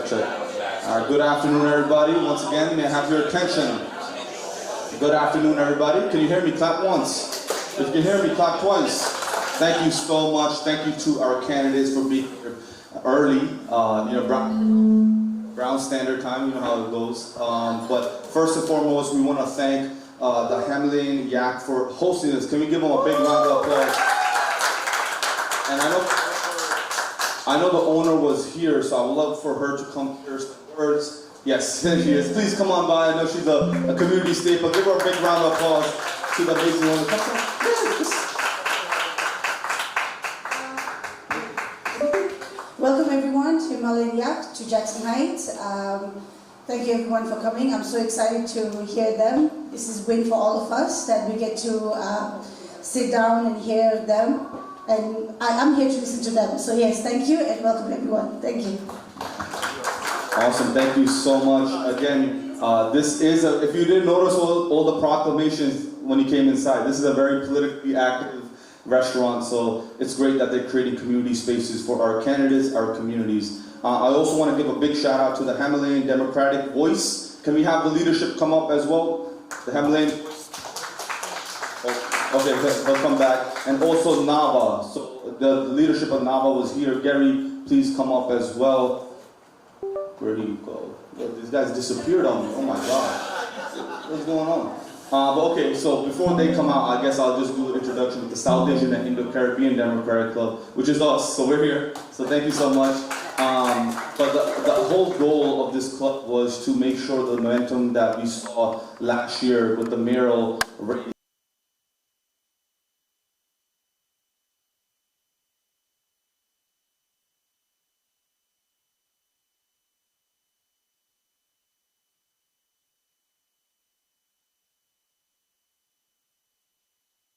Check. All right, good afternoon, everybody. Once again, may I have your attention? Good afternoon, everybody. Can you hear me? Clap once. If you can hear me, clap twice. Thank you so much. Thank you to our candidates for being here early. Brown Standard Time, you know how it goes. But first and foremost, we want to thank the Hamlin Yak for hosting this. Can we give them a big round of applause? And I know the owner was here, so I would love for her to come hear some words. Yes, she is. Please come on by. I know she's a community staple. Give her a big round of applause to the amazing owner. Welcome everyone to Hamlin Yak, to Jackson Heights. Thank you everyone for coming. I'm so excited to hear them. This is a win for all of us that we get to sit down and hear them. And I'm here to listen to them. So yes, thank you and welcome everyone. Thank you. Awesome, thank you so much. Again, this is, if you didn't notice all the proclamations when you came inside, this is a very politically active restaurant, so it's great that they're creating community spaces for our candidates, our communities. I also want to give a big shout out to the Himalayan Democratic Voice. Can we have the leadership come up as well? The Himalayan. Okay, they'll come back. And also Nava. So the leadership of Nava was here. Gary, please come up as well. Where do you go? Well, these guys disappeared on me. Oh my God. What's going on? But okay, so before they come out, I guess I'll just do an introduction with the South Asian and Indo-Caribbean Democratic Club, which is us. So we're here. So thank you so much. But the whole goal of this club was to make sure the momentum that we saw last year with the mayoral race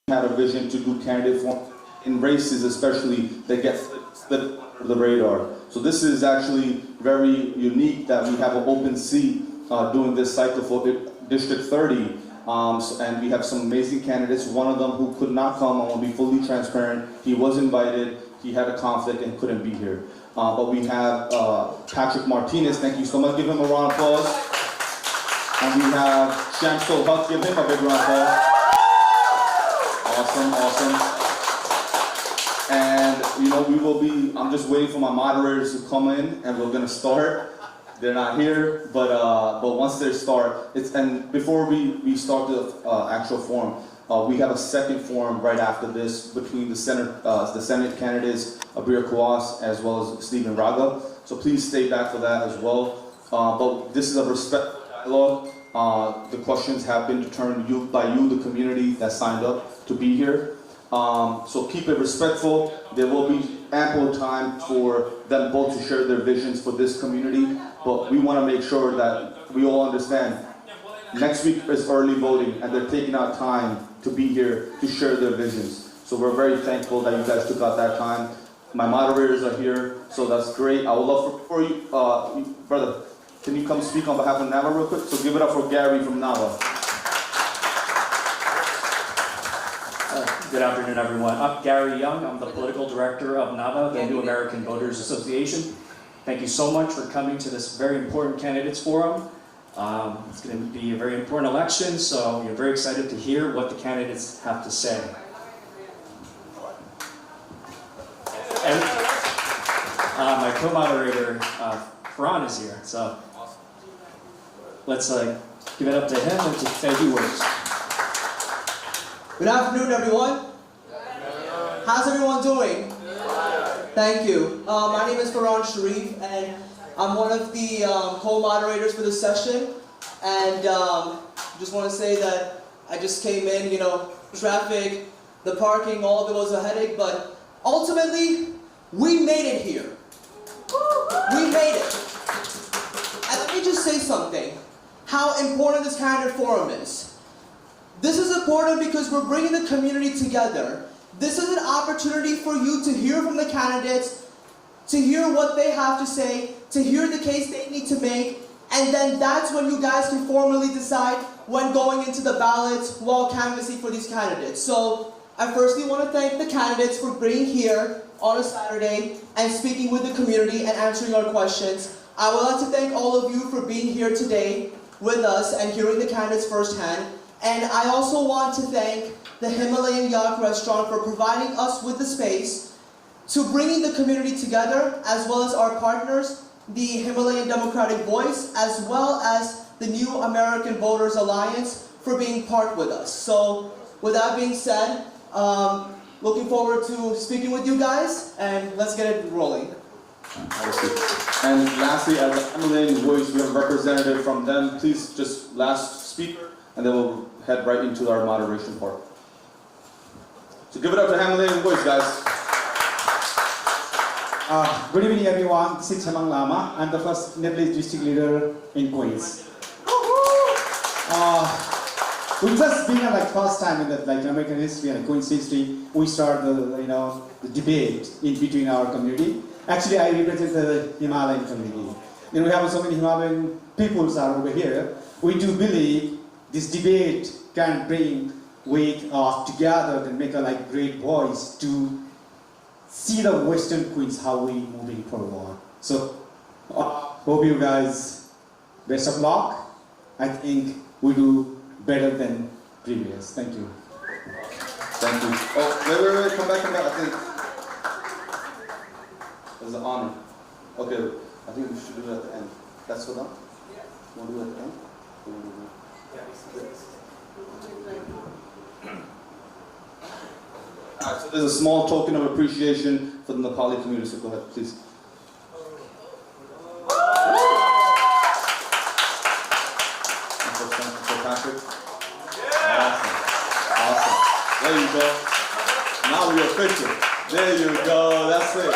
had a vision to do candidate form in races, especially that get split under the radar. So this is actually very unique that we have an open seat doing this cycle for District 30. And we have some amazing candidates. One of them who could not come, I want to be fully transparent. He was invited, he had a conflict and couldn't be here. But we have Patrick Martinez, thank you so much. Give him a round of applause. And we have Shamsul Huck, give him a big round of applause. Awesome. And we will be, I'm just waiting for my moderators to come in and we're gonna start. They're not here, but once they start, and before we start the actual forum, we have a second forum right after this between the Senate candidates, Abir Kouas, as well as Stephen Raga. So please stay back for that as well. But this is a respectful dialogue. The questions have been determined by you, the community that signed up to be here. So keep it respectful. There will be ample time for them both to share their visions for this community, but we want to make sure that we all understand Next week is early voting, and they're taking out time to be here to share their visions. So we're very thankful that you guys took out that time. My moderators are here, so that's great. I would love for you, brother, can you come speak on behalf of NAVA real quick? So give it up for Gary from NAVA. Good afternoon, everyone. I'm Gary Young. I'm the political director of NAVA, the New American Voters Association. Thank you so much for coming to this very important candidates forum. It's going to be a very important election, so we're very excited to hear what the candidates have to say. And my co-moderator, Farhan, is here, so let's give it up to him and to say a few words. Good afternoon, everyone. How's everyone doing? Thank you. My name is Farhan Sharif, and I'm one of the co-moderators for this session. And just want to say that I just came in, traffic, the parking, all of it was a headache, but ultimately, we made it here. We made it. And let me just say something, how important this candidate forum is. This is important because we're bringing the community together. This is an opportunity for you to hear from the candidates, to hear what they have to say, to hear the case they need to make, and then that's when you guys can formally decide when going into the ballots while canvassing for these candidates. So I firstly want to thank the candidates for being here on a Saturday and speaking with the community and answering our questions. I would like to thank all of you for being here today with us and hearing the candidates firsthand. And I also want to thank the Himalayan Yak Restaurant for providing us with the space to bringing the community together, as well as our partners, the Himalayan Democratic Voice, as well as the New American Voters Alliance, for being part with us. So with that being said, looking forward to speaking with you guys, and let's get it rolling. And lastly, as the Himalayan Voice, we have a representative from them. Please, just last speaker, and then we'll head right into our moderation part. So give it up to Himalayan Voice, guys. Good evening, everyone. This is Chamang Lama. I'm the first Nepalese district leader in Queens. We've just been first time in the American history and Queens history. We start the debate in between our community. Actually, I represent the Himalayan community. We have so many Himalayan peoples are over here. We do believe this debate can bring weight together and make a great voice to see the Western Queens how we moving forward. So hope you guys best of luck. I think we do better than previous. Thank you. Thank you. Oh, wait, come back. I think it's an honor. Okay, I think we should do it at the end. That's for them? Yeah. You want to do it at the end? Alright, so there's a small token of appreciation for the Nepali community, so go ahead, please. Patrick? Awesome. There you go. Now we're official. There you go, that's it.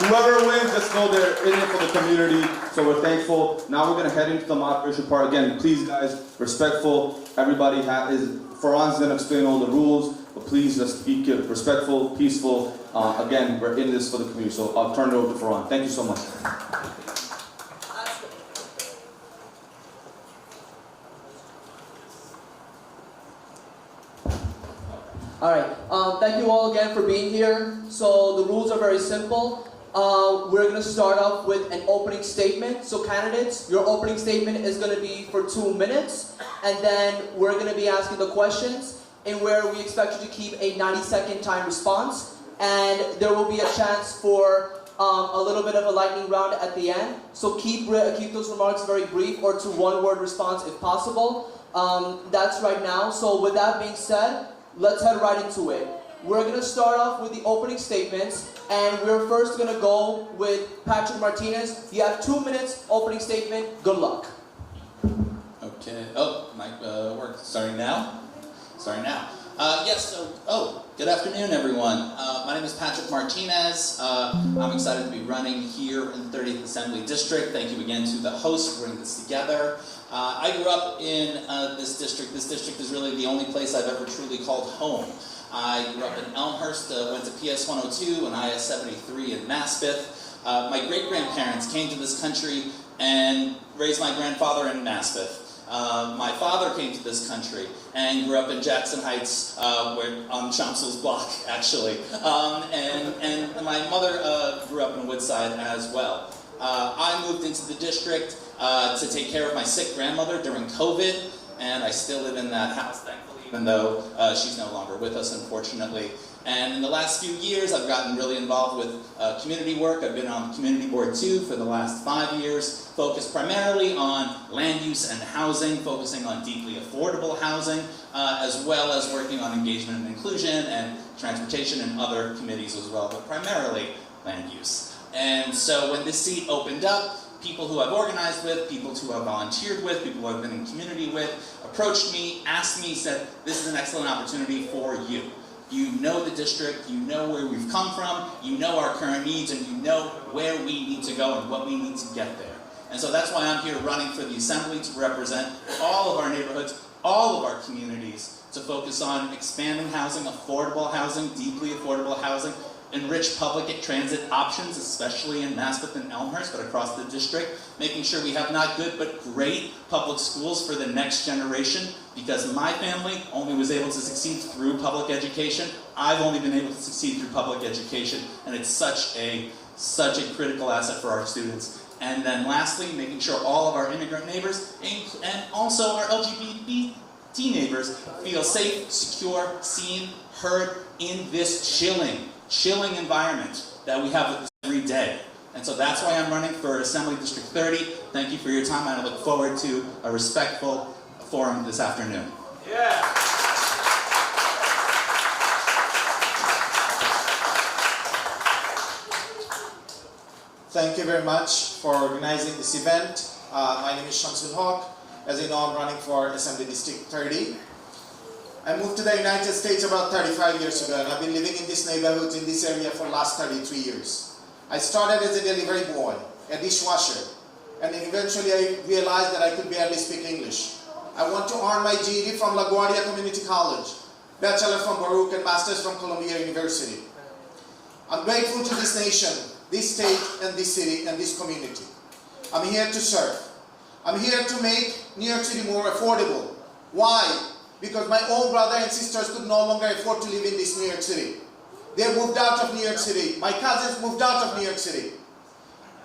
Whoever wins, just know they're in it for the community, so we're thankful. Now we're going to head into the moderation part. Again, please guys, respectful. Everybody Farhan's going to explain all the rules, but please let's be respectful, peaceful. Again, we're in this for the community, so I'll turn it over to Farhan. Thank you so much. Alright, thank you all again for being here. So the rules are very simple. We're going to start off with an opening statement. So candidates, your opening statement is going to be for 2 minutes, and then we're going to be asking the questions in where we expect you to keep a 90-second time response, and there will be a chance for a little bit of a lightning round at the end. So keep those remarks very brief or to one-word response if possible. That's right now. So with that being said, let's head right into it. We're going to start off with the opening statements, and we're first going to go with Patrick Martinez. You have 2 minutes opening statement. Good luck. Okay. Oh, mic works. Starting now? Starting now. Good afternoon, everyone. My name is Patrick Martinez. I'm excited to be running here in the 30th Assembly District. Thank you again to the host for bringing this together. I grew up in this district. This district is really the only place I've ever truly called home. I grew up in Elmhurst, went to PS 102 and IS 73 in Maspeth. My great-grandparents came to this country and raised my grandfather in Maspeth. My father came to this country and grew up in Jackson Heights, on Shamsul's block, actually. And my mother grew up in Woodside as well. I moved into the district to take care of my sick grandmother during COVID, and I still live in that house, thankfully, even though she's no longer with us, unfortunately. And in the last few years, I've gotten really involved with community work. I've been on Community Board 2 for the last 5 years, focused primarily on land use and housing, focusing on deeply affordable housing, as well as working on engagement and inclusion and transportation and other committees as well, but primarily land use. And so when this seat opened up, people who I've organized with, people who I've volunteered with, people who I've been in community with, approached me, asked me, said, this is an excellent opportunity for you. You know the district, you know where we've come from, you know our current needs, and you know where we need to go and what we need to get there. And so that's why I'm here running for the Assembly, to represent all of our neighborhoods, all of our communities, to focus on expanding housing, affordable housing, deeply affordable housing, enrich public transit options, especially in Maspeth and Elmhurst, but across the district, making sure we have not good but great public schools for the next generation, because my family only was able to succeed through public education. I've only been able to succeed through public education, and it's such a critical asset for our students. And then lastly, making sure all of our immigrant neighbors and also our LGBT neighbors feel safe, secure, seen, heard in this chilling environment that we have with this every day. And so that's why I'm running for Assembly District 30. Thank you for your time, and I look forward to a respectful forum this afternoon. Yeah. Thank you very much for organizing this event. My name is Shamsul Haq. As you know, I'm running for Assembly District 30. I moved to the United States about 35 years ago, and I've been living in this neighborhood, in this area for the last 33 years. I started as a delivery boy, a dishwasher, and then eventually I realized that I could barely speak English. I want to earn my GED from LaGuardia Community College, Bachelor from Baruch, and Master's from Columbia University. I'm grateful to this nation, this state, and this city, and this community. I'm here to serve. I'm here to make New York City more affordable. Why? Because my own brother and sisters could no longer afford to live in this New York City. They moved out of New York City. My cousins moved out of New York City.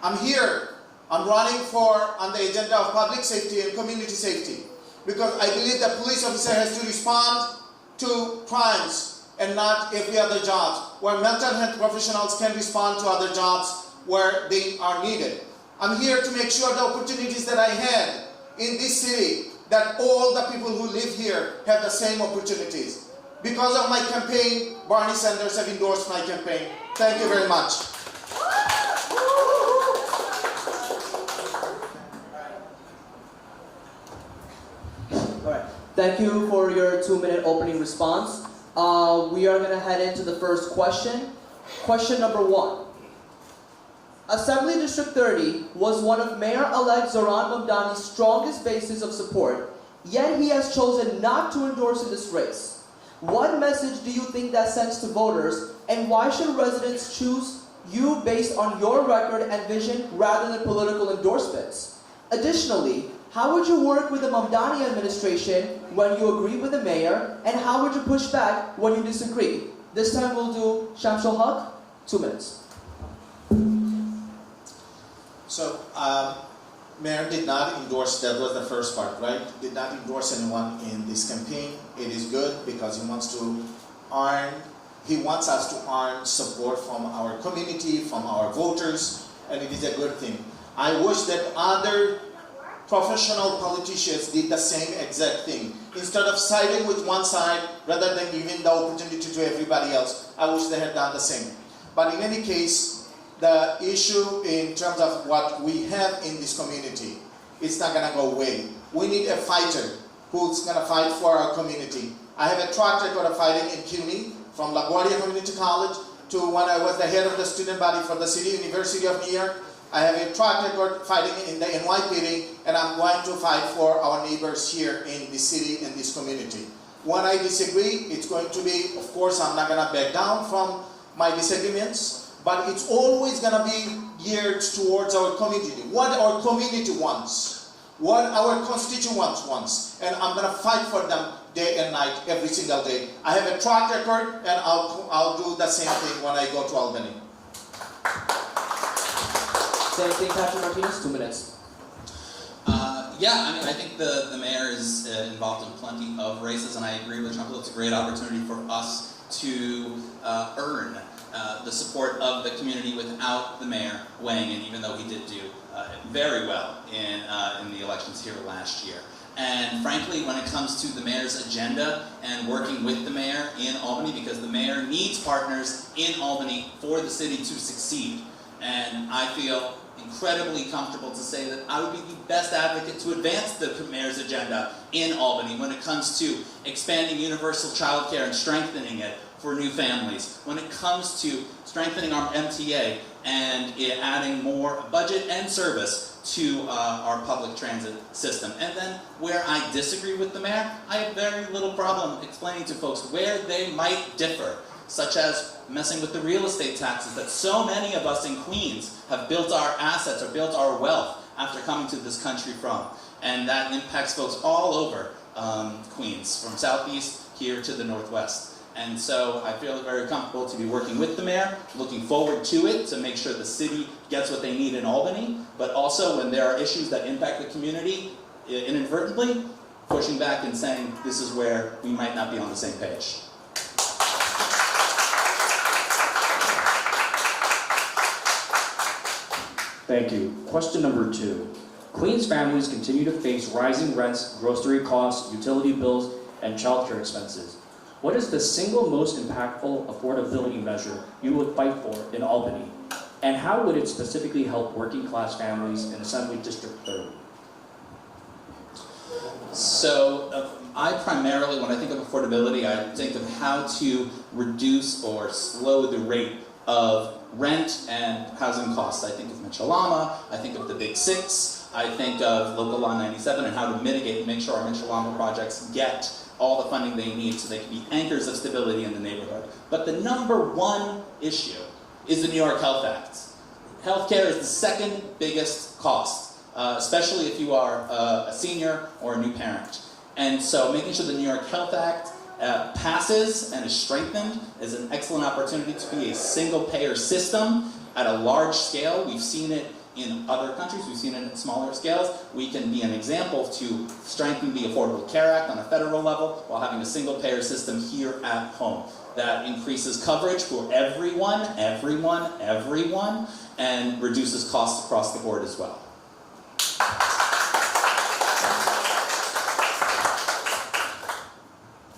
I'm here. I'm running on the agenda of public safety and community safety, because I believe the police officer has to respond to crimes and not every other job, where mental health professionals can respond to other jobs where they are needed. I'm here to make sure the opportunities that I had in this city, that all the people who live here have the same opportunities. Because of my campaign, Bernie Sanders have endorsed my campaign. Thank you very much. All right. Thank you for your 2-minute opening response. We are going to head into the first question. Question number 1. Assembly District 30 was one of Mayor-elect Zoran Mamdani's strongest bases of support, yet he has chosen not to endorse in this race. What message do you think that sends to voters, and why should residents choose you based on your record and vision rather than political endorsements? Additionally, how would you work with the Mamdani administration when you agree with the mayor, and how would you push back when you disagree? This time we'll do Shamsul Haq, 2 minutes. So, Mayor did not endorse, that was the first part, right? Did not endorse anyone in this campaign. It is good because he wants us to earn support from our community, from our voters, and it is a good thing. I wish that other professional politicians did the same exact thing. Instead of siding with one side, rather than giving the opportunity to everybody else, I wish they had done the same. But in any case, the issue in terms of what we have in this community, it's not going to go away. We need a fighter who's going to fight for our community. I have a track record of fighting in CUNY, from LaGuardia Community College to when I was the head of the student body for the City University of New York. I have a track record fighting in the NYPD, and I'm going to fight for our neighbors here in the city and this community. When I disagree, it's going to be, of course, I'm not going to back down from my disagreements, but it's always going to be geared towards our community, what our community wants, what our constituents wants, and I'm going to fight for them day and night, every single day. I have a track record, and I'll do the same thing when I go to Albany. Same thing, Patrick Martinez, 2 minutes. Yeah, I mean, I think the mayor is involved in plenty of races, and I agree with Trump. It's a great opportunity for us to earn the support of the community without the mayor weighing in, even though he did do very well in the elections here last year. And frankly, when it comes to the mayor's agenda and working with the mayor in Albany, because the mayor needs partners in Albany for the city to succeed. And I feel incredibly comfortable to say that I would be the best advocate to advance the mayor's agenda in Albany when it comes to expanding universal childcare and strengthening it for new families, when it comes to strengthening our MTA and adding more budget and service to our public transit system. And then where I disagree with the mayor, I have very little problem explaining to folks where they might differ, such as messing with the real estate taxes that so many of us in Queens have built our assets or built our wealth after coming to this country from. And that impacts folks all over Queens, from southeast here to the northwest. And so I feel very comfortable to be working with the mayor, looking forward to it to make sure the city gets what they need in Albany, but also when there are issues that impact the community inadvertently, pushing back and saying this is where we might not be on the same page. Thank you. Question number 2. Queens families continue to face rising rents, grocery costs, utility bills, and childcare expenses. What is the single most impactful affordability measure you would fight for in Albany? And how would it specifically help working class families in Assembly District 30? So I primarily, when I think of affordability, I think of how to reduce or slow the rate of rent and housing costs. I think of Mitchell-Lama, I think of the Big Six, I think of Local Law 97 and how to mitigate and make sure our Mitchell-Lama projects get all the funding they need so they can be anchors of stability in the neighborhood. But the number one issue is the New York Health Act. Healthcare is the second biggest cost, especially if you are a senior or a new parent. And so making sure the New York Health Act passes and is strengthened is an excellent opportunity to be a single-payer system at a large scale. We've seen it in other countries, we've seen it at smaller scales. We can be an example to strengthen the Affordable Care Act on a federal level while having a single-payer system here at home that increases coverage for everyone, and reduces costs across the board as well.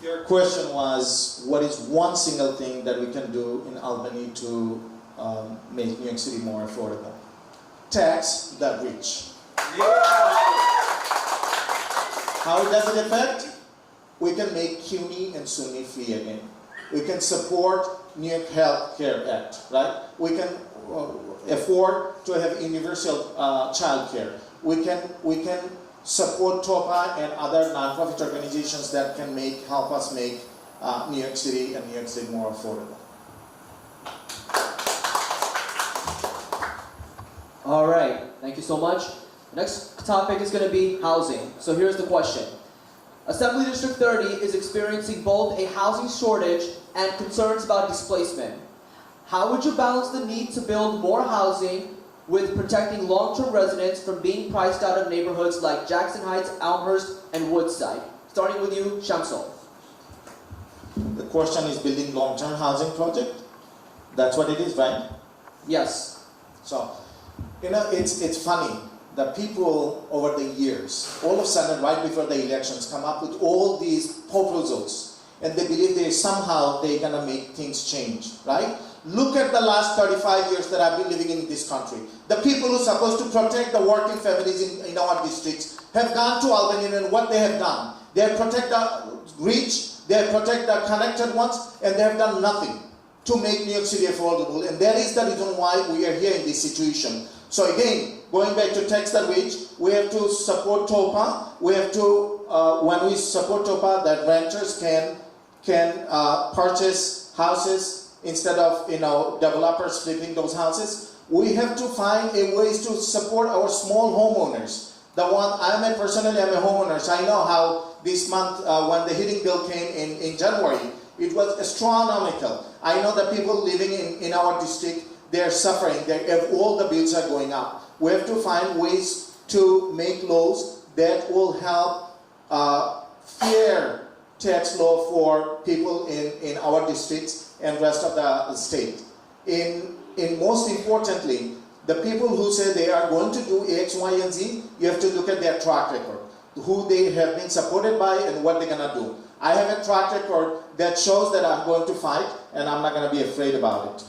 Your question was, what is one single thing that we can do in Albany to make New York City more affordable? Tax the rich. How does it affect? We can make CUNY and SUNY free again. We can support New York Health Care Act, right? We can afford to have universal child care. We can support TOPA and other nonprofit organizations that can help us make New York City and New York State more affordable. All right, thank you so much. The next topic is going to be housing. So here's the question. Assembly District 30 is experiencing both a housing shortage and concerns about displacement. How would you balance the need to build more housing with protecting long-term residents from being priced out of neighborhoods like Jackson Heights, Elmhurst, and Woodside? Starting with you, Shamsul. The question is building long-term housing project? That's what it is, right? Yes. So, it's funny. The people over the years, all of a sudden, right before the elections, come up with all these proposals, and they believe somehow they're gonna make things change, right? Look at the last 35 years that I've been living in this country. The people who are supposed to protect the working families in our districts have gone to Albany, and what they have done, they have protected the rich, they protect the connected ones, and they have done nothing to make New York City affordable. And that is the reason why we are here in this situation. So again, going back to tax the rich, we have to support TOPA. We have to, when we support TOPA, that renters can purchase houses instead of developers flipping those houses. We have to find a ways to support our small homeowners. Personally, I'm a homeowner, so I know how this month, when the heating bill came in January, it was astronomical. I know that people living in our district, they're suffering. All the bills are going up. We have to find ways to make laws that will help fair tax law for people in our districts and rest of the state. In most importantly, the people who say they are going to do X, Y, and Z, you have to look at their track record, who they have been supported by and what they're going to do. I have a track record that shows that I'm going to fight and I'm not going to be afraid about it.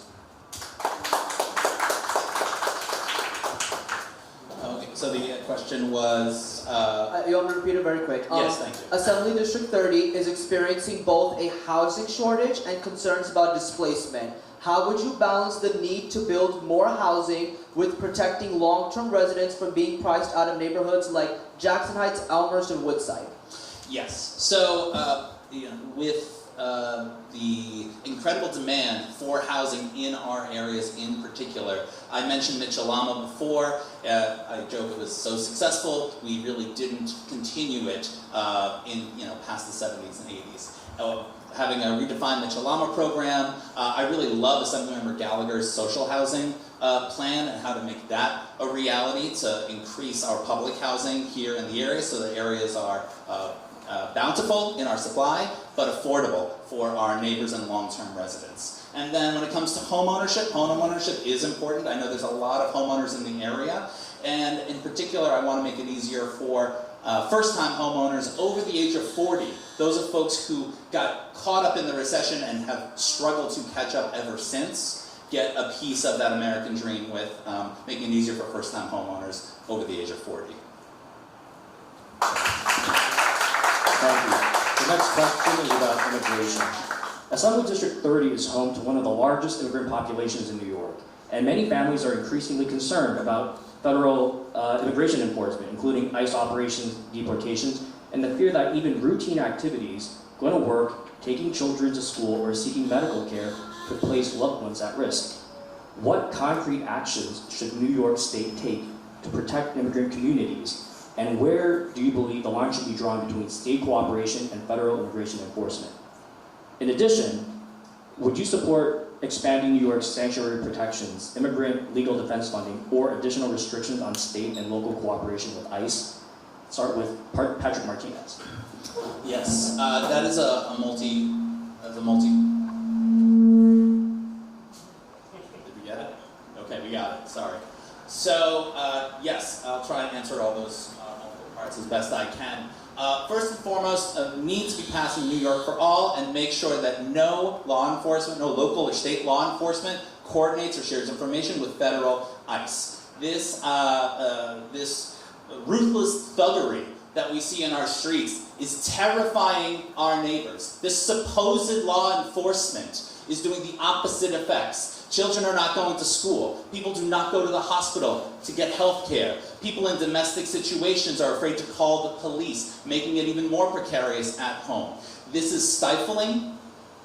Okay, so the question was... You want me to repeat it very quick? Yes, thank you. Assembly District 30 is experiencing both a housing shortage and concerns about displacement. How would you balance the need to build more housing with protecting long-term residents from being priced out of neighborhoods like Jackson Heights, Elmhurst, and Woodside? Yes. So, with the incredible demand for housing in our areas in particular, I mentioned Mitchell-Lama before. I joke it was so successful, we really didn't continue it past the 70s and 80s. Having a redefined Mitchell-Lama program, I really love Assemblymember Gallagher's social housing plan and how to make that a reality to increase our public housing here in the area so the areas are bountiful in our supply, but affordable for our neighbors and long-term residents. And then when it comes to home ownership is important. I know there's a lot of homeowners in the area, and in particular, I want to make it easier for first-time homeowners over the age of 40. Those are folks who got caught up in the recession and have struggled to catch up ever since, get a piece of that American dream with making it easier for first-time homeowners over the age of 40. Thank you. The next question is about immigration. Assembly District 30 is home to one of the largest immigrant populations in New York, and many families are increasingly concerned about federal immigration enforcement, including ICE operations, deportations, and the fear that even routine activities, going to work, taking children to school, or seeking medical care could place loved ones at risk. What concrete actions should New York State take to protect immigrant communities? And where do you believe the line should be drawn between state cooperation and federal immigration enforcement? In addition, would you support expanding New York's sanctuary protections, immigrant legal defense funding, or additional restrictions on state and local cooperation with ICE? Start with Patrick Martinez. Yes, that is a multi. Did we get it? Okay, we got it. Sorry. So yes, I'll try and answer all those parts as best I can. First and foremost, need to be passed in New York for all, and make sure that no law enforcement, no local or state law enforcement, coordinates or shares information with federal ICE. This ruthless thuggery that we see in our streets is terrifying our neighbors. This supposed law enforcement is doing the opposite effects. Children are not going to school. People do not go to the hospital to get health care. People in domestic situations are afraid to call the police, making it even more precarious at home. This is stifling.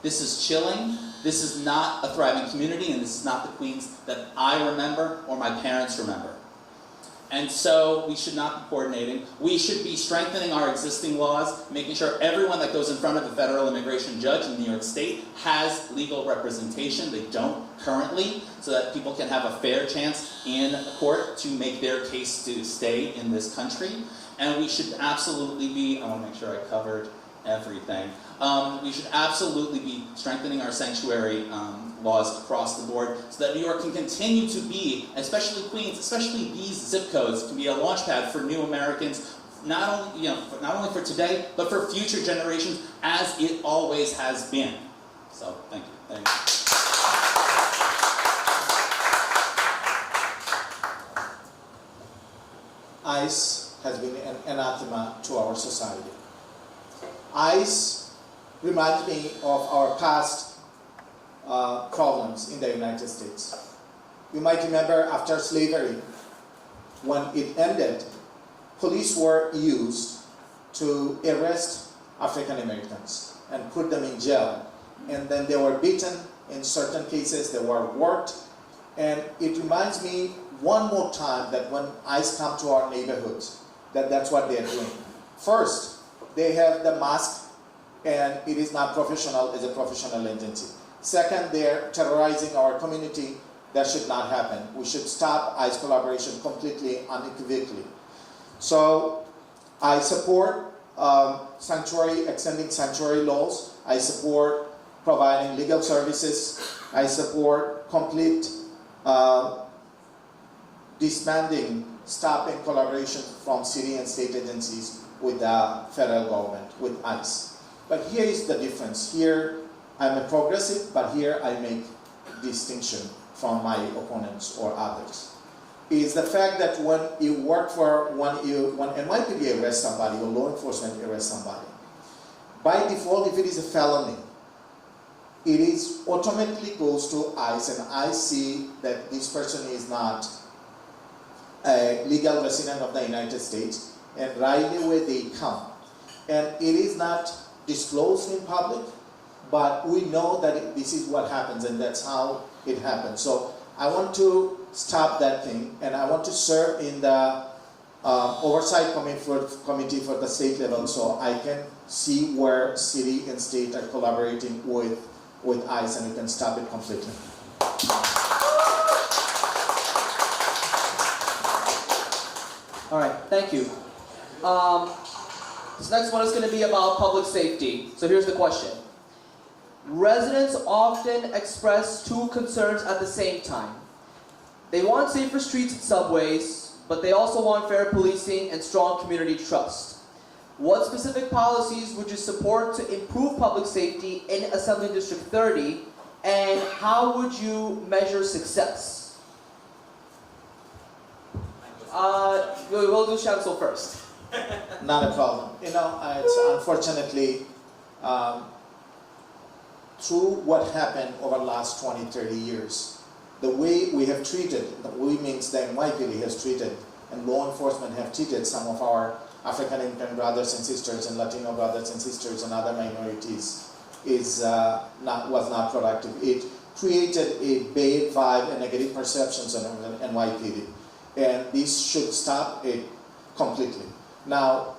This is chilling. This is not a thriving community, and this is not the Queens that I remember or my parents remember. And so we should not be coordinating. We should be strengthening our existing laws, making sure everyone that goes in front of a federal immigration judge in New York State has legal representation. They don't currently, so that people can have a fair chance in court to make their case to stay in this country. And we should absolutely be, I want to make sure I covered everything. We should absolutely be strengthening our sanctuary laws across the board so that New York can continue to be, especially Queens, especially these zip codes, can be a launch pad for new Americans, not only for today, but for future generations, as it always has been. So, thank you. Thank you. ICE has been an anathema to our society. ICE reminds me of our past problems in the United States. You might remember after slavery, when it ended, police were used to arrest African Americans and put them in jail. And then they were beaten. In certain cases, they were worked. And it reminds me one more time that when ICE come to our neighborhoods, that's what they're doing. First, they have the mask, and it is not professional as a professional agency. Second, they're terrorizing our community. That should not happen. We should stop ICE collaboration completely, unequivocally. So I support extending sanctuary laws. I support providing legal services. I support complete disbanding, stopping collaboration from city and state agencies with the federal government, with ICE. But here is the difference. Here I'm a progressive, but here I make distinction from my opponents or others. Is the fact that when you work for, when NYPD arrests somebody or law enforcement arrests somebody, by default, if it is a felony, it is automatically goes to ICE, and I see that this person is not a legal resident of the United States, and right away they come. And it is not disclosed in public, but we know that this is what happens, and that's how it happens. So I want to stop that thing, and I want to serve in the oversight committee for the state level, so I can see where city and state are collaborating with ICE, and we can stop it completely. All right, thank you. This next one is going to be about public safety. So here's the question. Residents often express two concerns at the same time. They want safer streets and subways, but they also want fair policing and strong community trust. What specific policies would you support to improve public safety in Assembly District 30, and how would you measure success? We'll do Shamsul first. Not a problem. You know, it's unfortunately, through what happened over the last 20, 30 years, the way we have treated, we means the NYPD has treated, and law enforcement have treated some of our African American brothers and sisters and Latino brothers and sisters and other minorities was not productive. It created a bad vibe and negative perceptions on NYPD, and this should stop it completely. Now,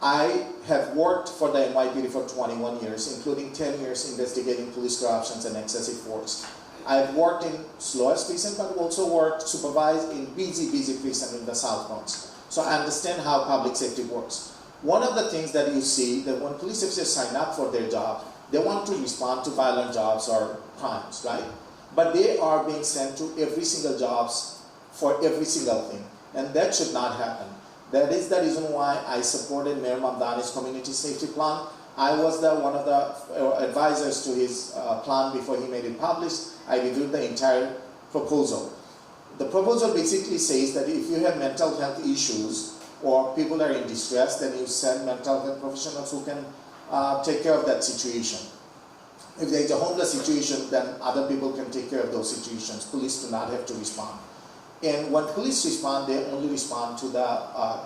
I have worked for the NYPD for 21 years, including 10 years investigating police corruptions and excessive force. I've worked in slowest precinct, but also supervised in busy precinct in the South Bronx. So I understand how public safety works. One of the things that you see, that when police officers sign up for their job, they want to respond to violent jobs or crimes, right? But they are being sent to every single jobs for every single thing. And that should not happen. That is the reason why I supported Mayor Mamdani's community safety plan. I was one of the advisors to his plan before he made it published. I reviewed the entire proposal. The proposal basically says that if you have mental health issues or people are in distress, then you send mental health professionals who can take care of that situation. If there is a homeless situation, then other people can take care of those situations. Police do not have to respond. And when police respond, they only respond to the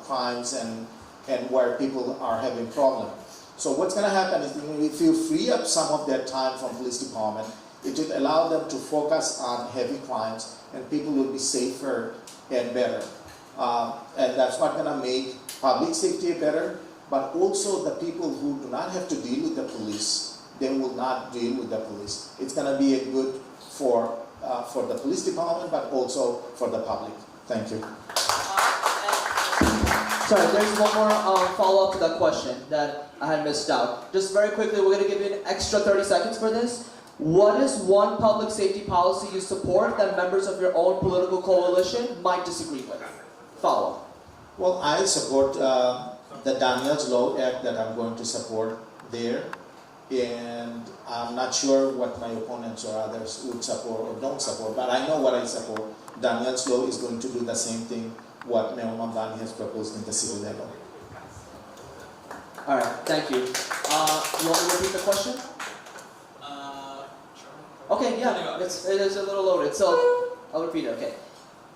crimes and where people are having problems. So what's going to happen is if you free up some of their time from police department, it will allow them to focus on heavy crimes, and people will be safer and better. And that's not going to make public safety better, but also the people who do not have to deal with the police, they will not deal with the police. It's going to be a good for the police department, but also for the public. Thank you. Sorry, there's one more follow-up to that question that I had missed out. Just very quickly, we're going to give you an extra 30 seconds for this. What is one public safety policy you support that members of your own political coalition might disagree with? Follow. Well, I support the Daniels Law Act that I'm going to support there. And I'm not sure what my opponents or others would support or don't support, but I know what I support. Daniels Law is going to do the same thing what Mayor Mamdani has proposed in the civil level. All right, thank you. You want me to repeat the question? Okay, yeah, it is a little loaded, so I'll repeat it, okay.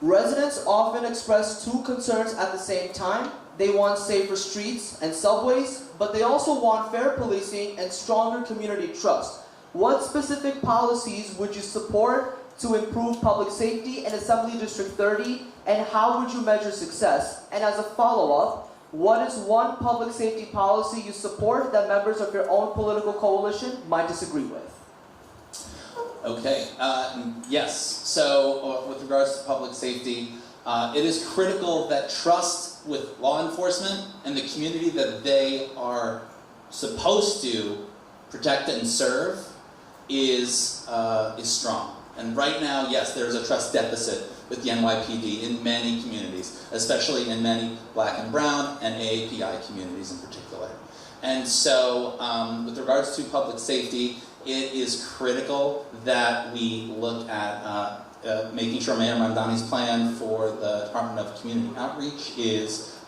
Residents often express two concerns at the same time. They want safer streets and subways, but they also want fair policing and stronger community trust. What specific policies would you support to improve public safety in Assembly District 30, and how would you measure success? And as a follow-up, what is one public safety policy you support that members of your own political coalition might disagree with? Okay, yes. So with regards to public safety, it is critical that trust with law enforcement and the community that they are supposed to protect and serve is strong. And right now, yes, there's a trust deficit with the NYPD in many communities, especially in many Black and Brown and AAPI communities in particular. And so, with regards to public safety, it is critical that we look at making sure Mayor Mamdani's plan for the Department of Community Outreach is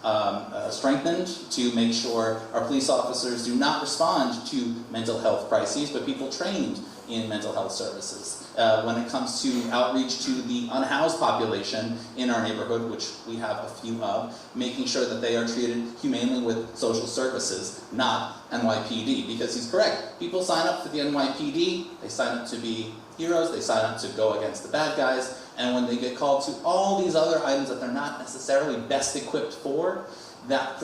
strengthened to make sure our police officers do not respond to mental health crises, but people trained in mental health services. When it comes to outreach to the unhoused population in our neighborhood, which we have a few of, making sure that they are treated humanely with social services, not NYPD. Because he's correct, people sign up for the NYPD, they sign up to be heroes, they sign up to go against the bad guys, and when they get called to all these other items that they're not necessarily best equipped for, that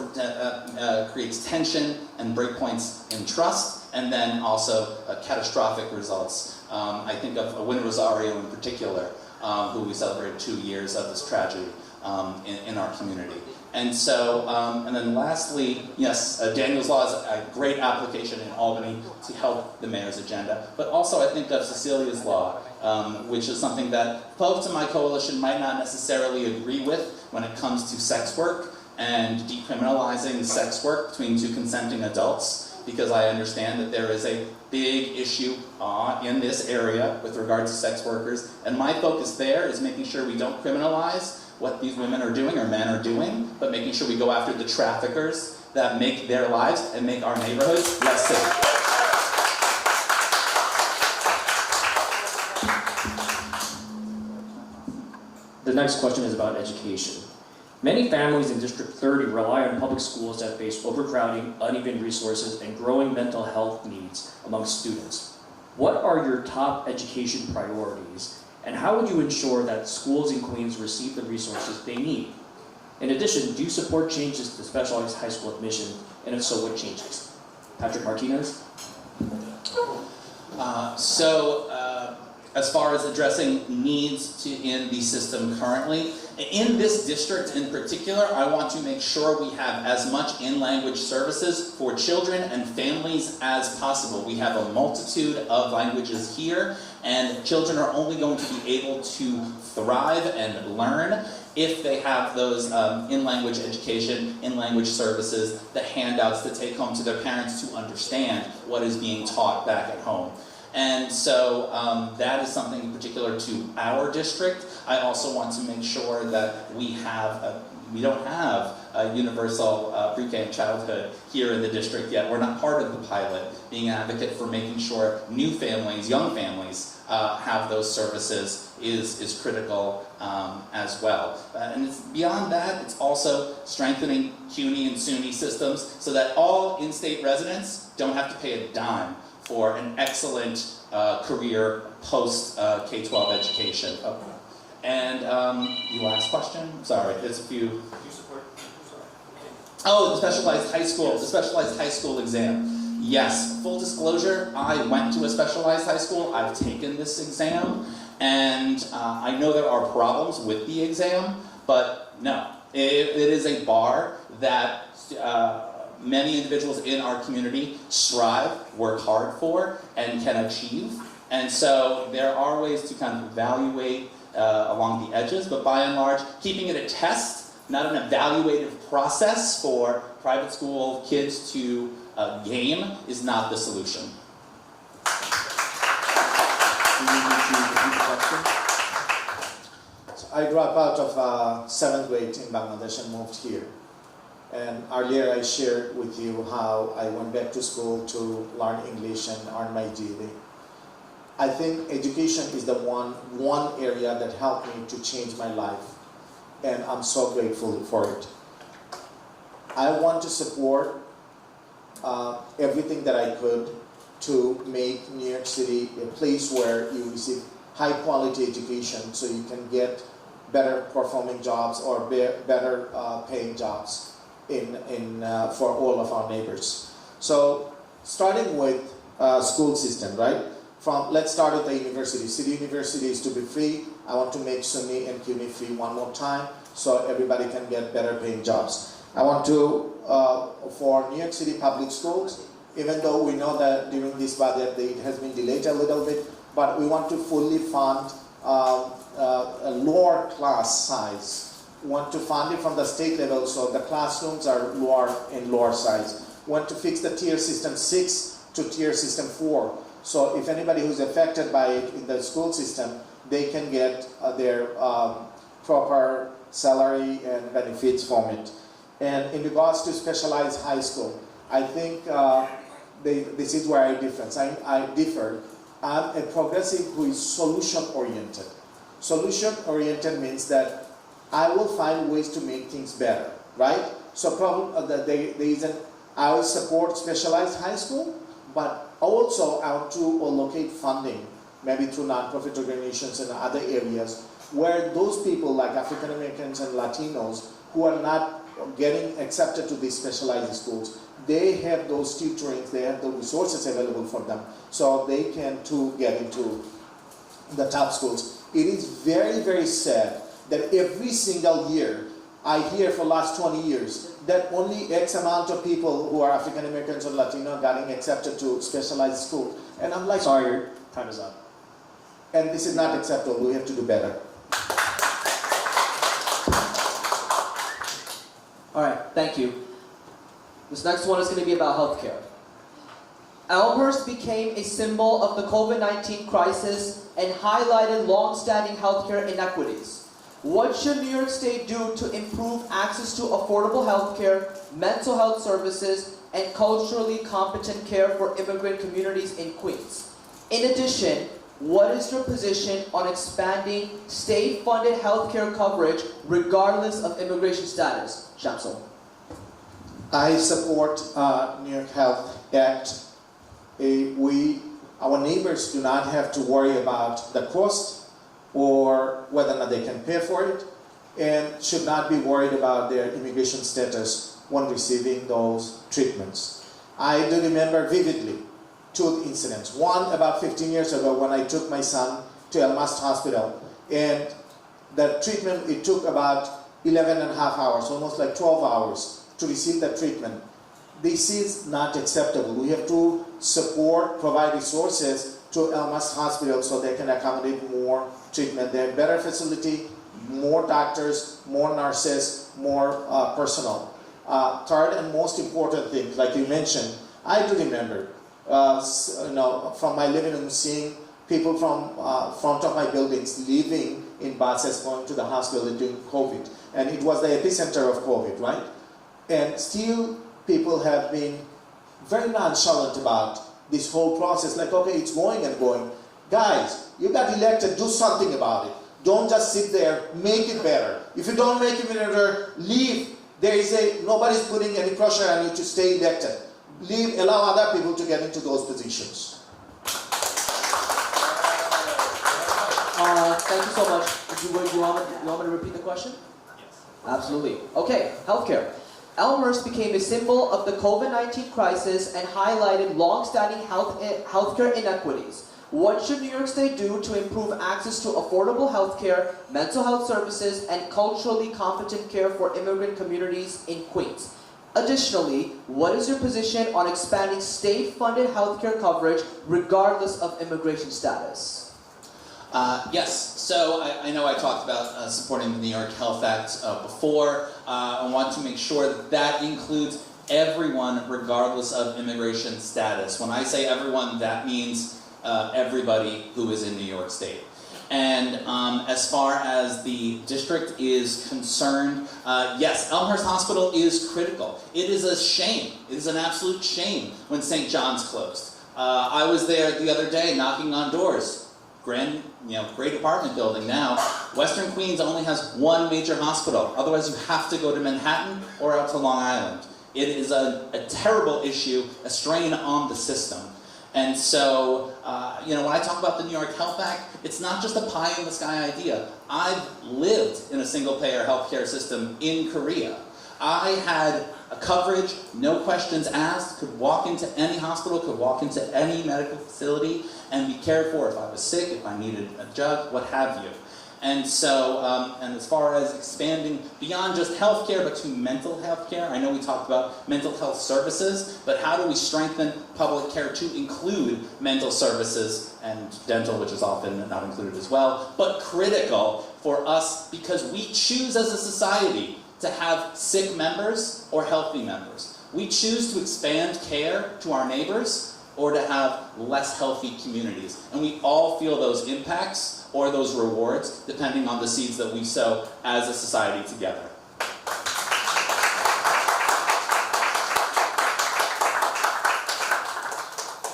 creates tension and breakpoints in trust, and then also catastrophic results. I think of Win Rosario in particular, who we celebrated 2 years of this tragedy in our community. And so, and then lastly, yes, Daniel's Law is a great application in Albany to help the mayor's agenda. But also I think of Cecilia's Law, which is something that folks in my coalition might not necessarily agree with when it comes to sex work and decriminalizing sex work between two consenting adults, because I understand that there is a big issue in this area with regard to sex workers. And my focus there is making sure we don't criminalize what these women are doing or men are doing, but making sure we go after the traffickers that make their lives and make our neighborhoods less safe. The next question is about education. Many families in District 30 rely on public schools that face overcrowding, uneven resources, and growing mental health needs among students. What are your top education priorities, and how would you ensure that schools in Queens receive the resources they need? In addition, do you support changes to specialized high school admission, and if so, what changes? Patrick Martinez? As far as addressing needs in the system currently, in this district in particular, I want to make sure we have as much in-language services for children and families as possible. We have a multitude of languages here, and children are only going to be able to thrive and learn if they have those in-language education, in-language services, the handouts to take home to their parents to understand what is being taught back at home. And so that is something in particular to our district. I also want to make sure that we don't have a universal pre-K and childhood here in the district yet. We're not part of the pilot, being an advocate for making sure new families, young families, have those services is critical as well. And it's beyond that, it's also strengthening CUNY and SUNY systems so that all in-state residents don't have to pay a dime for an excellent career post K-12 education. And the last question? Sorry, there's a few. Oh, the specialized high school exam. Yes, full disclosure, I went to a specialized high school. I've taken this exam, and I know there are problems with the exam, but no, it is a bar that many individuals in our community strive, work hard for, and can achieve. And so there are ways to kind of evaluate along the edges, but by and large, keeping it a test, not an evaluative process for private school kids to game, is not the solution. So I dropped out of 7th grade in Bangladesh and moved here. And earlier I shared with you how I went back to school to learn English and earn my GED. I think education is the one area that helped me to change my life, and I'm so grateful for it. I want to support everything that I could to make New York City a place where you receive high quality education so you can get better performing jobs or better paying jobs for all of our neighbors. So starting with school system, right? Let's start with the university. City University is to be free. I want to make SUNY and CUNY free one more time so everybody can get better paying jobs. I want to, for New York City public schools, even though we know that during this budget it has been delayed a little bit, but we want to fully fund a lower class size. We want to fund it from the state level so the classrooms are lower size. We want to fix the tier system 6 to tier system 4. So if anybody who's affected by it in the school system, they can get their proper salary and benefits from it. And in regards to specialized high school, I think this is where I differ. I'm a progressive who is solution-oriented. Solution-oriented means that I will find ways to make things better, right? So I will support specialized high school, but also I want to allocate funding, maybe through nonprofit organizations and other areas, where those people like African Americans and Latinos who are not getting accepted to these specialized schools, they have those tutorings, they have the resources available for them, so they can too get into the top schools. It is very, very sad that every single year, I hear for the last 20 years, that only X amount of people who are African Americans or Latino are getting accepted to specialized school. And I'm like, Sorry, your time is up. and this is not acceptable, we have to do better. All right, thank you. This next one is going to be about healthcare. Elmhurst became a symbol of the COVID-19 crisis and highlighted long-standing healthcare inequities. What should New York State do to improve access to affordable healthcare, mental health services, and culturally competent care for immigrant communities in Queens? In addition, what is your position on expanding state-funded healthcare coverage regardless of immigration status? Shamsul. I support New York Health Act. Our neighbors do not have to worry about the cost or whether or not they can pay for it, and should not be worried about their immigration status when receiving those treatments. I do remember vividly 2 incidents. One about 15 years ago when I took my son to El Mast Hospital, and the treatment, it took about 11 and a half hours, almost like 12 hours to receive that treatment. This is not acceptable. We have to support, provide resources to El Mast Hospital so they can accommodate more treatment. They have better facility, more doctors, more nurses, more personnel. Third and most important thing, like you mentioned, I do remember, from my living room, seeing people from front of my buildings leaving in buses going to the hospital during COVID. And it was the epicenter of COVID, right? And still people have been very nonchalant about this whole process. Like, okay, it's going and going. Guys, you got elected, do something about it. Don't just sit there, make it better. If you don't make it better, leave. Nobody's putting any pressure on you to stay elected. Leave, allow other people to get into those positions. Thank you so much. You want me to repeat the question? Yes. Absolutely. Okay, healthcare. Elmhurst became a symbol of the COVID-19 crisis and highlighted long-standing healthcare inequities. What should New York State do to improve access to affordable healthcare, mental health services, and culturally competent care for immigrant communities in Queens? Additionally, what is your position on expanding state-funded healthcare coverage regardless of immigration status? Yes, so I know I talked about supporting the New York Health Act before. I want to make sure that includes everyone regardless of immigration status. When I say everyone, that means everybody who is in New York State. And as far as the district is concerned, yes, Elmhurst Hospital is critical. It is a shame. It is an absolute shame when St. John's closed. I was there the other day knocking on doors. Great apartment building now. Western Queens only has one major hospital. Otherwise, you have to go to Manhattan or out to Long Island. It is a terrible issue, a strain on the system. And so, when I talk about the New York Health Act, it's not just a pie-in-the-sky idea. I've lived in a single-payer healthcare system in Korea. I had a coverage, no questions asked, could walk into any hospital, could walk into any medical facility and be cared for if I was sick, if I needed a jug, what have you. And so, and as far as expanding beyond just healthcare, but to mental health care, I know we talked about mental health services, but how do we strengthen public care to include mental services and dental, which is often not included as well, but critical for us because we choose as a society to have sick members or healthy members. We choose to expand care to our neighbors or to have less healthy communities. And we all feel those impacts or those rewards depending on the seeds that we sow as a society together.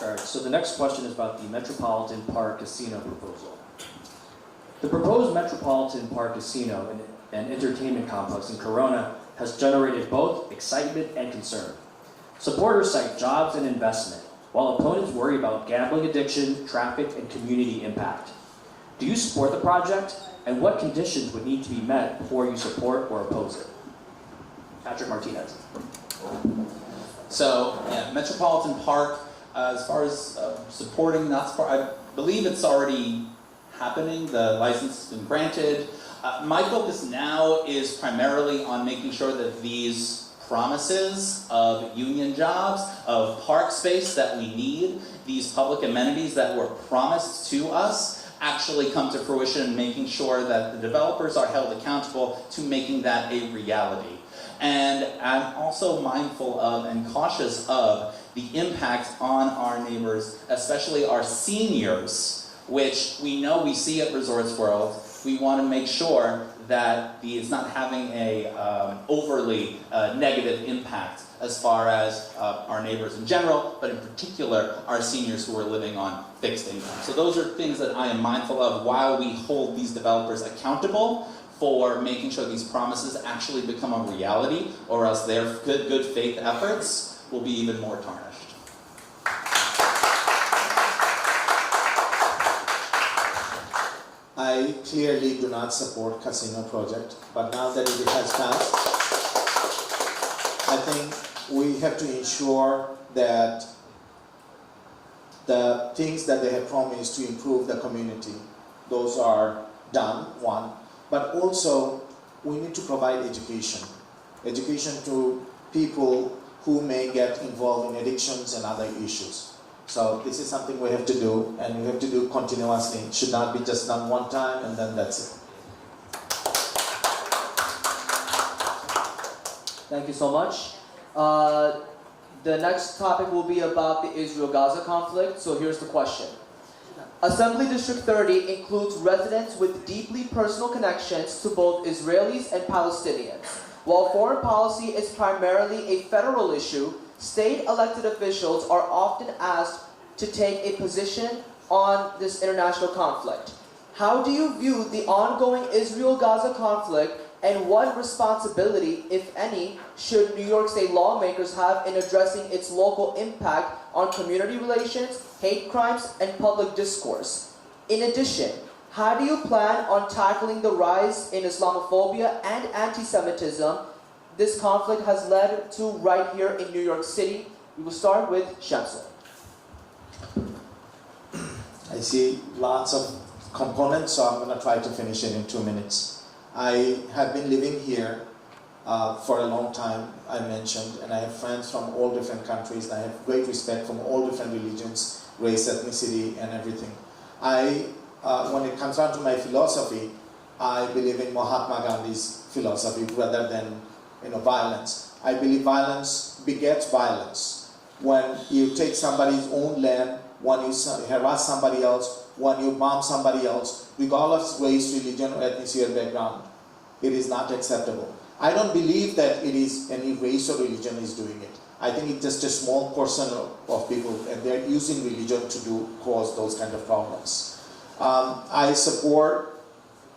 All right, so the next question is about the Metropolitan Park Casino proposal. The proposed Metropolitan Park Casino and entertainment complex in Corona has generated both excitement and concern. Supporters cite jobs and investment, while opponents worry about gambling addiction, traffic, and community impact. Do you support the project, and what conditions would need to be met before you support or oppose it? Patrick Martinez. So, Metropolitan Park, as far as supporting, not support, I believe it's already happening. The license has been granted. My focus now is primarily on making sure that these promises of union jobs, of park space that we need, these public amenities that were promised to us, actually come to fruition, and making sure that the developers are held accountable to making that a reality. And I'm also mindful of and cautious of the impact on our neighbors, especially our seniors, which we know we see at Resorts World. We want to make sure that it's not having a overly negative impact as far as our neighbors in general, but in particular our seniors who are living on fixed income. So those are things that I am mindful of while we hold these developers accountable for making sure these promises actually become a reality, or else their good faith efforts will be even more tarnished. I clearly do not support casino project, but now that it has passed, I think we have to ensure that the things that they have promised to improve the community, those are done, one, but also we need to provide education to people who may get involved in addictions and other issues. So this is something we have to do, and we have to do continuously. It should not be just done one time and then that's it. Thank you so much. The next topic will be about the Israel-Gaza conflict, so here's the question. Assembly District 30 includes residents with deeply personal connections to both Israelis and Palestinians. While foreign policy is primarily a federal issue, state elected officials are often asked to take a position on this international conflict. How do you view the ongoing Israel-Gaza conflict, and what responsibility, if any, should New York State lawmakers have in addressing its local impact on community relations, hate crimes, and public discourse? In addition, how do you plan on tackling the rise in Islamophobia and anti-Semitism this conflict has led to right here in New York City? We will start with Shamsul. I see lots of components, so I'm going to try to finish it in 2 minutes. I have been living here for a long time, I mentioned, and I have friends from all different countries, and I have great respect from all different religions, race, ethnicity, and everything. When it comes down to my philosophy, I believe in Mahatma Gandhi's philosophy rather than violence. I believe violence begets violence. When you take somebody's own land when you harass somebody else, when you bomb somebody else, regardless of race, religion, or ethnicity or background. It is not acceptable. I don't believe that it is any race or religion is doing it. I think it's just a small portion of people, and they're using religion to cause those kind of problems. I support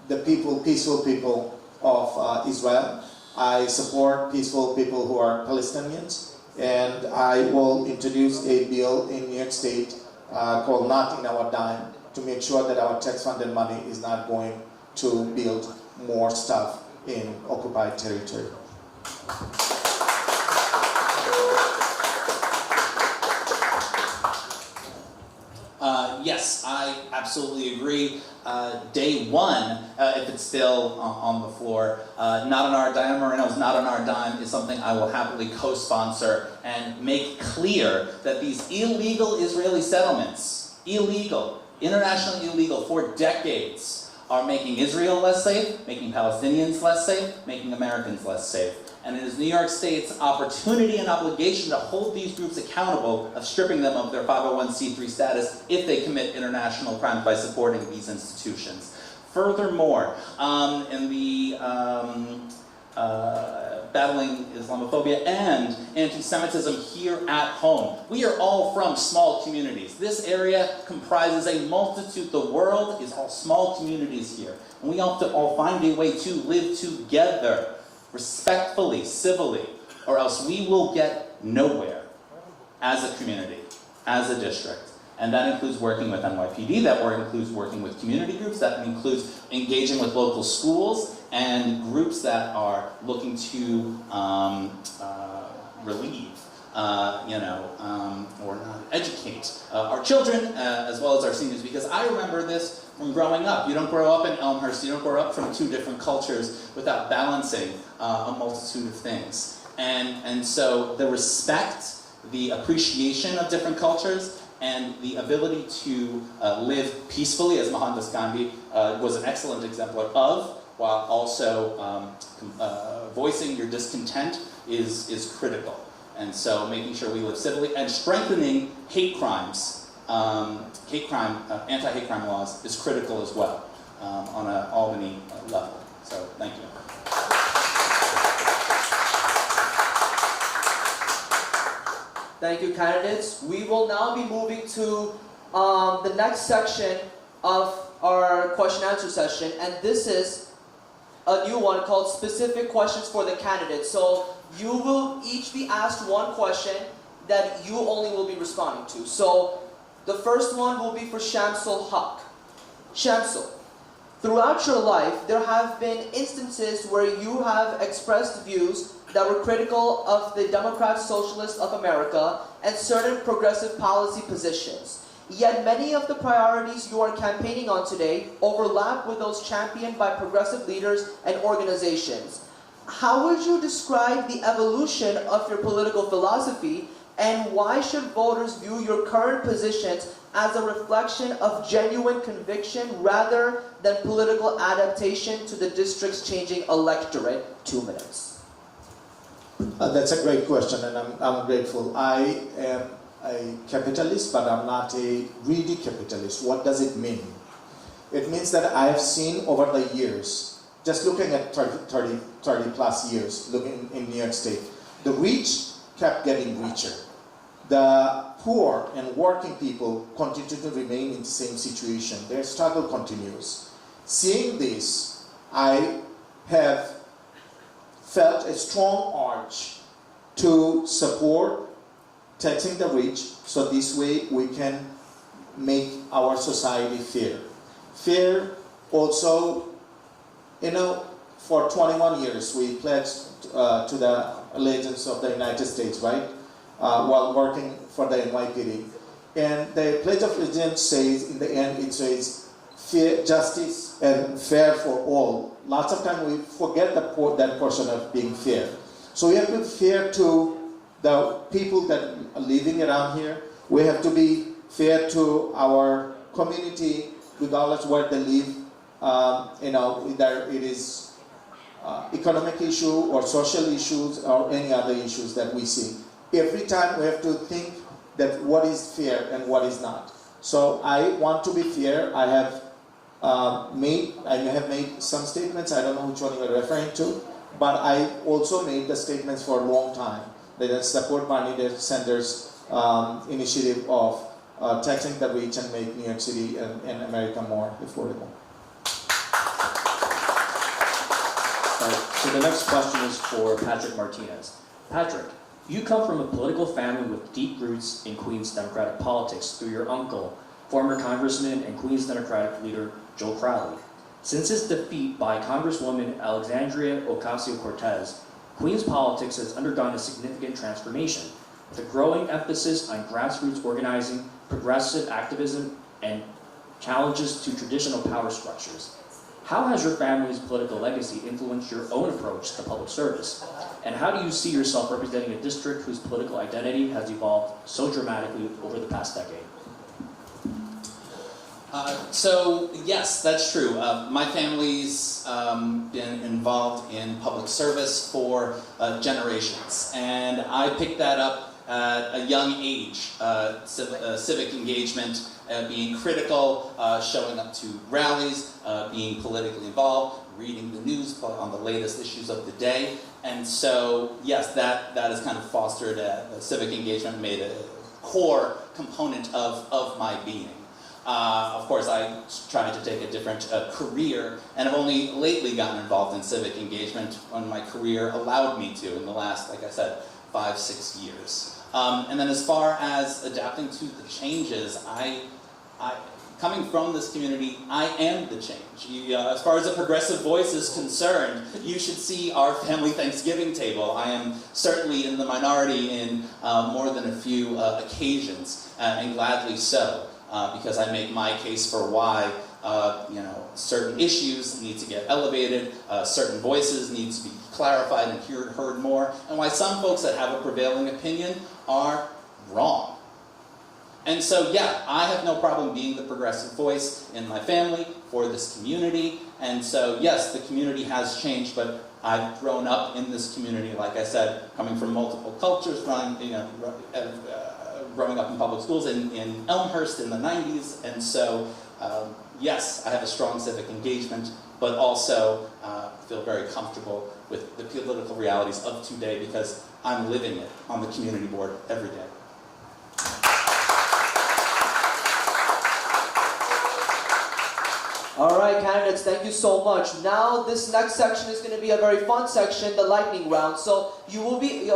the peaceful people of Israel. I support peaceful people who are Palestinians, and I will introduce a bill in New York State called Not in Our Dime to make sure that our tax-funded money is not going to build more stuff in occupied territory. Yes, I absolutely agree. Day one, if it's still on the floor, Not on Our Dime, Moreno's Not on Our Dime is something I will happily co-sponsor and make clear that these illegal Israeli settlements, internationally illegal for decades, are making Israel less safe, making Palestinians less safe, making Americans less safe. And it is New York State's opportunity and obligation to hold these groups accountable of stripping them of their 501c3 status if they commit international crimes by supporting these institutions. Furthermore, in the battling Islamophobia and anti-Semitism here at home, we are all from small communities. This area comprises a multitude. The world is all small communities here. And we have to all find a way to live together respectfully, civilly, or else we will get nowhere as a community, as a district. And that includes working with NYPD, that includes working with community groups, that includes engaging with local schools and groups that are looking to relieve, or not educate our children as well as our seniors. Because I remember this from growing up. You don't grow up in Elmhurst, you don't grow up from two different cultures without balancing a multitude of things. And so the respect, the appreciation of different cultures, and the ability to live peacefully, as Mohandas Gandhi was an excellent exemplar of, while also voicing your discontent is critical. And so making sure we live civilly and strengthening hate crimes, anti-hate crime laws is critical as well on an Albany level. So thank you. Thank you, candidates. We will now be moving to the next section of our question and answer session, and this is a new one called Specific Questions for the Candidates. So you will each be asked one question that you only will be responding to. So the first one will be for Shamsul Haq. Shamsul, throughout your life, there have been instances where you have expressed views that were critical of the Democrat Socialists of America and certain progressive policy positions. Yet many of the priorities you are campaigning on today overlap with those championed by progressive leaders and organizations. How would you describe the evolution of your political philosophy, and why should voters view your current positions as a reflection of genuine conviction rather than political adaptation to the district's changing electorate? 2 minutes. That's a great question, and I'm grateful. I am a capitalist, but I'm not a greedy capitalist. What does it mean? It means that I have seen over the years, just looking at 30 plus years, looking in New York State, the rich kept getting richer. The poor and working people continue to remain in the same situation. Their struggle continues. Seeing this, I have felt a strong urge to support taxing the rich, so this way we can make our society fair. Fair also, for 21 years we pledged to the allegiance of the United States, right? While working for the NYPD. And the Pledge of Allegiance says, in the end, it says, fair, justice and fair for all. Lots of times we forget that portion of being fair. So we have to be fair to the people that are living around here. We have to be fair to our community, regardless where they live. Whether it is economic issue or social issues or any other issues that we see. Every time we have to think that what is fair and what is not. So I want to be fair. I have made some statements. I don't know which one you are referring to, but I also made the statements for a long time that I support Bernie Sanders' initiative of taxing the rich and make New York City and America more affordable. So the next question is for Patrick Martinez. Patrick, you come from a political family with deep roots in Queens Democratic politics through your uncle, former Congressman and Queens Democratic leader Joe Crowley. Since his defeat by Congresswoman Alexandria Ocasio-Cortez, Queens politics has undergone a significant transformation, with a growing emphasis on grassroots organizing, progressive activism, and challenges to traditional power structures. How has your family's political legacy influenced your own approach to public service? And how do you see yourself representing a district whose political identity has evolved so dramatically over the past decade? So yes, that's true. My family's been involved in public service for generations, and I picked that up at a young age. Civic engagement, being critical, showing up to rallies, being politically involved, reading the news on the latest issues of the day. And so yes, that has kind of fostered a civic engagement, made a core component of my being. Of course, I tried to take a different career, and I've only lately gotten involved in civic engagement when my career allowed me to in the last, like I said, 5-6 years. And then as far as adapting to the changes, coming from this community, I am the change. As far as a progressive voice is concerned, you should see our family Thanksgiving table. I am certainly in the minority in more than a few occasions, and gladly so. Because I make my case for why certain issues need to get elevated, certain voices need to be clarified and heard more, and why some folks that have a prevailing opinion are wrong. And so yeah, I have no problem being the progressive voice in my family, for this community, and so yes, the community has changed, but I've grown up in this community, like I said, coming from multiple cultures, growing up in public schools in Elmhurst in the 90s, and so yes, I have a strong civic engagement, but also feel very comfortable with the political realities of today because I'm living it on the community board every day. All right, candidates, thank you so much. Now, this next section is going to be a very fun section, the lightning round. So you will be,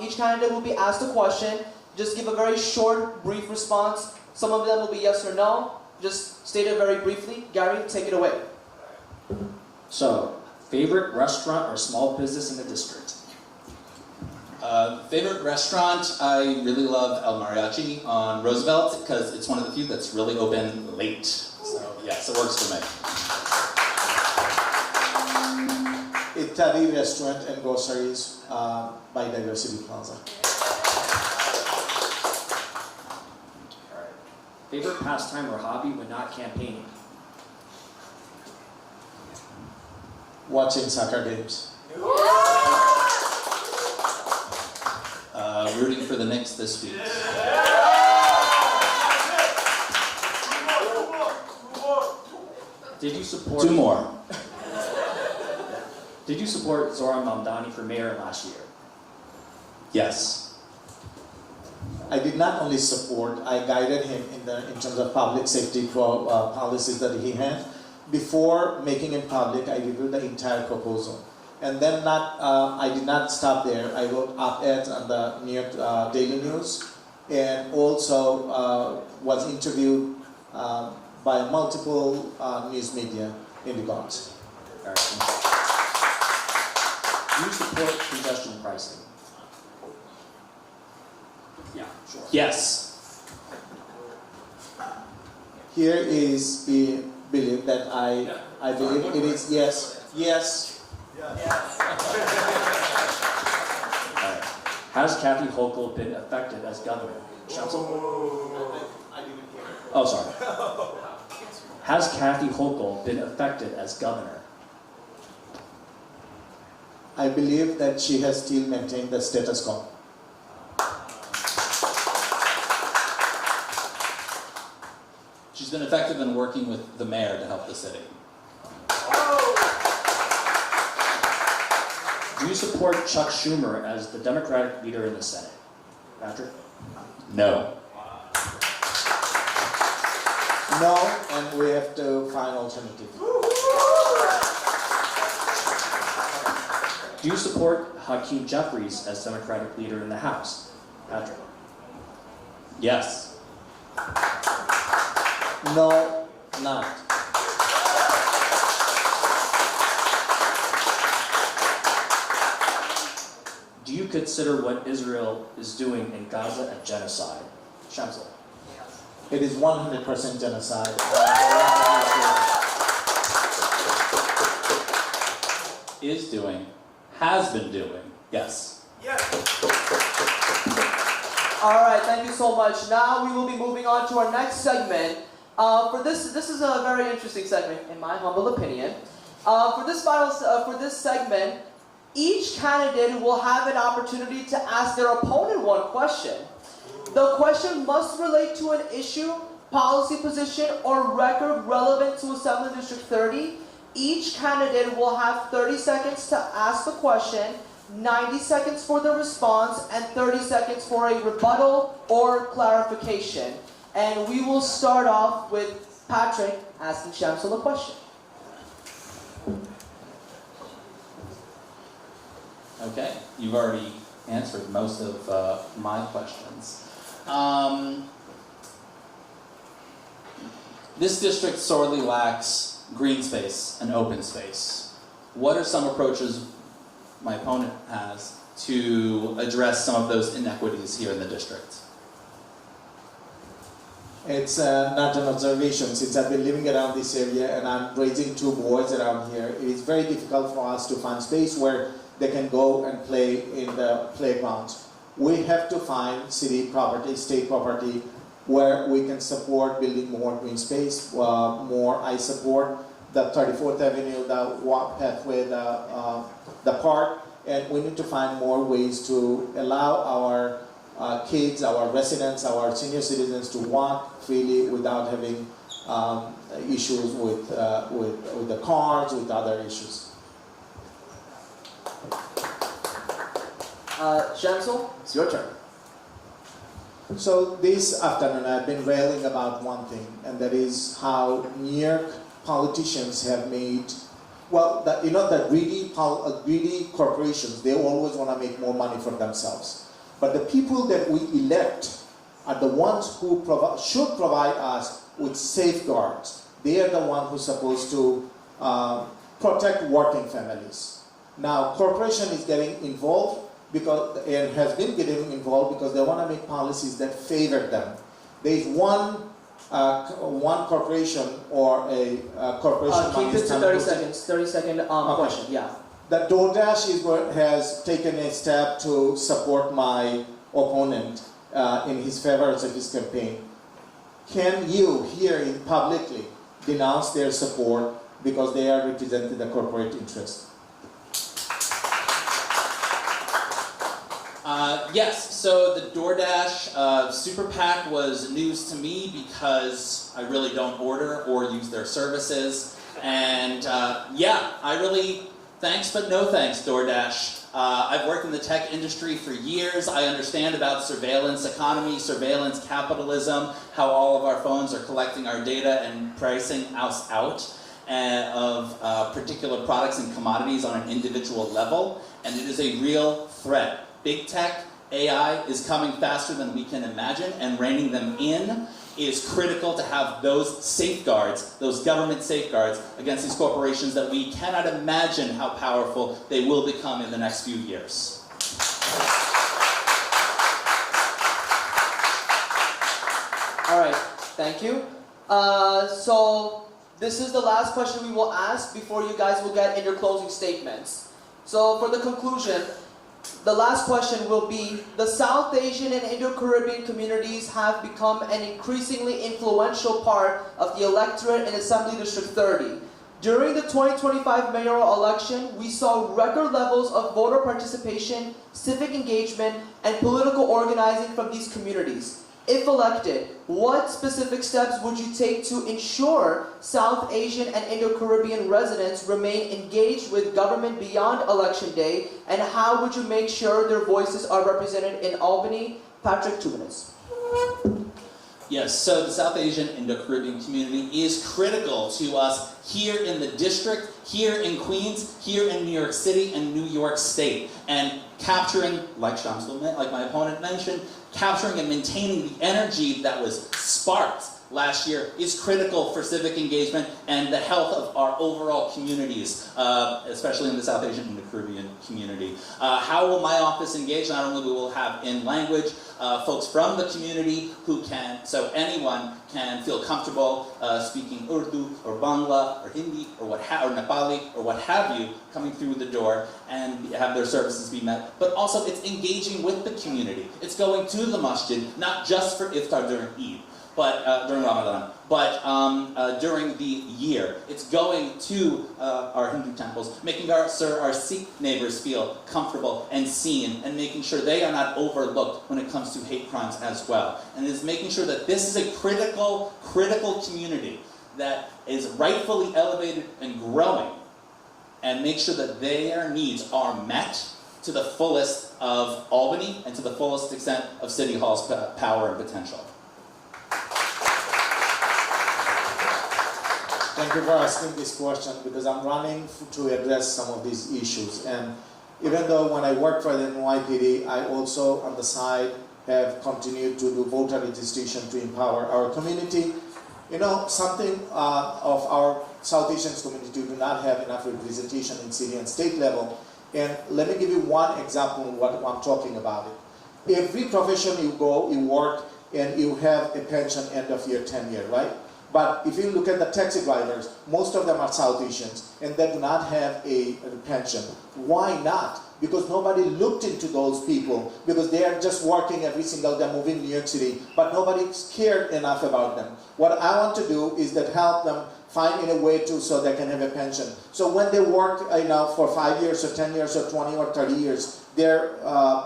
each candidate will be asked a question. Just give a very short, brief response. Some of them will be yes or no. Just state it very briefly. Gary, take it away. So, favorite restaurant or small business in the district? Favorite restaurant, I really love El Mariachi on Roosevelt because it's one of the few that's really open late. So yes, it works for me. Itali Restaurant and Groceries by Diversity Plaza. Favorite pastime or hobby when not campaigning? Watching soccer games. Rooting for the Knicks this week. Did you support? 2 more. Did you support Zoran Mamdani for mayor last year? Yes. I did not only support, I guided him in terms of public safety policies that he had. Before making it public, I reviewed the entire proposal. And then I did not stop there. I wrote op-eds on the New York Daily News, and also was interviewed by multiple news media in regards. All right. Do you support congestion pricing? Yeah, sure. Yes. Here is the belief that I believe it is yes, yes. Has Kathy Hochul been effective as governor? Oh, sorry. Has Kathy Hochul been effective as governor? I believe that she has still maintained the status quo. She's been effective in working with the mayor to help the city. Do you support Chuck Schumer as the Democratic leader in the Senate? Patrick? No. No, and we have to find alternative. Do you support Hakeem Jeffries as Democratic leader in the House? Patrick? Yes. No, not. Do you consider what Israel is doing in Gaza a genocide? Shamsul? It is 100% genocide. Is doing, has been doing, yes. All right, thank you so much. Now we will be moving on to our next segment. This is a very interesting segment, in my humble opinion. For this segment, each candidate will have an opportunity to ask their opponent one question. The question must relate to an issue, policy position, or record relevant to Assembly District 30. Each candidate will have 30 seconds to ask the question, 90 seconds for the response, and 30 seconds for a rebuttal or clarification. And we will start off with Patrick asking Shamsul a question. Okay, you've already answered most of my questions. This district sorely lacks green space and open space. What are some approaches my opponent has to address some of those inequities here in the district? It's not an observation. Since I've been living around this area and I'm raising 2 boys around here, it is very difficult for us to find space where they can go and play in the playgrounds. We have to find city property, state property, where we can support building more green space, I support the 34th Avenue, the walk pathway, the park, and we need to find more ways to allow our kids, our residents, our senior citizens to walk freely without having issues with the cars, with other issues. Shamsul, it's your turn. So this afternoon I've been railing about one thing, and that is how New York politicians have made, the greedy corporations, they always want to make more money for themselves. But the people that we elect are the ones who should provide us with safeguards. They are the ones who are supposed to protect working families. Now, corporation is getting involved and has been getting involved because they want to make policies that favor them. There is one corporation or a corporation. Keep it to 30 seconds. 30-second question. Yeah. That DoorDash has taken a step to support my opponent in his favors of his campaign. Can you here publicly denounce their support because they are representing the corporate interest? Yes, so the DoorDash Super PAC was news to me because I really don't order or use their services. And thanks but no thanks, DoorDash. I've worked in the tech industry for years. I understand about surveillance economy, surveillance capitalism, how all of our phones are collecting our data and pricing us out of particular products and commodities on an individual level. And it is a real threat. Big tech, AI is coming faster than we can imagine, and reining them in is critical to have those safeguards, those government safeguards against these corporations that we cannot imagine how powerful they will become in the next few years. All right, thank you. So this is the last question we will ask before you guys will get in your closing statements. So for the conclusion, the last question will be, the South Asian and Indo-Caribbean communities have become an increasingly influential part of the electorate in Assembly District 30. During the 2025 mayoral election, we saw record levels of voter participation, civic engagement, and political organizing from these communities. If elected, what specific steps would you take to ensure South Asian and Indo-Caribbean residents remain engaged with government beyond Election Day, and how would you make sure their voices are represented in Albany? Patrick, 2 minutes. Yes, so the South Asian Indo-Caribbean community is critical to us here in the district, here in Queens, here in New York City and New York State. And capturing, like my opponent mentioned, capturing and maintaining the energy that was sparked last year is critical for civic engagement and the health of our overall communities, especially in the South Asian and the Caribbean community. How will my office engage? Not only will we have in language folks from the community who can, so anyone can feel comfortable speaking Urdu or Bangla or Hindi or Nepali or what have you coming through the door and have their services be met. But also it's engaging with the community. It's going to the masjid, not just for iftar during Eid, but during Ramadan, but during the year. It's going to our Hindu temples, making our Sikh neighbors feel comfortable and seen, and making sure they are not overlooked when it comes to hate crimes as well. And it's making sure that this is a critical community that is rightfully elevated and growing, and make sure that their needs are met to the fullest of Albany and to the fullest extent of City Hall's power and potential. Thank you for asking this question, because I'm running to address some of these issues. And even though when I work for the NYPD, I also on the side have continued to do voter registration to empower our community. You know, something of our South Asian community do not have enough representation in city and state level. And let me give you one example of what I'm talking about. Every profession you go, you work, and you have a pension end of year, 10-year, right? But if you look at the taxi drivers, most of them are South Asians, and they do not have a pension. Why not? Because nobody looked into those people, because they are just working every single day, moving New York City, but nobody cared enough about them. What I want to do is that help them find in a way to so they can have a pension. So when they work for 5 years or 10 years or 20 or 30 years, their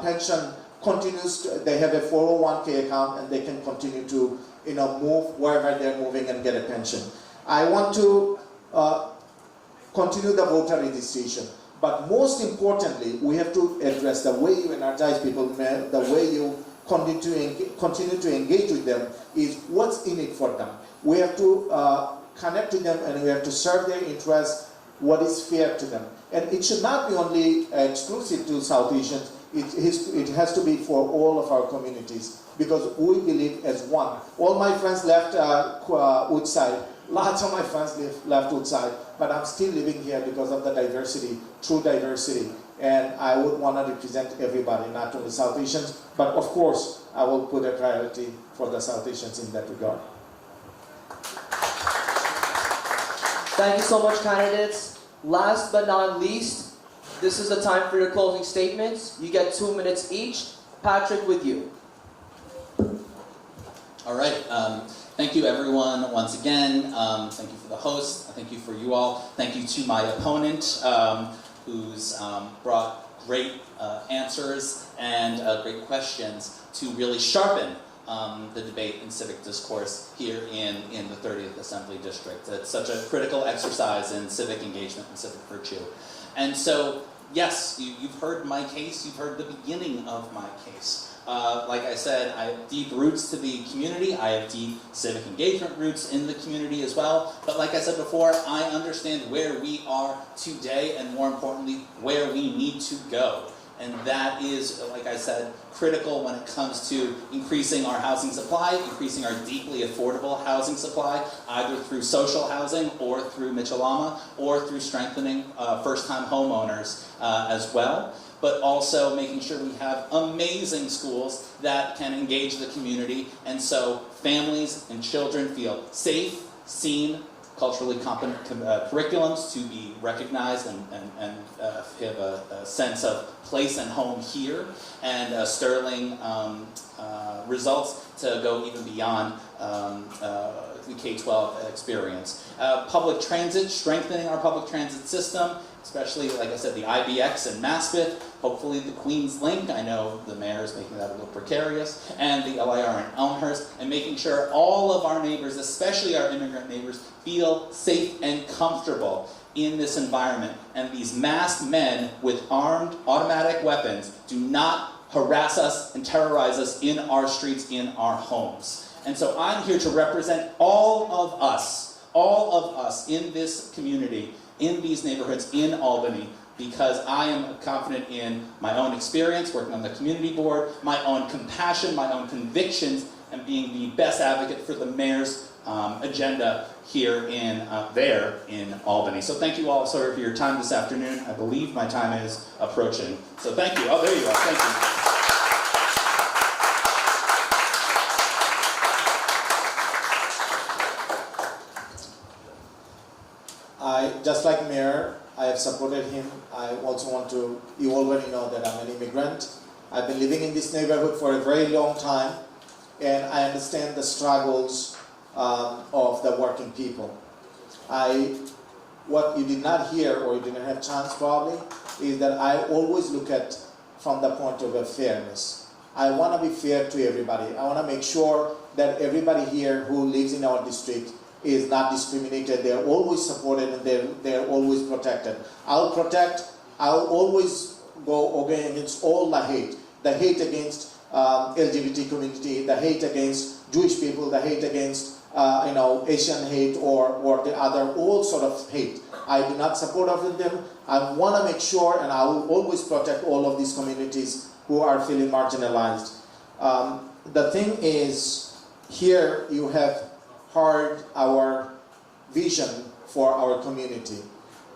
pension continues, they have a 401k account, and they can continue to move wherever they're moving and get a pension. I want to continue the voter registration. But most importantly, we have to address the way you energize people, the way you continue to engage with them is what's in it for them. We have to connect to them, and we have to serve their interests, what is fair to them. And it should not be only exclusive to South Asians, it has to be for all of our communities, because we believe as one. All my friends left Woodside. Lots of my friends left Woodside, but I'm still living here because of the diversity, true diversity. And I would want to represent everybody, not only South Asians, but of course, I will put a priority for the South Asians in that regard. Thank you so much, candidates. Last but not least, this is the time for your closing statements. You get 2 minutes each. Patrick, with you. All right. Thank you, everyone, once again. Thank you for the host. Thank you for you all. Thank you to my opponent, who's brought great answers and great questions to really sharpen the debate and civic discourse here in the 30th Assembly District. It's such a critical exercise in civic engagement and civic virtue. And so, yes, you've heard my case. You've heard the beginning of my case. Like I said, I have deep roots to the community. I have deep civic engagement roots in the community as well. But like I said before, I understand where we are today, and more importantly, where we need to go. And that is, like I said, critical when it comes to increasing our housing supply, increasing our deeply affordable housing supply, either through social housing or through Mitchell-Lama, or through strengthening first-time homeowners as well. But also making sure we have amazing schools that can engage the community, and so families and children feel safe, seen, culturally competent curriculums to be recognized and have a sense of place and home here, and sterling results to go even beyond the K-12 experience. Public transit, strengthening our public transit system, especially, like I said, the IBX and Maspeth, hopefully the Queens Link, I know the mayor is making that a little precarious, and the LIR in Elmhurst, and making sure all of our neighbors, especially our immigrant neighbors, feel safe and comfortable in this environment. And these masked men with armed automatic weapons do not harass us and terrorize us in our streets, in our homes. And so I'm here to represent all of us in this community, in these neighborhoods, in Albany, because I am confident in my own experience working on the community board, my own compassion, my own convictions, and being the best advocate for the mayor's agenda here in Albany. So thank you all, sir, for your time this afternoon. I believe my time is approaching. So thank you. Oh, there you are. Thank you. Just like Mayor, I have supported him. I also want to, you already know that I'm an immigrant. I've been living in this neighborhood for a very long time, and I understand the struggles of the working people. What you did not hear, or you didn't have chance probably, is that I always look at from the point of fairness. I want to be fair to everybody. I want to make sure that everybody here who lives in our district is not discriminated. They're always supported and they're always protected. I'll always go against all the hate against LGBT community, the hate against Jewish people, the hate against Asian hate or the other, all sort of hate. I do not support of them. I want to make sure, and I will always protect all of these communities who are feeling marginalized. The thing is, here you have heard our vision for our community,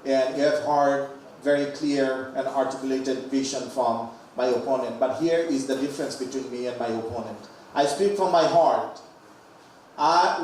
and you have heard very clear and articulated vision from my opponent. But here is the difference between me and my opponent. I speak from my heart.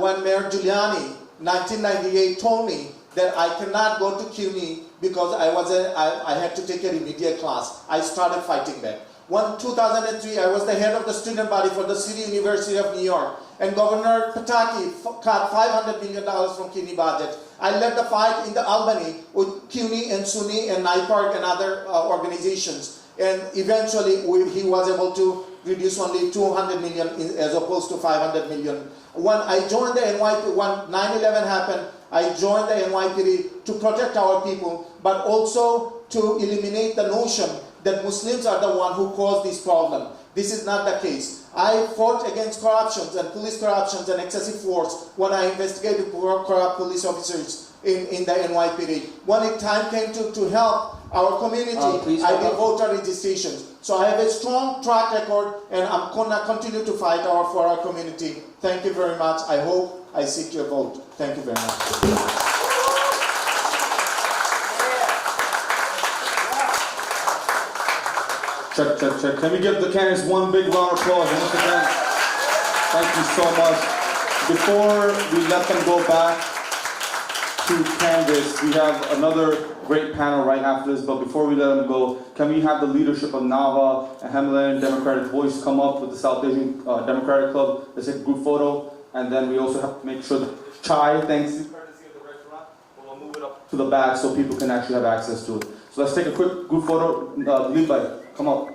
When Mayor Giuliani, 1998, told me that I cannot go to CUNY because I had to take a remedial class, I started fighting back. When 2003, I was the head of the student body for the City University of New York, and Governor Pataki cut $500 million from CUNY budget. I led the fight in the Albany with CUNY and SUNY and NIPARC and other organizations. And eventually, he was able to reduce only 200 million as opposed to 500 million. When I joined the NYPD, when 9/11 happened, I joined the NYPD to protect our people, but also to eliminate the notion that Muslims are the one who caused this problem. This is not the case. I fought against corruptions and police corruptions and excessive force when I investigated corrupt police officers in the NYPD. When the time came to help our community, I did voter registrations. So I have a strong track record, and I'm going to continue to fight for our community. Thank you very much. I hope I seek your vote. Thank you very much. Check. Can we give the candidates one big round of applause once again? Thank you so much. Before we let them go back to candidates, we have another great panel right after this, but before we let them go, can we have the leadership of Nava and Himalayan Democratic Voice come up with the South Asian Democratic Club? Let's take a group photo, and then we also have to make sure that chai, thanks to the courtesy of the restaurant, we'll move it up to the back so people can actually have access to it. So let's take a quick group photo. Lead by, come up.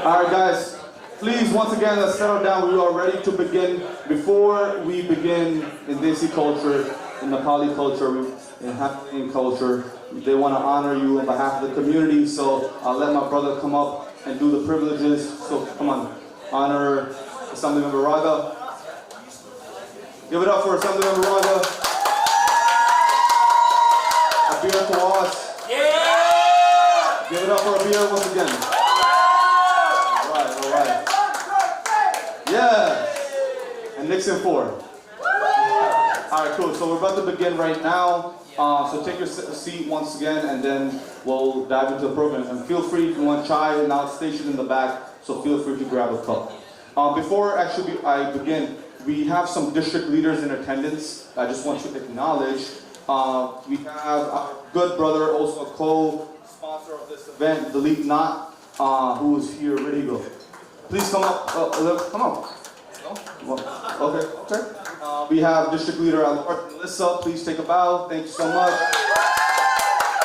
All right, guys, please, once again, let's settle down. We are ready to begin. Before we begin in Desi culture, in Nepali culture, in Hawaiian culture, they want to honor you on behalf of the community, so I'll let my brother come up and do the privileges. So, come on, honor Assemblymember Raga. Give it up for Assemblymember Raga. Abir Kawas. Yeah! Give it up for Abir once again. Yeah, and Nixon 4. All right, cool. So we're about to begin right now. So take your seat once again, and then we'll dive into the program. And feel free if you want chai, now it's stationed in the back. So feel free to grab a cup. Before actually I begin, we have some district leaders in attendance. I just want to acknowledge. We have our good brother, also a co-sponsor of this event, Dilip Nath, who is here. Where did he go? Please come up. Come on. Okay. We have District Leader Melissa. Please take a bow. Thank you so much.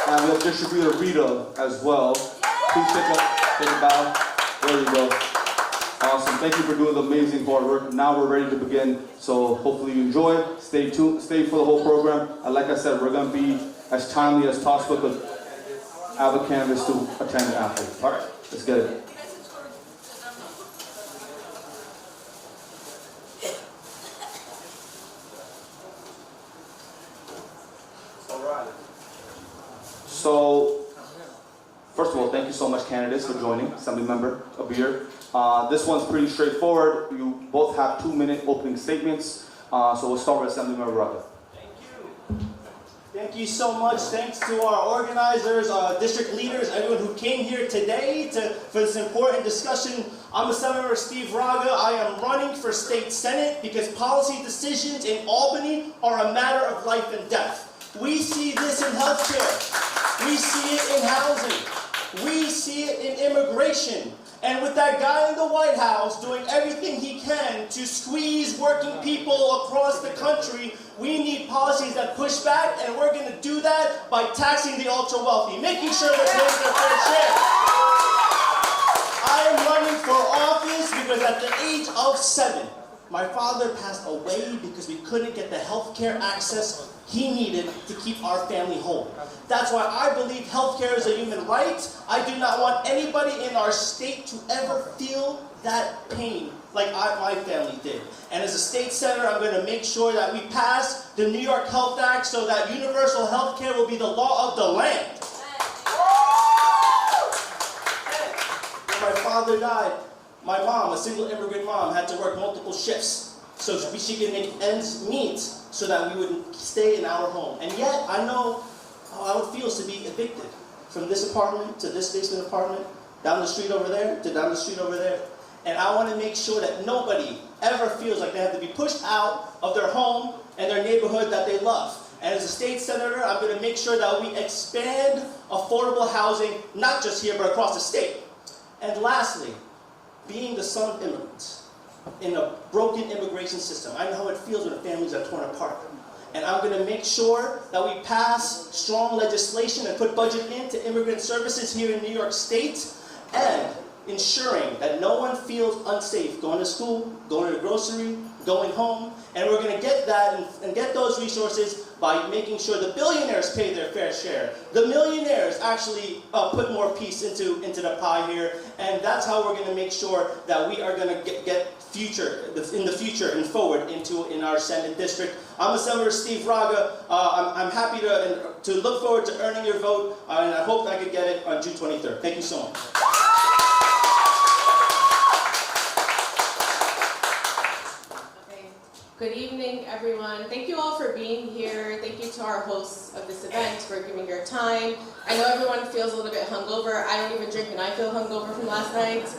And we have District Leader Rita as well. Please take a bow. There you go. Awesome. Thank you for doing the amazing hard work. Now we're ready to begin. So hopefully you enjoy. Stay tuned. Stay for the whole program. And like I said, we're going to be as timely as possible because I have a canvas to attend after. All right. Let's get it. So, first of all, thank you so much, candidates, for joining. Assemblymember Abir. This one's pretty straightforward. You both have 2-minute opening statements. So we'll start with Assemblymember Raga. Thank you. Thank you so much. Thanks to our organizers, district leaders, everyone who came here today for this important discussion. I'm Assemblymember Steve Raga. I am running for state senate because policy decisions in Albany are a matter of life and death. We see this in healthcare. We see it in housing. We see it in immigration. And with that guy in the White House doing everything he can to squeeze working people across the country, we need policies that push back, and we're going to do that by taxing the ultra-wealthy, making sure they're paying their fair share. I am running for office because at the age of 7, my father passed away because we couldn't get the health care access he needed to keep our family whole. That's why I believe healthcare is a human right. I do not want anybody in our state to ever feel that pain like my family did. And as a state senator, I'm going to make sure that we pass the New York Health Act so that universal healthcare will be the law of the land. When my father died, my mom, a single immigrant mom, had to work multiple shifts so she could make ends meet so that we would stay in our home. And yet, I know how it feels to be evicted from this apartment to this basement apartment, down the street over there to down the street over there. And I want to make sure that nobody ever feels like they have to be pushed out of their home and their neighborhood that they love. And as a state senator, I'm going to make sure that we expand affordable housing, not just here, but across the state. And lastly, being the son of immigrants in a broken immigration system, I know how it feels when families are torn apart. And I'm going to make sure that we pass strong legislation and put budget into immigrant services here in New York State, and ensuring that no one feels unsafe going to school, going to the grocery, going home. And we're going to get that and get those resources by making sure the billionaires pay their fair share. The millionaires actually put more piece into the pie here. And that's how we're going to make sure that we are going to get in the future and forward in our Senate district. I'm Assembler Steve Raga. I'm happy to look forward to earning your vote, and I hope that I could get it on June 23rd. Thank you so much. Good evening, everyone. Thank you all for being here. Thank you to our hosts of this event for giving your time. I know everyone feels a little bit hungover. I don't even drink and I feel hungover from last night.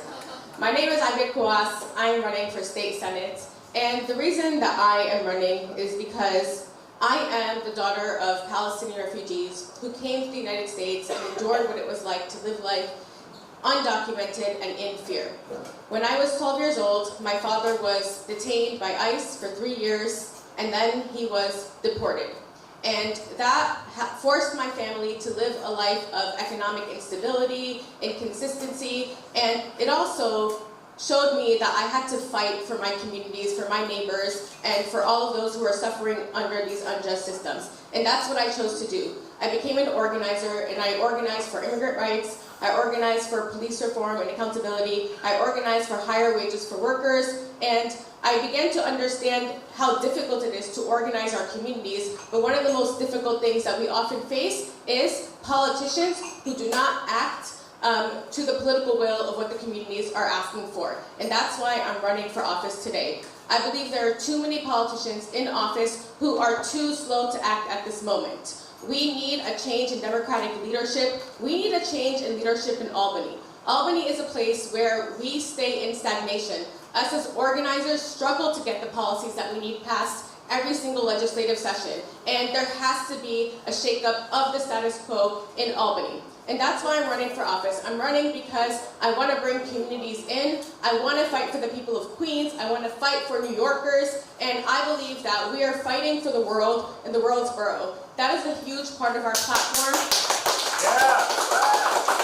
My name is Agit Kouas. I'm running for state senate. And the reason that I am running is because I am the daughter of Palestinian refugees who came to the United States and endured what it was like to live life undocumented and in fear. When I was 12 years old, my father was detained by ICE for 3 years, and then he was deported. And that forced my family to live a life of economic instability, inconsistency, and it also showed me that I had to fight for my communities, for my neighbors, and for all of those who are suffering under these unjust systems. And that's what I chose to do. I became an organizer, and I organized for immigrant rights, I organized for police reform and accountability, I organized for higher wages for workers, and I began to understand how difficult it is to organize our communities, but one of the most difficult things that we often face is politicians who do not act to the political will of what the communities are asking for. And that's why I'm running for office today. I believe there are too many politicians in office who are too slow to act at this moment. We need a change in democratic leadership. We need a change in leadership in Albany. Albany is a place where we stay in stagnation. Us as organizers struggle to get the policies that we need passed every single legislative session. And there has to be a shakeup of the status quo in Albany. And that's why I'm running for office. I'm running because I want to bring communities in. I want to fight for the people of Queens. I want to fight for New Yorkers. And I believe that we are fighting for the world and the world's borough. That is a huge part of our platform.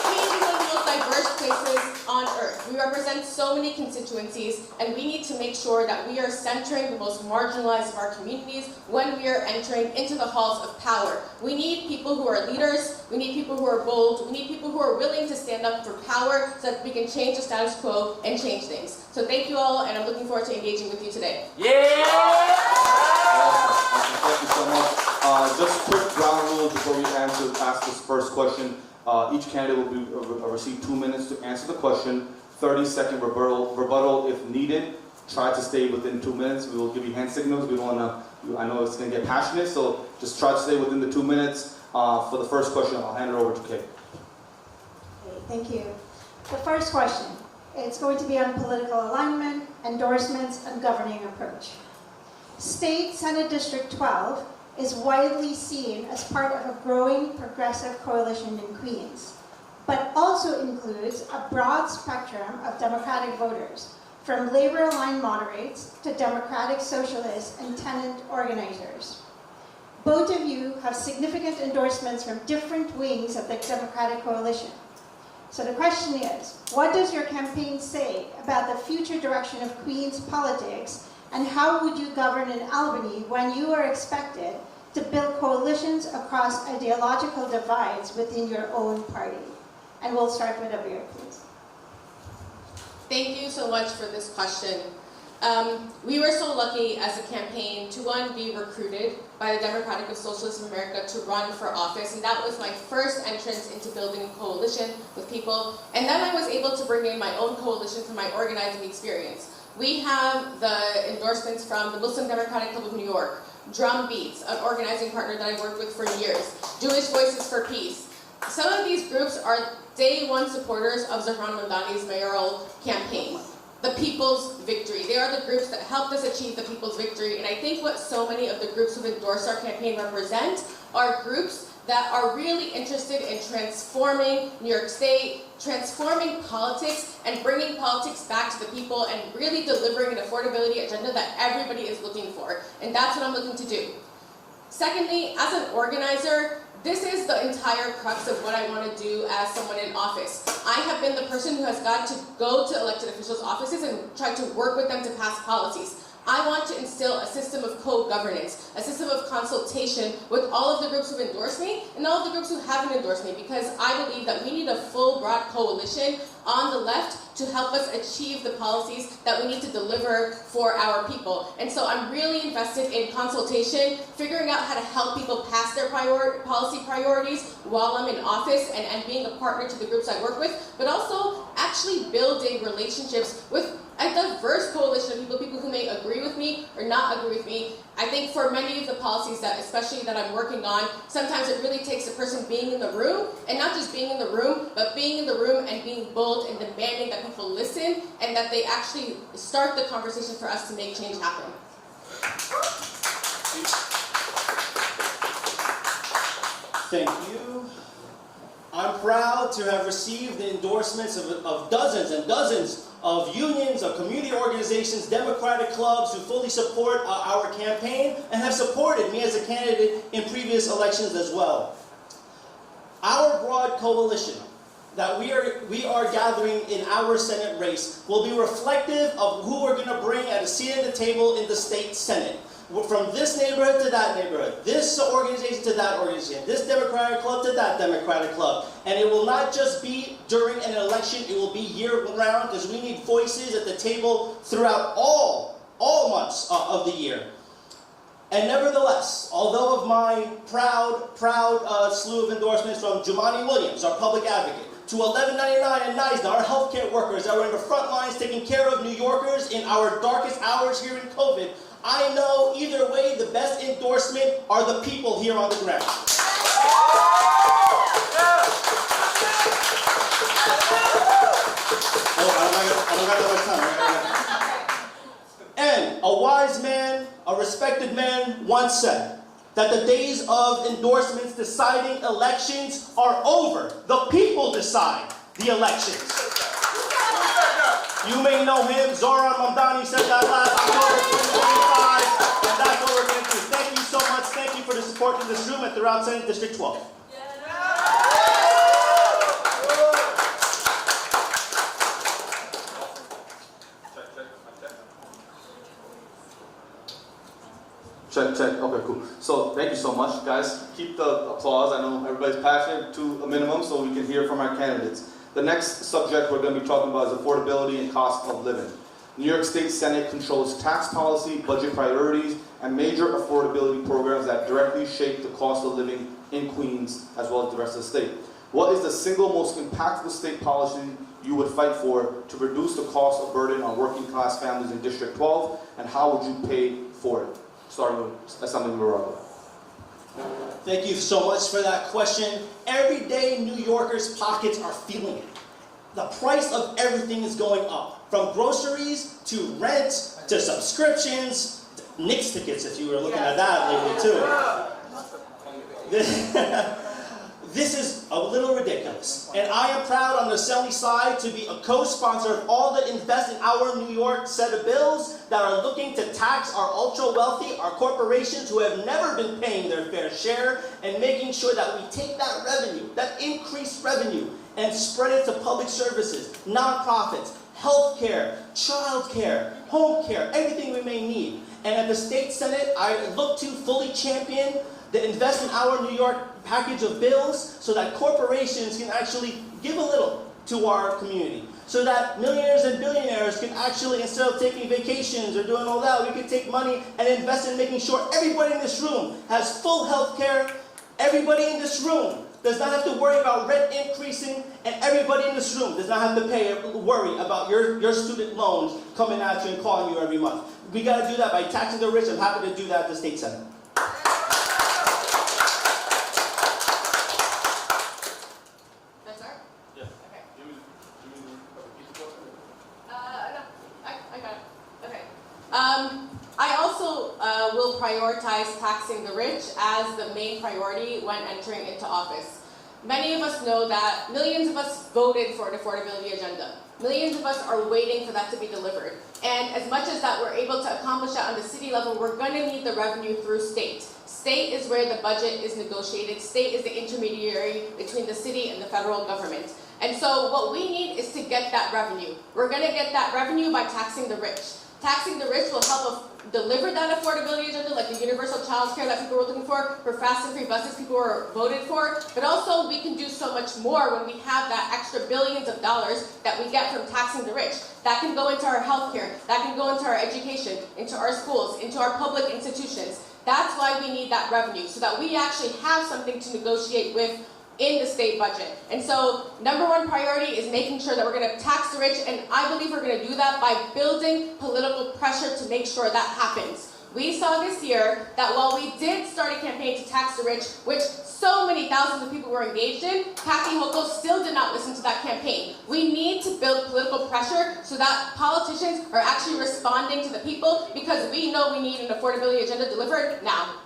Queens is one of the most diverse places on earth. We represent so many constituencies, and we need to make sure that we are centering the most marginalized of our communities when we are entering into the halls of power. We need people who are leaders, we need people who are bold, we need people who are willing to stand up for power so that we can change the status quo and change things. So thank you all, and I'm looking forward to engaging with you today. Awesome. Thank you so much. Just quick ground rules before we ask this first question. Each candidate will receive 2 minutes to answer the question, 30-second rebuttal if needed. Try to stay within 2 minutes. We will give you hand signals. We don't want to, I know it's going to get passionate, so just try to stay within the 2 minutes. For the first question, I'll hand it over to Kate. Okay, thank you. The first question, it's going to be on political alignment, endorsements, and governing approach. State Senate District 12 is widely seen as part of a growing progressive coalition in Queens, but also includes a broad spectrum of Democratic voters, from labor-aligned moderates to Democratic socialists and tenant organizers. Both of you have significant endorsements from different wings of the Democratic coalition. So the question is, what does your campaign say about the future direction of Queens politics, and how would you govern in Albany when you are expected to build coalitions across ideological divides within your own party? And we'll start with Abir, please. Thank you so much for this question. We were so lucky as a campaign to, one, be recruited by the Democratic Socialists of America to run for office, and that was my first entrance into building a coalition with people. And then I was able to bring in my own coalition from my organizing experience. We have the endorsements from the Muslim Democratic Club of New York, Drum Beats, an organizing partner that I've worked with for years, Jewish Voices for Peace. Some of these groups are day one supporters of Zahran Mamdani's mayoral campaign. The People's Victory. They are the groups that helped us achieve the People's Victory, and I think what so many of the groups who've endorsed our campaign represent are groups that are really interested in transforming New York State, transforming politics, and bringing politics back to the people, and really delivering an affordability agenda that everybody is looking for. And that's what I'm looking to do. Secondly, as an organizer, this is the entire crux of what I want to do as someone in office. I have been the person who has got to go to elected officials' offices and try to work with them to pass policies. I want to instill a system of co-governance, a system of consultation with all of the groups who've endorsed me and all of the groups who haven't endorsed me, because I believe that we need a full, broad coalition on the left to help us achieve the policies that we need to deliver for our people. And so I'm really invested in consultation, figuring out how to help people pass their policy priorities while I'm in office and being a partner to the groups I work with, but also actually building relationships with a diverse coalition of people who may agree with me or not agree with me. I think for many of the policies that, especially that I'm working on, sometimes it really takes a person being in the room, and not just being in the room, but being in the room and being bold and demanding that people listen and that they actually start the conversation for us to make change happen. Thank you. I'm proud to have received the endorsements of dozens and dozens of unions, of community organizations, democratic clubs who fully support our campaign and have supported me as a candidate in previous elections as well. Our broad coalition that we are gathering in our Senate race will be reflective of who we're going to bring at a seat at the table in the state Senate. From this neighborhood to that neighborhood, this organization to that organization, this Democratic club to that Democratic club. And it will not just be during an election, it will be year-round, because we need voices at the table throughout all months of the year. And nevertheless, although of my proud slew of endorsements from Jumani Williams, our public advocate, to 1199 and NISDA, our healthcare workers that are in the front lines taking care of New Yorkers in our darkest hours here in COVID, I know either way the best endorsement are the people here on the ground. I don't got that much time. And a wise man, a respected man once said that the days of endorsements deciding elections are over. The people decide the elections. You may know him, Zoran Mamdani said that last October 2025, and that's what we're going to do. Thank you so much. Thank you for the support in this room and throughout Senate District 12. Check. Okay, cool. So thank you so much, guys. Keep the applause. I know everybody's passionate to a minimum, so we can hear from our candidates. The next subject we're going to be talking about is affordability and cost of living. New York State Senate controls tax policy, budget priorities, and major affordability programs that directly shape the cost of living in Queens as well as the rest of the state. What is the single most impactful state policy you would fight for to reduce the cost of burden on working class families in District 12, and how would you pay for it? Starting with Assemblyman Morales. Thank you so much for that question. Every day, New Yorkers' pockets are feeling it. The price of everything is going up, from groceries to rent to subscriptions, to Knicks tickets, if you were looking at that lately too. This is a little ridiculous, and I am proud on the Assembly side to be a co-sponsor of all the Invest in Our New York set of bills that are looking to tax our ultra-wealthy, our corporations who have never been paying their fair share, and making sure that we take that revenue, that increased revenue, and spread it to public services, nonprofits, healthcare, childcare, home care, everything we may need. And at the State Senate, I look to fully champion the Invest in Our New York package of bills so that corporations can actually give a little to our community. So that millionaires and billionaires can actually, instead of taking vacations or doing all that, we can take money and invest in making sure everybody in this room has full health care. Everybody in this room does not have to worry about rent increasing, and everybody in this room does not have to worry about your student loans coming at you and calling you every month. We got to do that by taxing the rich. I'm happy to do that at the State Senate. I also will prioritize taxing the rich as the main priority when entering into office. Many of us know that millions of us voted for an affordability agenda. Millions of us are waiting for that to be delivered. And as much as that we're able to accomplish that on the city level, we're going to need the revenue through state. State is where the budget is negotiated. State is the intermediary between the city and the federal government. And so what we need is to get that revenue. We're going to get that revenue by taxing the rich. Taxing the rich will help deliver that affordability agenda, like the universal child care that people were looking for fast and free buses people were voted for. But also we can do so much more when we have that extra billions of dollars that we get from taxing the rich. That can go into our healthcare, that can go into our education, into our schools, into our public institutions. That's why we need that revenue, so that we actually have something to negotiate with in the state budget. And so, number one priority is making sure that we're going to tax the rich, and I believe we're going to do that by building political pressure to make sure that happens. We saw this year that while we did start a campaign to tax the rich, which so many thousands of people were engaged in, Kathy Hochul still did not listen to that campaign. We need to build political pressure so that politicians are actually responding to the people, because we know we need an affordability agenda delivered now.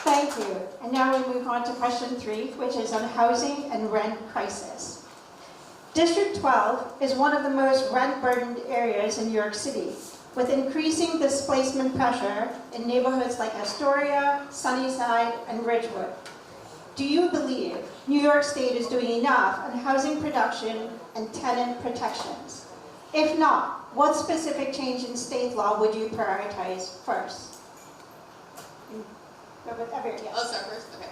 Thank you. And now we move on to question 3, which is on housing and rent crisis. District 12 is one of the most rent-burdened areas in New York City, with increasing displacement pressure in neighborhoods like Astoria, Sunnyside, and Ridgewood. Do you believe New York State is doing enough on housing production and tenant protections? If not, what specific change in state law would you prioritize first? Yes. I'll start first? Okay.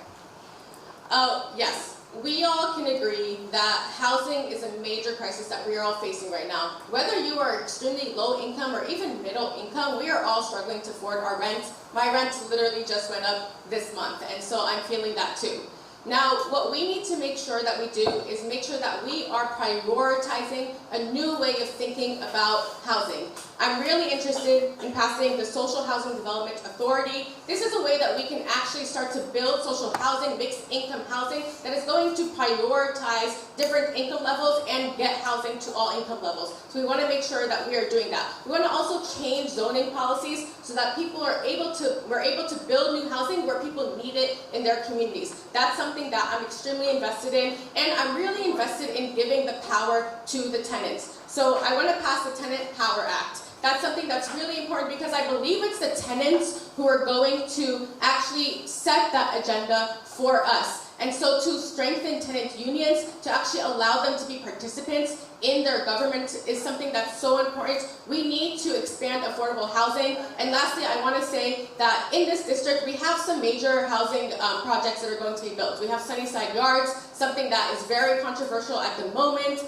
Yes. We all can agree that housing is a major crisis that we are all facing right now. Whether you are extremely low income or even middle income, we are all struggling to afford our rent. My rent literally just went up this month, and so I'm feeling that too. Now, what we need to make sure that we do is make sure that we are prioritizing a new way of thinking about housing. I'm really interested in passing the Social Housing Development Authority. This is a way that we can actually start to build social housing, mixed income housing, that is going to prioritize different income levels and get housing to all income levels. So we want to make sure that we are doing that. We want to also change zoning policies so that we're able to build new housing where people need it in their communities. That's something that I'm extremely invested in, and I'm really invested in giving the power to the tenants. So I want to pass the Tenant Power Act. That's something that's really important, because I believe it's the tenants who are going to actually set that agenda for us. And so to strengthen tenant unions, to actually allow them to be participants in their government is something that's so important. We need to expand affordable housing. And lastly, I want to say that in this district, we have some major housing projects that are going to be built. We have Sunnyside Yards, something that is very controversial at the moment,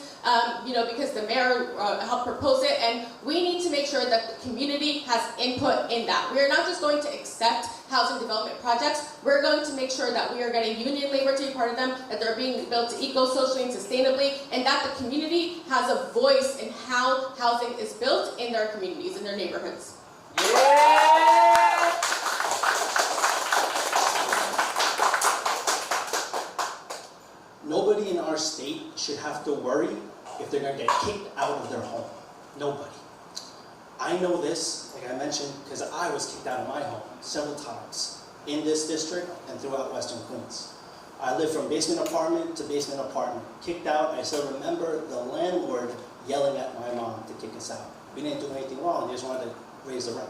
because the mayor helped propose it, and we need to make sure that the community has input in that. We are not just going to accept housing development projects, we're going to make sure that we are getting union labor to be part of them, that they're being built eco-socially and sustainably, and that the community has a voice in how housing is built in their communities, in their neighborhoods. Yeah! Nobody in our state should have to worry if they're going to get kicked out of their home. Nobody. I know this, like I mentioned, because I was kicked out of my home several times in this district and throughout Western Queens. I lived from basement apartment to basement apartment. Kicked out, I still remember the landlord yelling at my mom to kick us out. We didn't do anything wrong, they just wanted to raise the rent.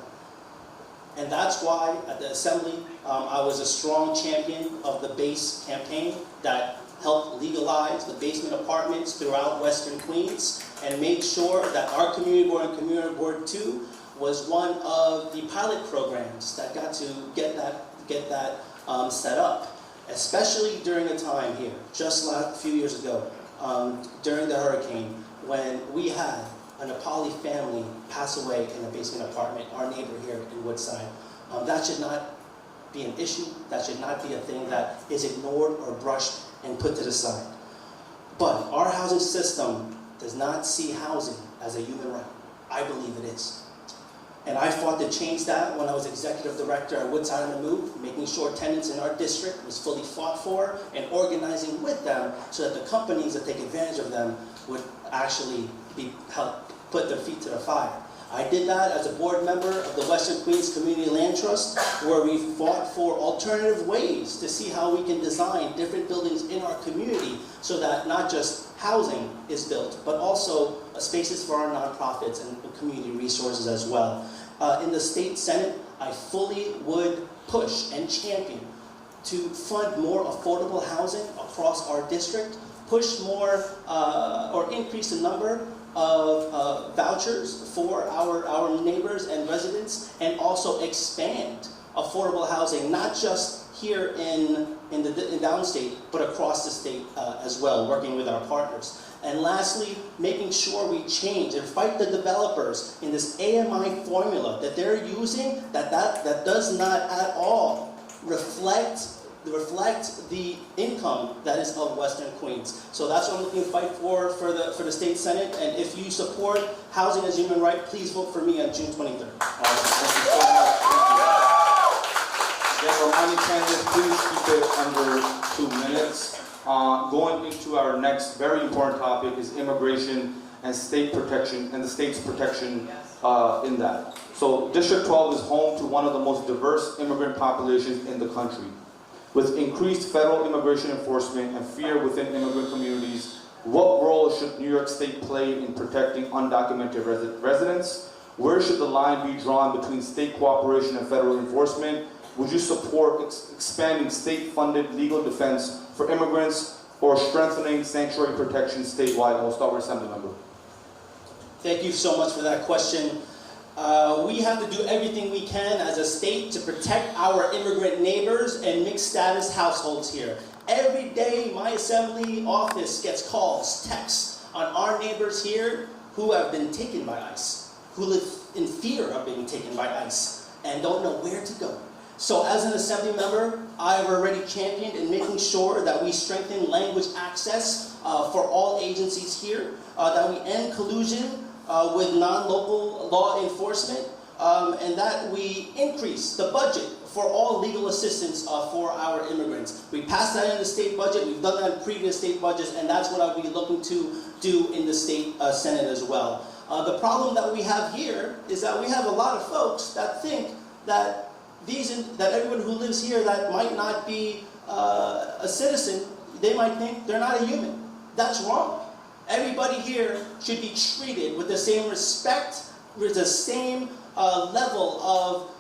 And that's why at the assembly, I was a strong champion of the BASE campaign that helped legalize the basement apartments throughout Western Queens and made sure that our community board and community board 2 was one of the pilot programs that got to get that set up, especially during a time here, just a few years ago, during the hurricane, when we had a Nepali family pass away in a basement apartment, our neighbor here in Woodside. That should not be an issue. That should not be a thing that is ignored or brushed and put to the side. But our housing system does not see housing as a human right. I believe it is. And I fought to change that when I was executive director at Woodside on the Move, making sure tenants in our district was fully fought for and organizing with them so that the companies that take advantage of them would actually be helped put their feet to the fire. I did that as a board member of the Western Queens Community Land Trust, where we fought for alternative ways to see how we can design different buildings in our community so that not just housing is built, but also spaces for our nonprofits and community resources as well. In the state Senate, I fully would push and champion to fund more affordable housing across our district, push more or increase the number of vouchers for our neighbors and residents, and also expand affordable housing, not just here in downstate, but across the state as well, working with our partners. And lastly, making sure we change and fight the developers in this AMI formula that they're using that does not at all reflect the income that is of Western Queens. So that's what I'm looking to fight for the state senate. And if you support housing as a human right, please vote for me on June 23rd. Thank you so much. Again, reminding candidates, please keep it under 2 minutes. Going into our next very important topic is immigration and state protection, and the state's protection in that. So District 12 is home to one of the most diverse immigrant populations in the country. With increased federal immigration enforcement and fear within immigrant communities, what role should New York State play in protecting undocumented residents? Where should the line be drawn between state cooperation and federal enforcement? Would you support expanding state-funded legal defense for immigrants or strengthening sanctuary protection statewide? We'll start with Assemblymember. Thank you so much for that question. We have to do everything we can as a state to protect our immigrant neighbors and mixed status households here. Every day, my assembly office gets calls, texts on our neighbors here who have been taken by ICE, who live in fear of being taken by ICE and don't know where to go. So as an assembly member, I've already championed in making sure that we strengthen language access for all agencies here, that we end collusion with non-local law enforcement, and that we increase the budget for all legal assistance for our immigrants. We passed that in the state budget, we've done that in previous state budgets, and that's what I'll be looking to do in the state senate as well. The problem that we have here is that we have a lot of folks that think that everyone who lives here that might not be a citizen, they might think they're not a human. That's wrong. Everybody here should be treated with the same respect, with the same level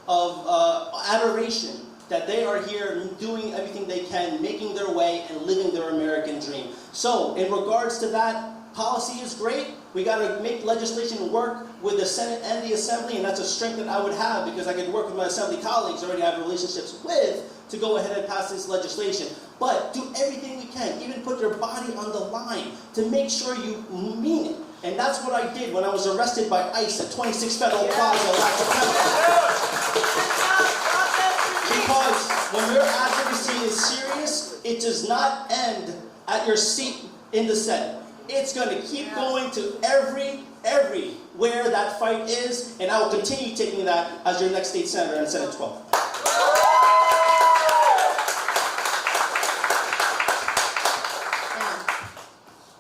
of adoration that they are here doing everything they can, making their way and living their American dream. So, in regards to that, policy is great. We got to make legislation work with the Senate and the Assembly, and that's a strength that I would have because I could work with my Assembly colleagues I already have relationships with to go ahead and pass this legislation. But do everything we can, even put your body on the line to make sure you mean it. And that's what I did when I was arrested by ICE at 26 Federal Plaza last September. Because when your advocacy is serious, it does not end at your seat in the Senate. It's going to keep going to everywhere that fight is, and I will continue taking that as your next state senator in Senate 12.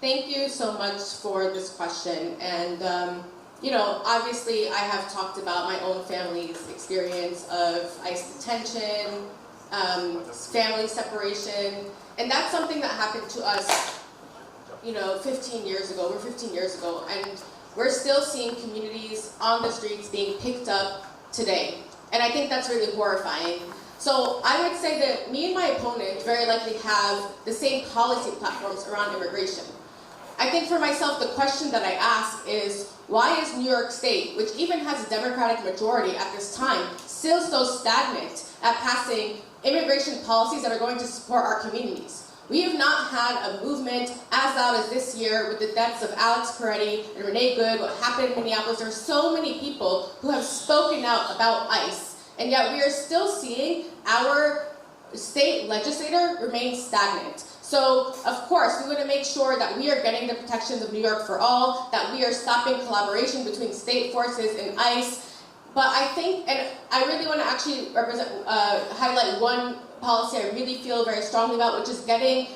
Thank you so much for this question. And, obviously I have talked about my own family's experience of ICE detention, family separation, and that's something that happened to us 15 years ago. We're 15 years ago, and we're still seeing communities on the streets being picked up today. And I think that's really horrifying. So I would say that me and my opponent very likely have the same policy platforms around immigration. I think for myself, the question that I ask is, why is New York State, which even has a Democratic majority at this time, still so stagnant at passing immigration policies that are going to support our communities? We have not had a movement as loud as this year with the deaths of Alex Peretti and Renee Good, what happened in Minneapolis. There are so many people who have spoken out about ICE, and yet we are still seeing our state legislator remain stagnant. So, of course, we want to make sure that we are getting the protections of New York for all, that we are stopping collaboration between state forces and ICE. But I think, and I really want to actually highlight one policy I really feel very strongly about, which is getting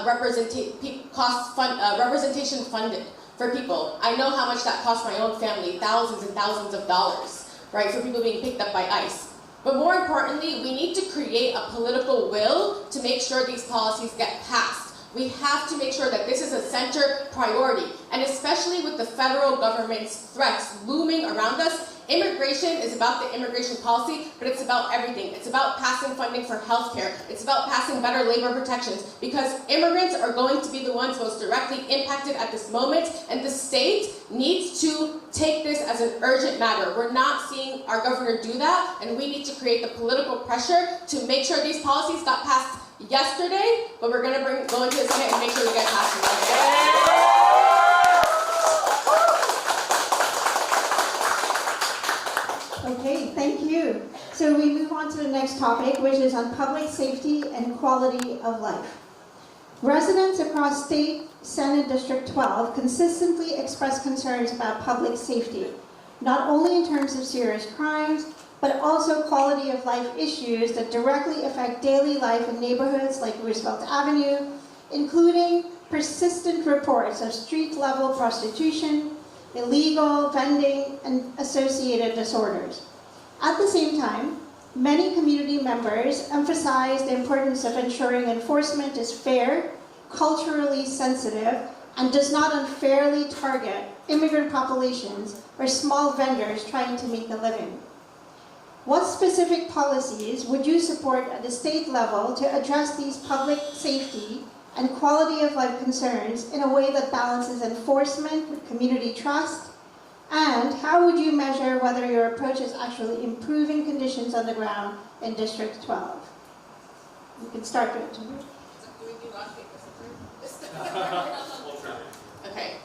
representation funded for people. I know how much that costs my own family, thousands and thousands of dollars, right, for people being picked up by ICE. But more importantly, we need to create a political will to make sure these policies get passed. We have to make sure that this is a central center priority. And especially with the federal government's threats looming around us, immigration is about the immigration policy, but it's about everything. It's about passing funding for healthcare. It's about passing better labor protections, because immigrants are going to be the ones most directly impacted at this moment, and the state needs to take this as an urgent matter. We're not seeing our governor do that, and we need to create the political pressure to make sure these policies got passed yesterday, but we're going to go into the Senate and make sure we get passed today. Okay, thank you. So we move on to the next topic, which is on public safety and quality of life. Residents across State Senate District 12 consistently express concerns about public safety, not only in terms of serious crimes, but also quality of life issues that directly affect daily life in neighborhoods like Roosevelt Avenue, including persistent reports of street-level prostitution, illegal vending, and associated disorders. At the same time, many community members emphasize the importance of ensuring enforcement is fair, culturally sensitive, and does not unfairly target immigrant populations or small vendors trying to make a living. What specific policies would you support at the state level to address these public safety and quality of life concerns in a way that balances enforcement with community trust? And how would you measure whether your approach is actually improving conditions on the ground in District 12? You can start with it. Do we do rock, paper, scissors? Okay.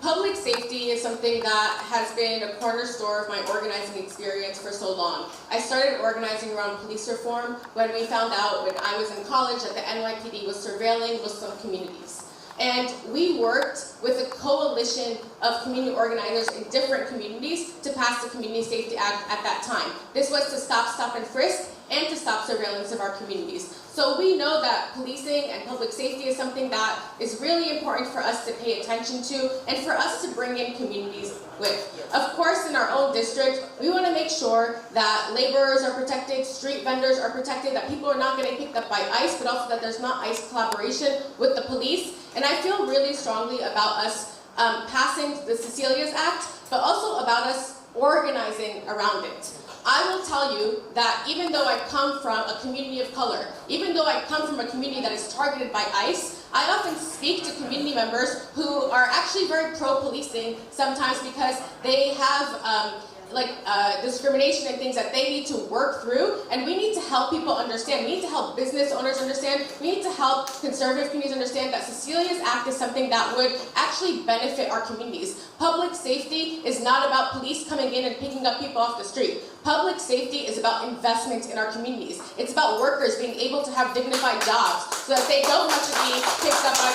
Public safety is something that has been a cornerstone of my organizing experience for so long. I started organizing around police reform when we found out when I was in college that the NYPD was surveilling Muslim communities. And we worked with a coalition of community organizers in different communities to pass the Community Safety Act at that time. This was to stop and frisk, and to stop surveillance of our communities. So we know that policing and public safety is something that is really important for us to pay attention to and for us to bring in communities with. Of course, in our own district, we want to make sure that laborers are protected, street vendors are protected, that people are not getting picked up by ICE, but also that there's not ICE collaboration with the police. And I feel really strongly about us passing the Cecilia's Act, but also about us organizing around it. I will tell you that even though I come from a community of color, even though I come from a community that is targeted by ICE, I often speak to community members who are actually very pro-policing sometimes because they have discrimination and things that they need to work through, and we need to help people understand. We need to help business owners understand. We need to help conservative communities understand that Cecilia's Act is something that would actually benefit our communities. Public safety is not about police coming in and picking up people off the street. Public safety is about investment in our communities. It's about workers being able to have dignified jobs so that they don't have to be picked up by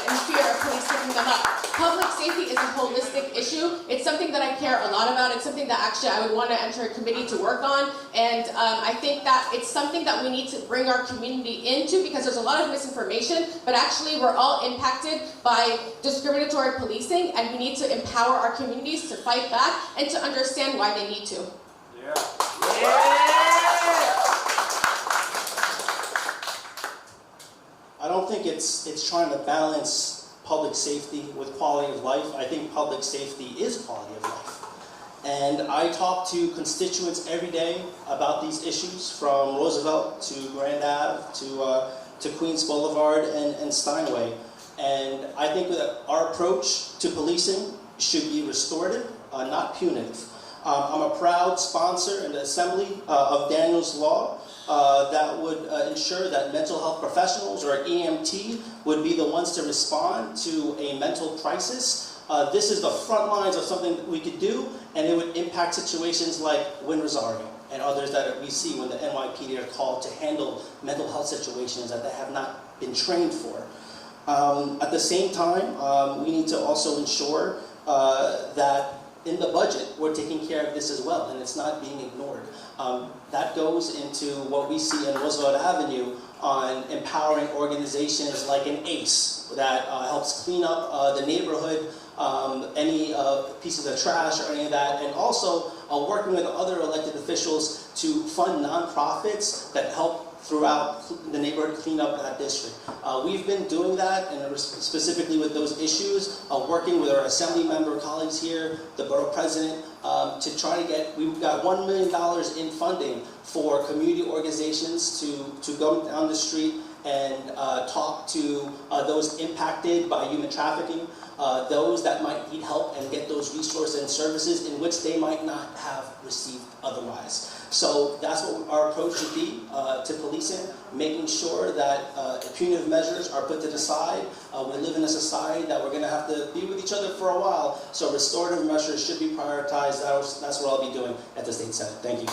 in fear of police picking them up. Public safety is a holistic issue. It's something that I care a lot about. It's something that actually I would want to enter a committee to work on. And I think that it's something that we need to bring our community into because there's a lot of misinformation, but actually we're all impacted by discriminatory policing, and we need to empower our communities to fight back and to understand why they need to. Yeah. I don't think it's trying to balance public safety with quality of life. I think public safety is quality of life. And I talk to constituents every day about these issues, from Roosevelt to Grand Ave to Queens Boulevard and Steinway. And I think that our approach to policing should be restorative, not punitive. I'm a proud sponsor in the Assembly of Daniel's Law that would ensure that mental health professionals or EMT would be the ones to respond to a mental crisis. This is the front lines of something that we could do, and it would impact situations like Wynn Rosario and others that we see when the NYPD are called to handle mental health situations that they have not been trained for. At the same time, we need to also ensure that in the budget, we're taking care of this as well, and it's not being ignored. That goes into what we see in Roosevelt Avenue on empowering organizations like an ACE that helps clean up the neighborhood, any pieces of trash or any of that, and also working with other elected officials to fund nonprofits that help throughout the neighborhood cleanup of that district. We've been doing that, and specifically with those issues, working with our assembly member colleagues here, the borough president, to try to get, we've got $1 million in funding for community organizations to go down the street and talk to those impacted by human trafficking, those that might need help and get those resources and services in which they might not have received otherwise. So that's what our approach should be to policing, making sure that punitive measures are put to the side. We live in a society that we're going to have to be with each other for a while, so restorative measures should be prioritized. That's what I'll be doing at the State Senate. Thank you.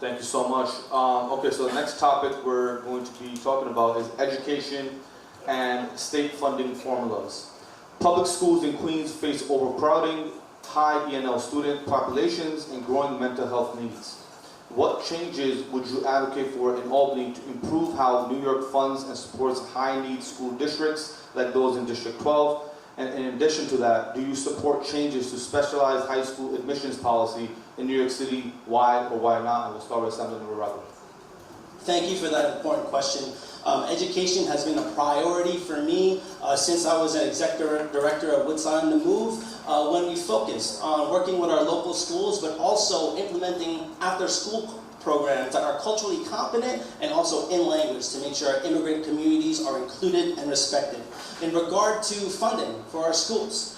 Thank you so much. Okay, so the next topic we're going to be talking about is education and state funding formulas. Public schools in Queens face overcrowding, high ENL student populations, and growing mental health needs. What changes would you advocate for in Albany to improve how New York funds and supports high-need school districts like those in District 12? And in addition to that, do you support changes to specialized high school admissions policy in New York City? Why or why not? And we'll start with Assemblyman Ruggiero. Thank you for that important question. Education has been a priority for me since I was an executive director of Woodside on the Move, when we focused on working with our local schools, but also implementing after-school programs that are culturally competent and also in language to make sure our immigrant communities are included and respected. In regard to funding for our schools,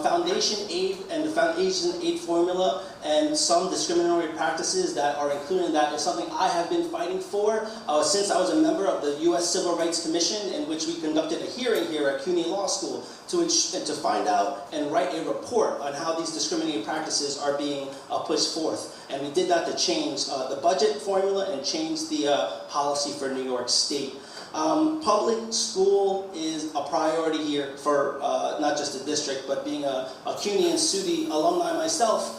foundation aid and the foundation aid formula and some discriminatory practices that are included in that is something I have been fighting for since I was a member of the U.S. Civil Rights Commission, in which we conducted a hearing here at CUNY Law School to find out and write a report on how these discriminating practices are being pushed forth. And we did that to change the budget formula and change the policy for New York State. Public school is a priority here for not just the district, but being a CUNY and SUNY alumni myself,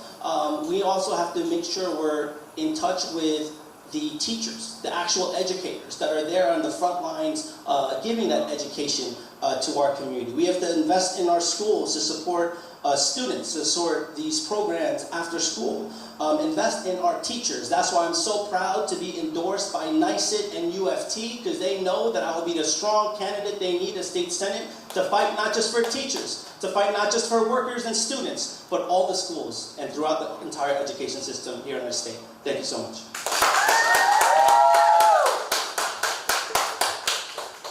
we also have to make sure we're in touch with the teachers, the actual educators that are there on the front lines giving that education to our community. We have to invest in our schools to support students, to support these programs after school. Invest in our teachers. That's why I'm so proud to be endorsed by NYSET and UFT, because they know that I will be the strong candidate they need as State Senate to fight not just for teachers, to fight not just for workers and students, but all the schools and throughout the entire education system here in our state. Thank you so much.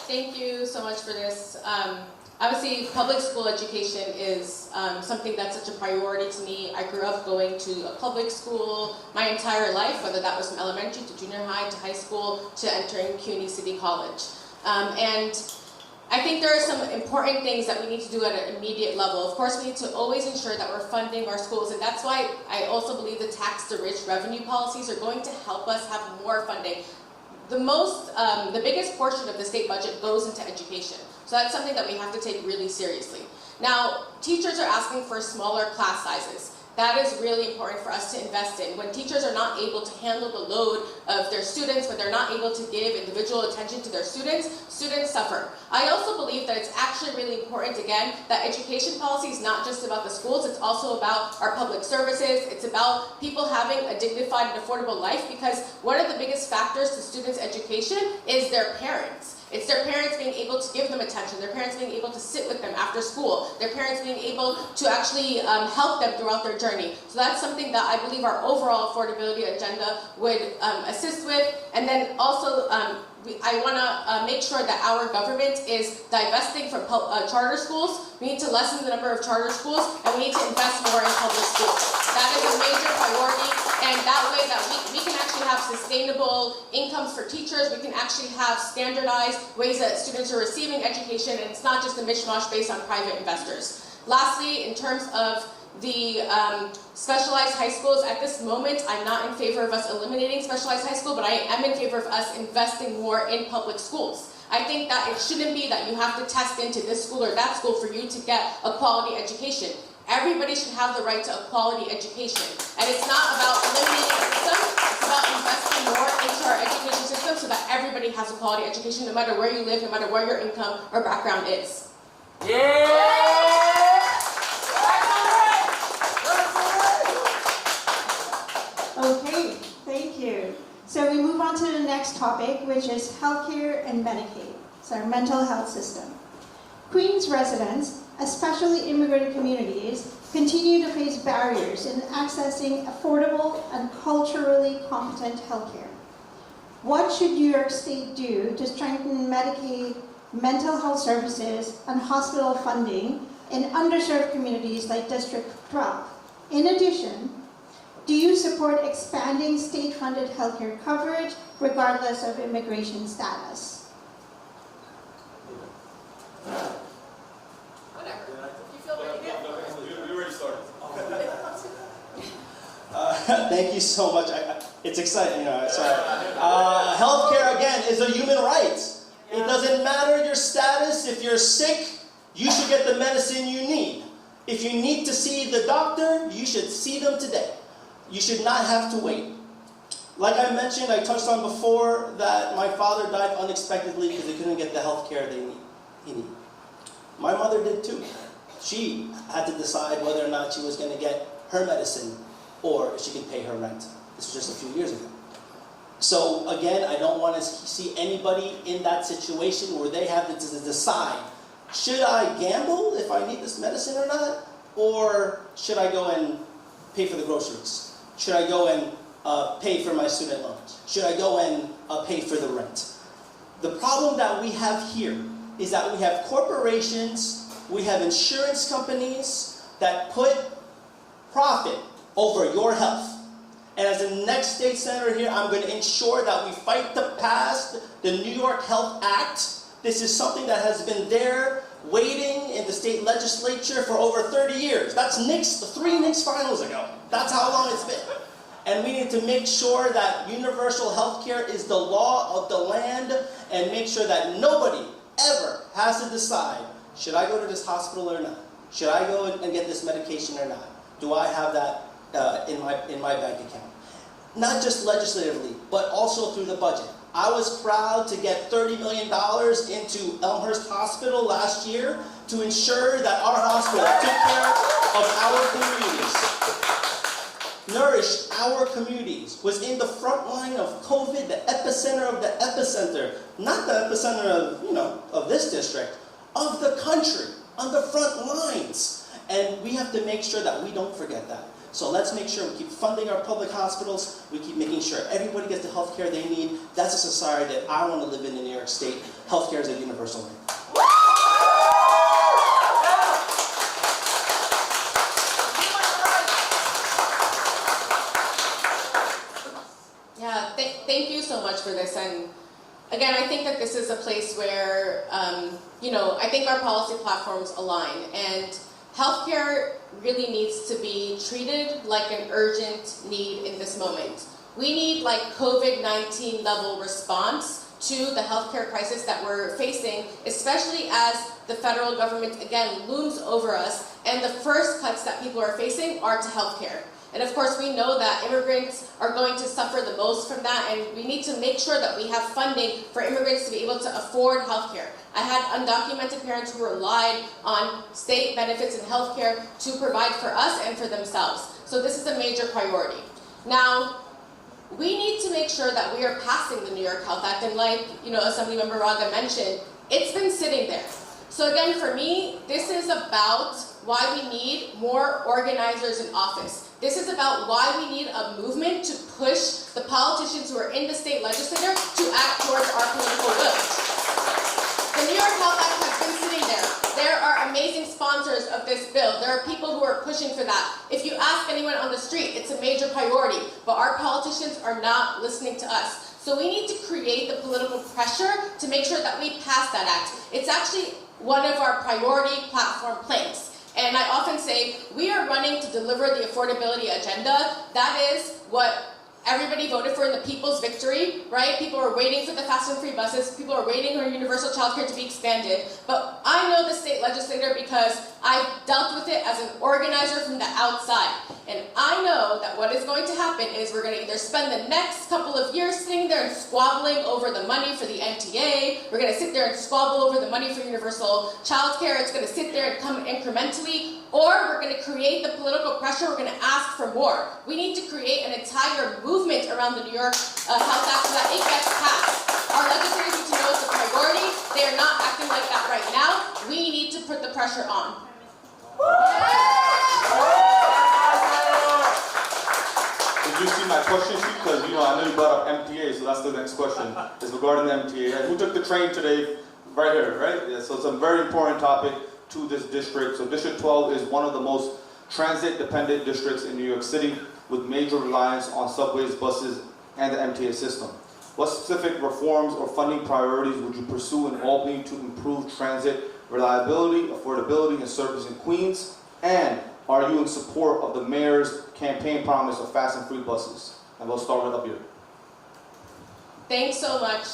Thank you so much for this. Obviously, public school education is something that's such a priority to me. I grew up going to a public school my entire life, whether that was from elementary to junior high to high school to entering CUNY City College. And I think there are some important things that we need to do at an immediate level. Of course, we need to always ensure that we're funding our schools, and that's why I also believe the tax-the-rich revenue policies are going to help us have more funding. The biggest portion of the state budget goes into education. So that's something that we have to take really seriously. Now, teachers are asking for smaller class sizes. That is really important for us to invest in. When teachers are not able to handle the load of their students, when they're not able to give individual attention to their students, students suffer. I also believe that it's actually really important, again, that education policy is not just about the schools, it's also about our public services, it's about people having a dignified and affordable life, because one of the biggest factors to students' education is their parents. It's their parents being able to give them attention, their parents being able to sit with them after school, their parents being able to actually help them throughout their journey. So that's something that I believe our overall affordability agenda would assist with. And then also, I want to make sure that our government is divesting from charter schools. We need to lessen the number of charter schools, and we need to invest more in public schools. That is a major priority, and that way that we can actually have sustainable incomes for teachers. We can actually have standardized ways that students are receiving education, and it's not just a mishmash based on private investors. Lastly, in terms of the specialized high schools, at this moment, I'm not in favor of us eliminating specialized high school, but I am in favor of us investing more in public schools. I think that it shouldn't be that you have to test into this school or that school for you to get a quality education. Everybody should have the right to a quality education. And it's not about eliminating a system, it's about investing more into our education system so that everybody has a quality education, no matter where you live, no matter where your income or background is. Yeah! you. So we move on to the next topic, which is healthcare and Medicaid. It's our mental health system. Queens residents, especially immigrant communities, continue to face barriers in accessing affordable and culturally competent healthcare. What should New York State do to strengthen Medicaid, mental health services, and hospital funding in underserved communities like District 12? In addition, do you support expanding state-funded healthcare coverage regardless of immigration status? Thank you so much. It's exciting, sorry. Healthcare, again, is a human right. It doesn't matter your status. If you're sick, you should get the medicine you need. If you need to see the doctor, you should see them today. You should not have to wait. Like I mentioned, I touched on before that my father died unexpectedly because he couldn't get the health care he needed. My mother did too. She had to decide whether or not she was going to get her medicine or if she could pay her rent. This was just a few years ago. So again, I don't want to see anybody in that situation where they have to decide, should I gamble if I need this medicine or not? Or should I go and pay for the groceries? Should I go and pay for my student loans? Should I go and pay for the rent? The problem that we have here is that we have corporations, we have insurance companies that put profit over your health. And as the next state senator here, I'm going to ensure that we fight to pass the New York Health Act. This is something that has been there waiting in the state legislature for over 30 years. That's 3 Knicks finals ago. That's how long it's been. And we need to make sure that universal health care is the law of the land and make sure that nobody ever has to decide, should I go to this hospital or not? Should I go and get this medication or not? Do I have that in my bank account? Not just legislatively, but also through the budget. I was proud to get $30 million into Elmhurst Hospital last year to ensure that our hospital took care of our communities, nourished our communities, was in the front line of COVID, the epicenter of the epicenter, not the epicenter of this district, of the country, on the front lines. And we have to make sure that we don't forget that. So let's make sure we keep funding our public hospitals, we keep making sure everybody gets the health care they need. That's a society that I want to live in New York State. Healthcare is a universal right. Yeah, thank you so much for this. And again, I think that this is a place where, I think our policy platforms align. And healthcare really needs to be treated like an urgent need in this moment. We need like COVID-19 level response to the healthcare crisis that we're facing, especially as the federal government again looms over us and the first cuts that people are facing are to healthcare. And of course we know that immigrants are going to suffer the most from that, and we need to make sure that we have funding for immigrants to be able to afford healthcare. I had undocumented parents who relied on state benefits and healthcare to provide for us and for themselves. So this is a major priority. Now, we need to make sure that we are passing the New York Health Act, and like Assemblymember Raga mentioned, it's been sitting there. So again, for me, this is about why we need more organizers in office. This is about why we need a movement to push the politicians who are in the state legislature to act towards our political will. The New York Health Act has been sitting there. There are amazing sponsors of this bill. There are people who are pushing for that. If you ask anyone on the street, it's a major priority, but our politicians are not listening to us. So we need to create the political pressure to make sure that we pass that act. It's actually one of our priority platform planks. And I often say, we are running to deliver the affordability agenda. That is what everybody voted for in the People's Victory, right? People are waiting for the fast and free buses. People are waiting for universal child care to be expanded. But I know the state legislator because I've dealt with it as an organizer from the outside. And I know that what is going to happen is we're going to either spend the next couple of years sitting there and squabbling over the money for the NTA. We're going to sit there and squabble over the money for universal child care. It's going to sit there and come incrementally. or we're going to create the political pressure, we're going to ask for more. We need to create an entire movement around the New York Health Act so that it gets passed. Our legislators need to know it's a priority. They are not acting like that right now. We need to put the pressure on. Did you see my question sheet? Because I know you brought up MTA, so that's the next question. Is regarding the MTA. Who took the train today? Right here, right? Yeah, so it's a very important topic to this district. So District 12 is one of the most transit-dependent districts in New York City, with major reliance on subways, buses, and the MTA system. What specific reforms or funding priorities would you pursue in Albany to improve transit reliability, affordability, and service in Queens? And are you in support of the mayor's campaign promise of fast and free buses? And we'll start right up here. Thanks so much.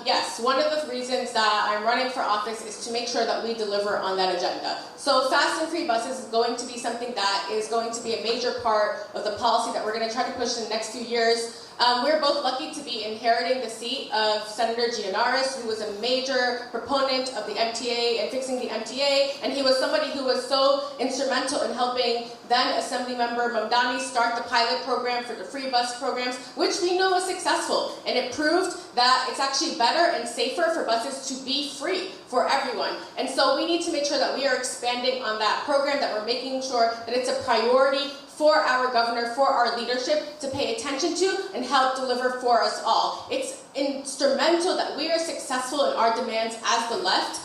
Yes, one of the reasons that I'm running for office is to make sure that we deliver on that agenda. So fast and free buses is going to be something that is going to be a major part of the policy that we're going to try to push in the next few years. We're both lucky to be inheriting the seat of Senator Gianaris, who was a major proponent of the MTA and fixing the MTA, and he was somebody who was so instrumental in helping then Assemblymember Mamdani start the pilot program for the free bus programs, which we know was successful, and it proved that it's actually better and safer for buses to be free for everyone. And so we need to make sure that we are expanding on that program, that we're making sure that it's a priority for our governor, for our leadership to pay attention to and help deliver for us all. It's instrumental that we are successful in our demands as the left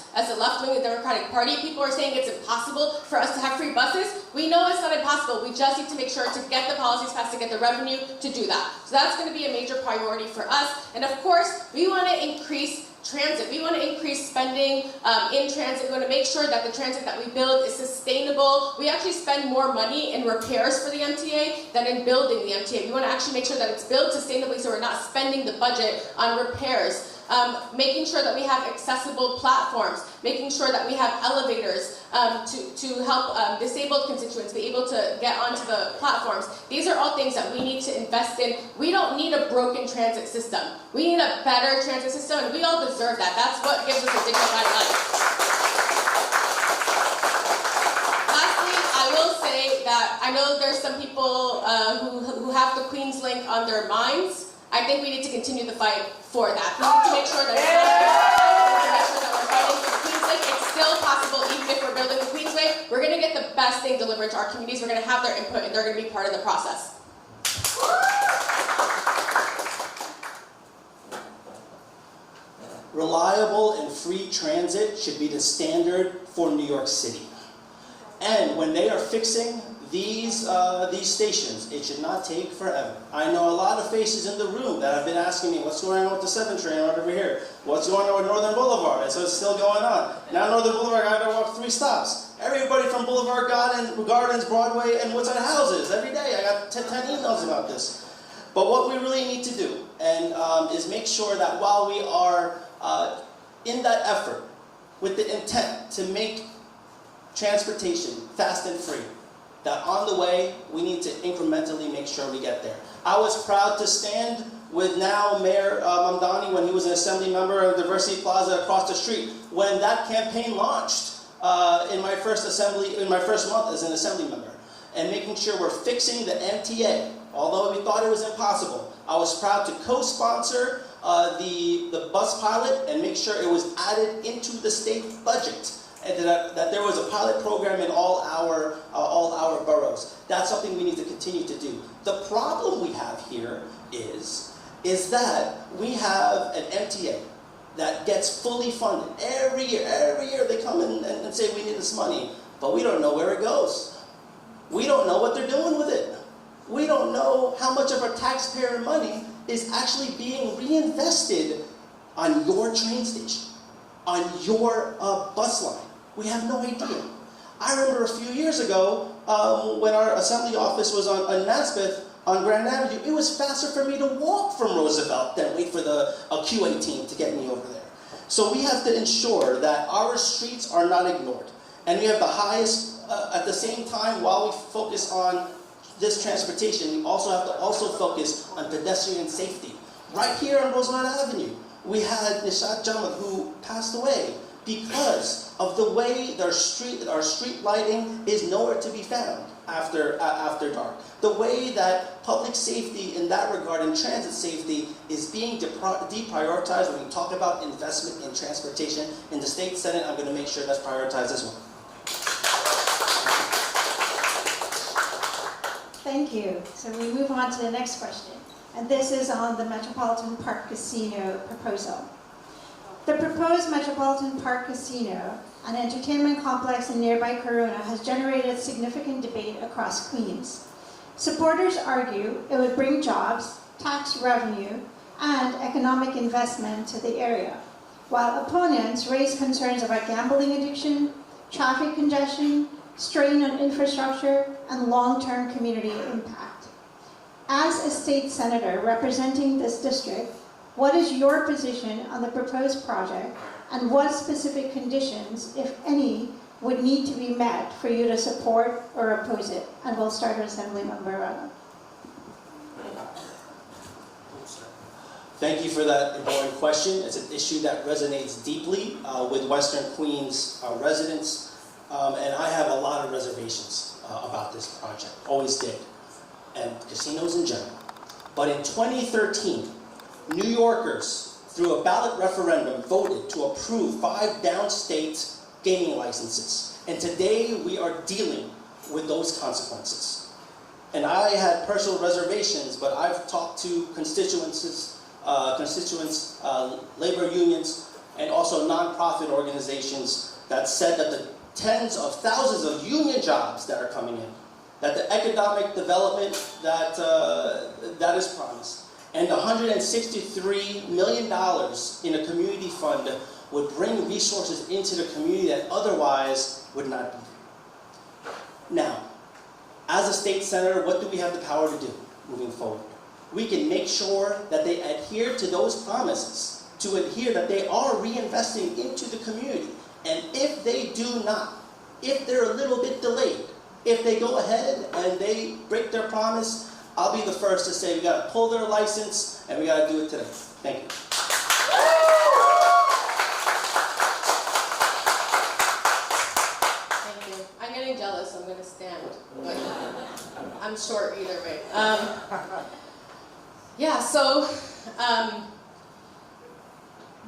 wing of the Democratic Party. People are saying it's impossible for us to have free buses. We know it's not impossible. We just need to make sure to get the policies passed, to get the revenue to do that. So that's going to be a major priority for us. And of course, we want to increase transit. We want to increase spending in transit. We want to make sure that the transit that we build is sustainable. We actually spend more money in repairs for the MTA than in building the MTA. We want to actually make sure that it's built sustainably so we're not spending the budget on repairs. Making sure that we have accessible platforms, making sure that we have elevators to help disabled constituents be able to get onto the platforms. These are all things that we need to invest in. We don't need a broken transit system. We need a better transit system, and we all deserve that. That's what gives us a dignified life. Lastly, I will say that I know there's some people who have the Queens Link on their minds. I think we need to continue the fight for that. We need to make sure that we're fighting for the Queens Link. It's still possible, even if we're building the Queensway. We're going to get the best thing delivered to our communities. We're going to have their input, and they're going to be part of the process. Reliable and free transit should be the standard for New York City. And when they are fixing these stations, it should not take forever. I know a lot of faces in the room that have been asking me, what's going on with the 7 train right over here? What's going on with Northern Boulevard? And so it's still going on. Now Northern Boulevard, I gotta walk 3 stops. Everybody from Boulevard Gardens, Broadway, and Woodside houses, every day I got 10 emails about this. But what we really need to do is make sure that while we are in that effort with the intent to make transportation fast and free, that on the way, we need to incrementally make sure we get there. I was proud to stand with now Mayor Mamdani when he was an assembly member of Diversity Plaza across the street, when that campaign launched in my first month as an assembly member, and making sure we're fixing the MTA. Although we thought it was impossible, I was proud to co-sponsor the bus pilot and make sure it was added into the state budget, and that there was a pilot program in all our boroughs. That's something we need to continue to do. The problem we have here is that we have an MTA that gets fully funded every year. Every year they come in and say we need this money, but we don't know where it goes. We don't know what they're doing with it. We don't know how much of our taxpayer money is actually being reinvested on your train station, on your bus line. We have no idea. I remember a few years ago when our assembly office was on Naspeth on Grand Avenue, it was faster for me to walk from Roosevelt than wait for a QA team to get me over there. So we have to ensure that our streets are not ignored. And we have the highest, at the same time, while we focus on this transportation, we also have to focus on pedestrian safety. Right here on Roosevelt Avenue, we had Nishat Jamal who passed away because of the way our street lighting is nowhere to be found after dark. The way that public safety in that regard and transit safety is being deprioritized when we talk about investment in transportation in the state Senate. I'm going to make sure that's prioritized as well. Thank you. So we move on to the next question. And this is on the Metropolitan Park Casino proposal. The proposed Metropolitan Park Casino, an entertainment complex in nearby Corona, has generated significant debate across Queens. Supporters argue it would bring jobs, tax revenue, and economic investment to the area, while opponents raise concerns about gambling addiction, traffic congestion, strain on infrastructure, and long-term community impact. As a state senator representing this district, what is your position on the proposed project, and what specific conditions, if any, would need to be met for you to support or oppose it? And we'll start with Assemblymember Barrera. Thank you for that important question. It's an issue that resonates deeply with Western Queens residents, and I have a lot of reservations about this project, always did, and casinos in general. But in 2013, New Yorkers, through a ballot referendum, voted to approve 5 downstate gaming licenses. And today we are dealing with those consequences. And I had personal reservations, but I've talked to constituents, labor unions, and also nonprofit organizations that said that the tens of thousands of union jobs that are coming in, that the economic development that is promised, and $163 million in a community fund would bring resources into the community that otherwise would not be there. Now, as a state senator, what do we have the power to do moving forward? We can make sure that they adhere to those promises, to adhere that they are reinvesting into the community. And if they do not, if they're a little bit delayed, if they go ahead and they break their promise, I'll be the first to say we got to pull their license and we got to do it today. Thank you. Thank you. I'm getting jealous, so I'm going to stand. But I'm short either way.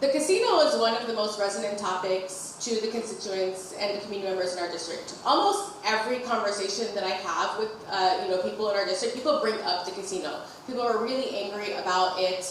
The casino is one of the most resonant topics to the constituents and the community members in our district. Almost every conversation that I have with people in our district, people bring up the casino. People are really angry about it.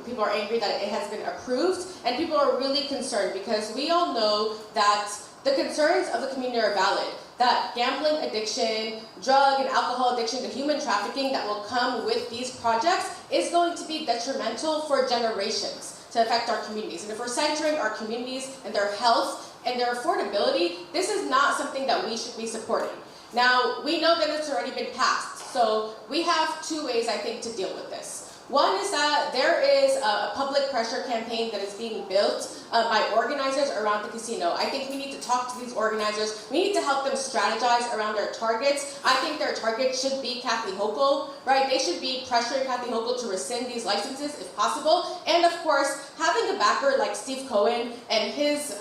People are angry that it has been approved, and people are really concerned because we all know that the concerns of the community are valid. That gambling addiction, drug and alcohol addiction, the human trafficking that will come with these projects is going to be detrimental for generations to affect our communities. And if we're centering our communities and their health and their affordability, this is not something that we should be supporting. Now, we know that it's already been passed, so we have 2 ways, I think, to deal with this. One is that there is a public pressure campaign that is being built by organizers around the casino. I think we need to talk to these organizers. We need to help them strategize around their targets. I think their target should be Kathy Hochul, right? They should be pressuring Kathy Hochul to rescind these licenses if possible. And of course, having a backer like Steve Cohen and his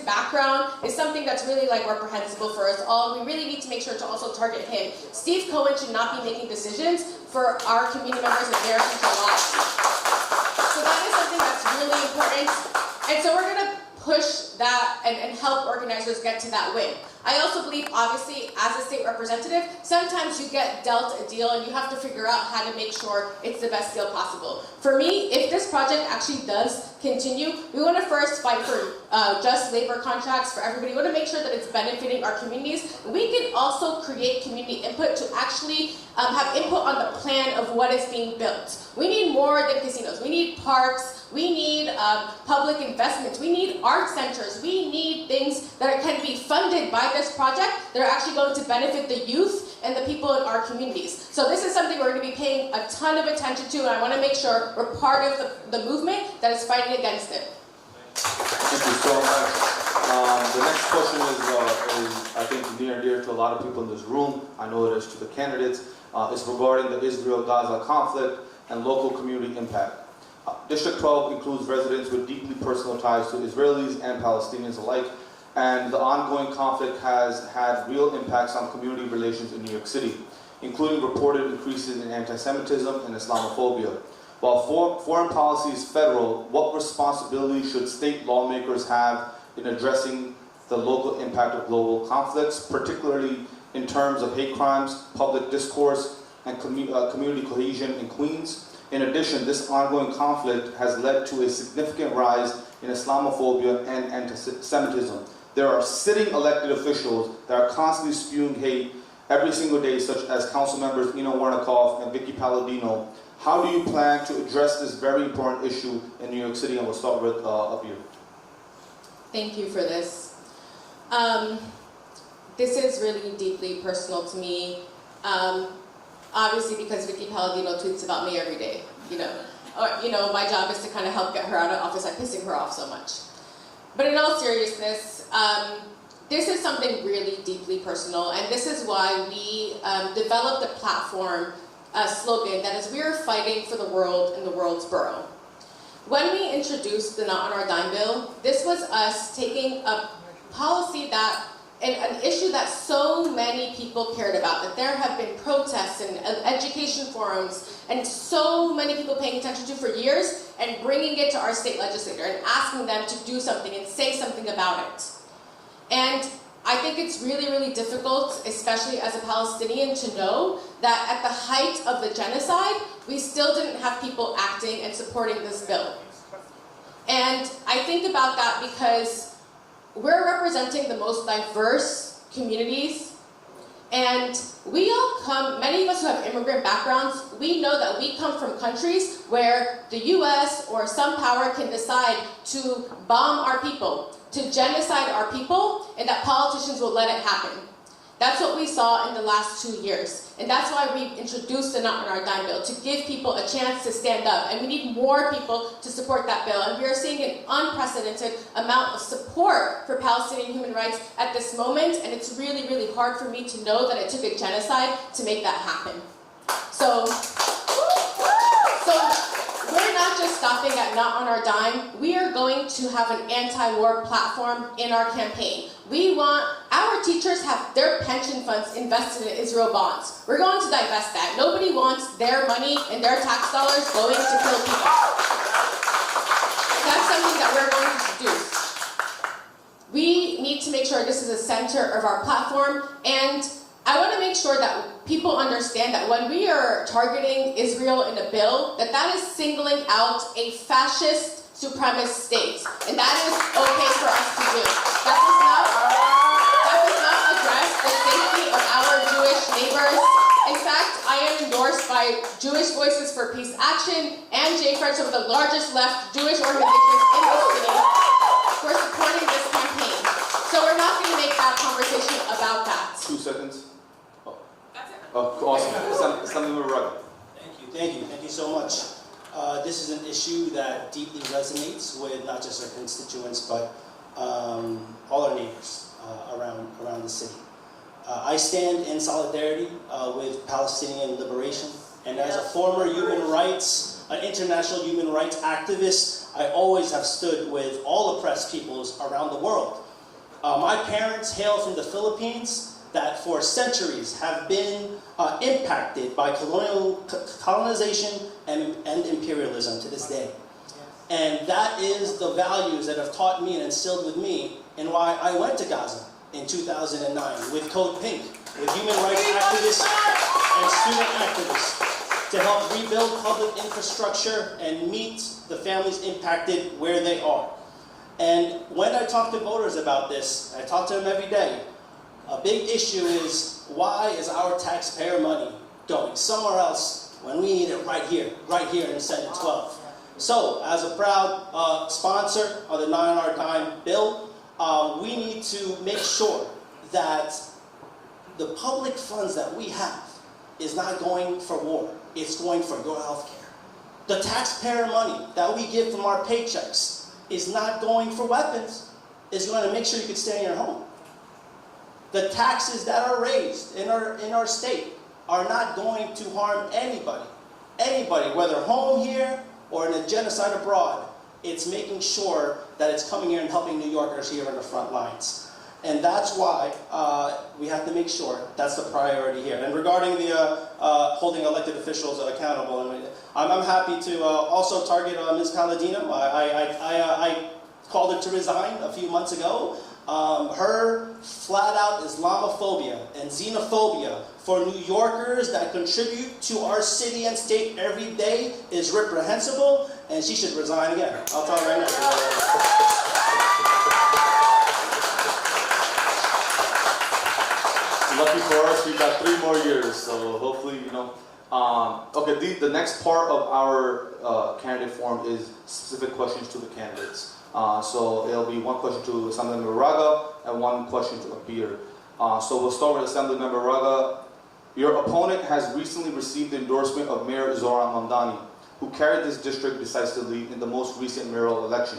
background is something that's really like reprehensible for us all. We really need to make sure to also target him. Steve Cohen should not be making decisions for our community members and their future lives. So that is something that's really important. And so we're going to push that and help organizers get to that win. I also believe, obviously, as a state representative, sometimes you get dealt a deal and you have to figure out how to make sure it's the best deal possible. For me, if this project actually does continue, we want to first fight for just labor contracts for everybody. We want to make sure that it's benefiting our communities. We can also create community input to actually have input on the plan of what is being built. We need more than casinos. We need parks. We need public investments. We need art centers. We need things that can be funded by this project that are actually going to benefit the youth and the people in our communities. So this is something we're going to be paying a ton of attention to, and I want to make sure we're part of the movement that is fighting against it. Thank you so much. The next question is I think, near and dear to a lot of people in this room. I know it is to the candidates. It's regarding the Israel-Gaza conflict and local community impact. District 12 includes residents with deeply personal ties to Israelis and Palestinians alike, and the ongoing conflict has had real impacts on community relations in New York City, including reported increases in anti-Semitism and Islamophobia. While foreign policy is federal, what responsibility should state lawmakers have in addressing the local impact of global conflicts, particularly in terms of hate crimes, public discourse, and community cohesion in Queens? In addition, this ongoing conflict has led to a significant rise in Islamophobia and anti-Semitism. There are sitting elected officials that are constantly spewing hate every single day, such as council members Ina Warnikoff and Vicky Palladino. How do you plan to address this very important issue in New York City? And we'll start with up here. Thank you for this. This is really deeply personal to me. Obviously, because Vicky Palladino tweets about me every day. My job is to kind of help get her out of office by pissing her off so much. But in all seriousness, this is something really deeply personal, and this is why we developed a platform, a slogan that is, "We are fighting for the world and the world's borough." When we introduced the Not on Our Dime bill, this was us taking a policy and an issue that so many people cared about, that there have been protests and education forums and so many people paying attention to for years, and bringing it to our state legislator and asking them to do something and say something about it. And I think it's really, really difficult, especially as a Palestinian, to know that at the height of the genocide, we still didn't have people acting and supporting this bill. And I think about that because we're representing the most diverse communities, and we all come, many of us who have immigrant backgrounds, we know that we come from countries where the US or some power can decide to bomb our people, to genocide our people, and that politicians will let it happen. That's what we saw in the last 2 years. And that's why we introduced the Not on Our Dime bill, to give people a chance to stand up. And we need more people to support that bill. And we are seeing an unprecedented amount of support for Palestinian human rights at this moment. And it's really, really hard for me to know that it took a genocide to make that happen. So we're not just stopping at Not on Our Dime. We are going to have an anti-war platform in our campaign. We want, our teachers have their pension funds invested in Israel bonds. We're going to divest that. Nobody wants their money and their tax dollars going to kill people. That's something that we're going to do. We need to make sure this is the center of our platform, and I want to make sure that people understand that when we are targeting Israel in a bill, that is singling out a fascist supremacist state, and that is okay for us to do. That does not address the safety of our Jewish neighbors. In fact, I am endorsed by Jewish Voices for Peace Action and JFred, some of the largest left Jewish organizations in the city, for supporting this campaign. So we're not going to make that conversation about that. 2 seconds. That's it. Awesome. Something we're right. Thank you so much. This is an issue that deeply resonates with not just our constituents, but all our neighbors around the city. I stand in solidarity with Palestinian liberation, and as a former an international human rights activist, I always have stood with all oppressed peoples around the world. My parents hail from the Philippines, that for centuries have been impacted by colonization and imperialism to this day. And that is the values that have taught me and instilled with me, and why I went to Gaza in 2009 with Code Pink, with human rights activists and student activists, to help rebuild public infrastructure and meet the families impacted where they are. And when I talk to voters about this, I talk to them every day, a big issue is, why is our taxpayer money going somewhere else when we need it right here in Senate 12? So, as a proud sponsor of the Not on Our Dime bill, we need to make sure that the public funds that we have is not going for war, it's going for your health care. The taxpayer money that we give from our paychecks is not going for weapons, it's going to make sure you can stay in your home. The taxes that are raised in our state are not going to harm anybody, whether home here or in a genocide abroad, it's making sure that it's coming here and helping New Yorkers here on the front lines. And that's why we have to make sure that's the priority here. And regarding the holding elected officials accountable, I'm happy to also target Ms. Palladino. I called her to resign a few months ago. Her flat-out Islamophobia and xenophobia for New Yorkers that contribute to our city and state every day is reprehensible, and she should resign again. I'll tell her right now. Lucky for us, we got 3 more years, so hopefully, you know. Okay, the next part of our candidate forum is specific questions to the candidates. So it'll be one question to Assemblymember Raga and one question to Abir. So we'll start with Assemblymember Raga. Your opponent has recently received the endorsement of Mayor Zoran Mamdani, who carried this district decisively in the most recent mayoral election.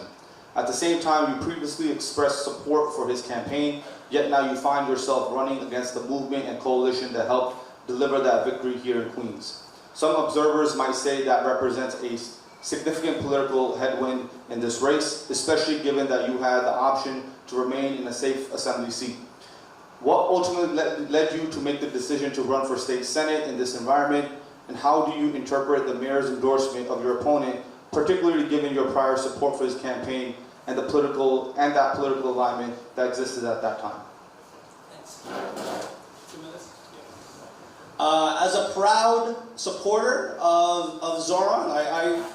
At the same time, you previously expressed support for his campaign, yet now you find yourself running against the movement and coalition that helped deliver that victory here in Queens. Some observers might say that represents a significant political headwind in this race, especially given that you had the option to remain in a safe assembly seat. What ultimately led you to make the decision to run for state senate in this environment, and how do you interpret the mayor's endorsement of your opponent, particularly given your prior support for his campaign and that political alignment that existed at that time? As a proud supporter of Zoran,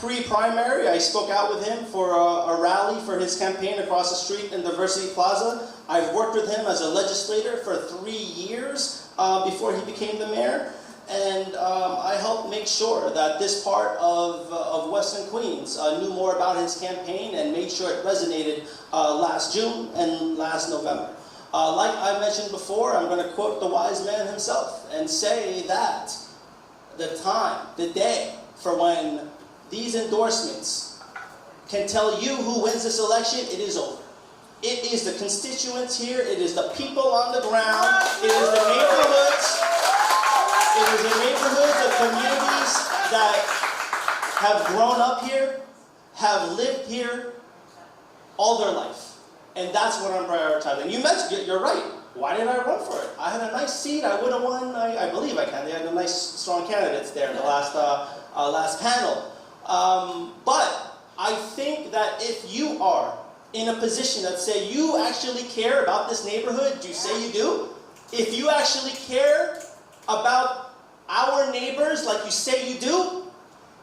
pre-primary, I spoke out with him for a rally for his campaign across the street in Diversity Plaza. I've worked with him as a legislator for 3 years before he became the mayor. And I helped make sure that this part of Western Queens knew more about his campaign and made sure it resonated last June and last November. Like I mentioned before, I'm going to quote the wise man himself and say that the time, the day for when these endorsements can tell you who wins this election, it is over. It is the constituents here, it is the people on the ground, it is the neighborhoods. It is the neighborhoods, the communities that have grown up here, have lived here all their life. And that's what I'm prioritizing. You mentioned, you're right. Why did I run for it? I had a nice seat. I would have won. I believe I can. They had a nice, strong candidates there in the last panel. But I think that if you are in a position that say you actually care about this neighborhood, do you say you do? If you actually care about our neighbors like you say you do,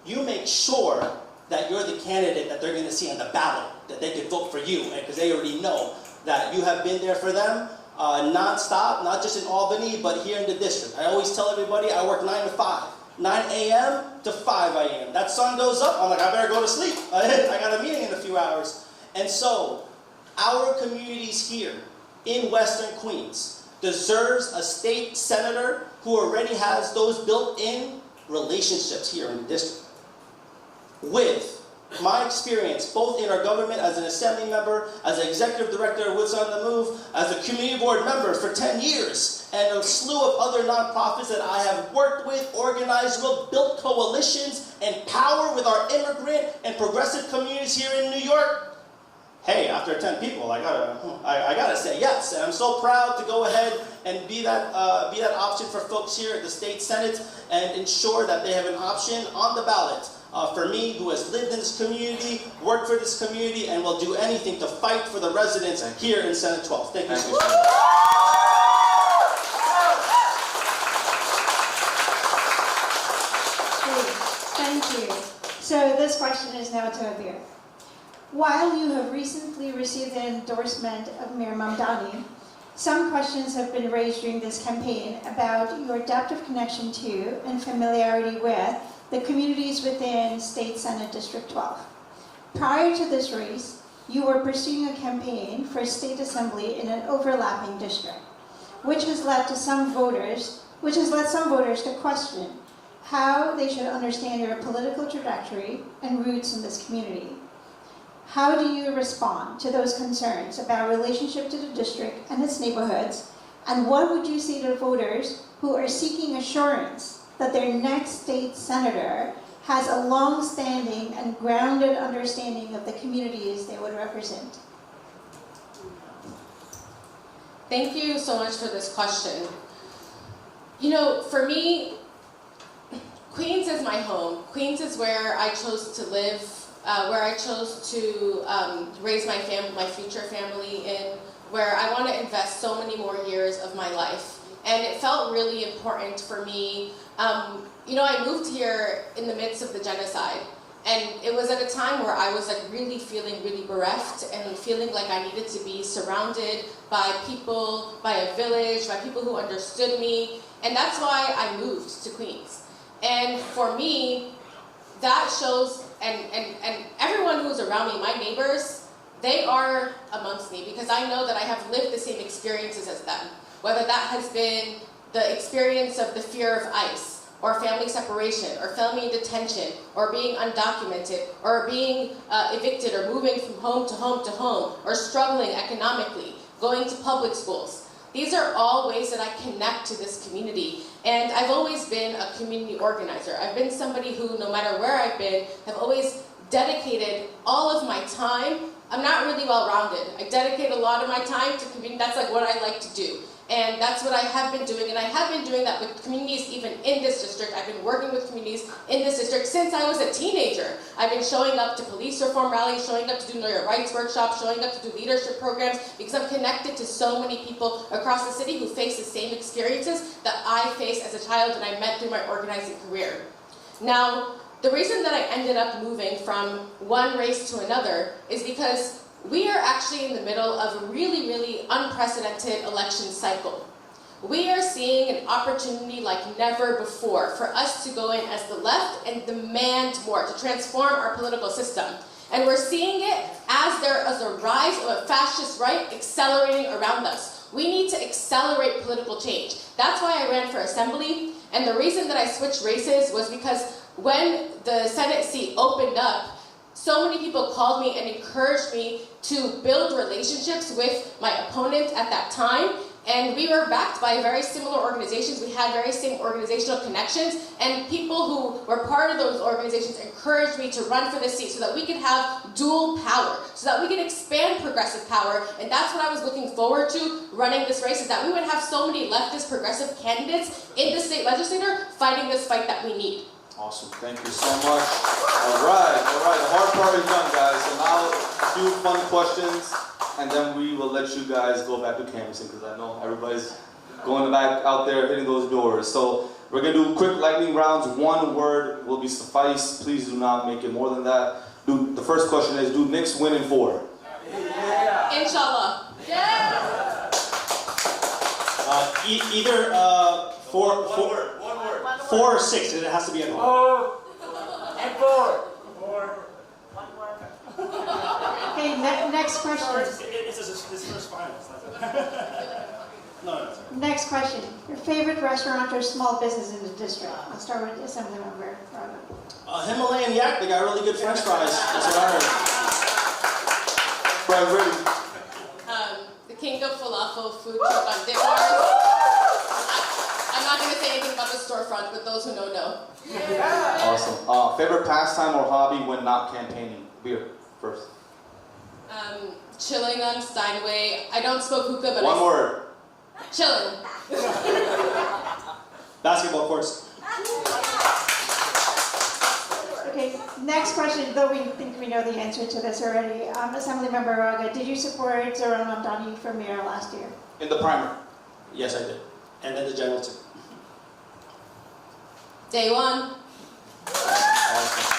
you make sure that you're the candidate that they're going to see on the ballot, that they could vote for you, because they already know that you have been there for them non-stop, not just in Albany, but here in the district. I always tell everybody I work 9 to 5, 9 a.m. to 5 a.m. That sun goes up, I'm like, I better go to sleep. I got a meeting in a few hours. And so, our communities here in Western Queens deserves a state senator who already has those built-in relationships here in the district. With my experience, both in our government as an assembly member, as an executive director of Woods on the Move, as a community board member for 10 years, and a slew of other nonprofits that I have worked with, organized with, built coalitions, and power with our immigrant and progressive communities here in New York. Hey, after 10 people, I gotta say yes, and I'm so proud to go ahead and be that option for folks here at the state senate and ensure that they have an option on the ballot. For me, who has lived in this community, worked for this community, and will do anything to fight for the residents here in Senate 12. Thank you so much. Thank you. So this question is now to Abir. While you have recently received the endorsement of Mayor Mamdani, some questions have been raised during this campaign about your depth of connection to and familiarity with the communities within State Senate District 12. Prior to this race, you were pursuing a campaign for state assembly in an overlapping district, which has led some voters to question how they should understand your political trajectory and roots in this community. How do you respond to those concerns about relationship to the district and its neighborhoods, and what would you say to voters who are seeking assurance that their next state senator has a long-standing and grounded understanding of the communities they would represent? Thank you so much for this question. You know, for me, Queens is my home. Queens is where I chose to live, where I chose to raise my family, my future family in, where I want to invest so many more years of my life. And it felt really important for me. You know, I moved here in the midst of the genocide. And it was at a time where I was like really feeling really bereft and feeling like I needed to be surrounded by people, by a village, by people who understood me. And that's why I moved to Queens. And for me, that shows, and everyone who's around me, my neighbors, they are amongst me because I know that I have lived the same experiences as them. Whether that has been the experience of the fear of ICE, or family separation, or family detention, or being undocumented, or being evicted, or moving from home to home to home, or struggling economically, going to public schools. These are all ways that I connect to this community. And I've always been a community organizer. I've been somebody who, no matter where I've been, have always dedicated all of my time. I'm not really well-rounded. I dedicate a lot of my time to community. That's like what I like to do. And that's what I have been doing, and I have been doing that with communities even in this district. I've been working with communities in this district since I was a teenager. I've been showing up to police reform rallies, showing up to do Know Your Rights workshops, showing up to do leadership programs, because I'm connected to so many people across the city who face the same experiences that I faced as a child and I met through my organizing career. Now, the reason that I ended up moving from one race to another is because we are actually in the middle of a really, really unprecedented election cycle. We are seeing an opportunity like never before for us to go in as the left and demand more, to transform our political system. And we're seeing it as there is a rise of a fascist right accelerating around us. We need to accelerate political change. That's why I ran for assembly. And the reason that I switched races was because when the Senate seat opened up, so many people called me and encouraged me to build relationships with my opponent at that time. And we were backed by very similar organizations. We had very same organizational connections. And people who were part of those organizations encouraged me to run for the seat so that we could have dual power, so that we could expand progressive power. And that's what I was looking forward to running this race, is that we would have so many leftist progressive candidates in the state legislature fighting this fight that we need. Awesome, thank you so much. All right, the hard part is done, guys. So now a few fun questions, and then we will let you guys go back to canvassing, because I know everybody's going back out there hitting those doors. So we're gonna do quick lightning rounds. One word will be suffice. Please do not make it more than that. The first question is, do Knicks win in 4? Yeah. Inshallah. Yeah. Either 4 or 6, and it has to be at home. And 4. Okay, next question. This is first finals. No. Next question. Your favorite restaurant or small business in the district? I'll start with Assemblymember Raga. Himalayan Yak, they got really good French fries. That's what I heard. Right, ready? The King of Falafel food truck on Ditmars. I'm not going to say anything about the storefront, but those who know. Awesome. Favorite pastime or hobby when not campaigning? Beer, first. Chilling on Steinway. I don't smoke hookah, but One word. Chilling. Basketball courts. Okay, next question, though we think we know the answer to this already. Assemblymember Raga, did you support Zoran Mamdani for mayor last year? In the primary. Yes, I did. And then the general too. Day one. Awesome.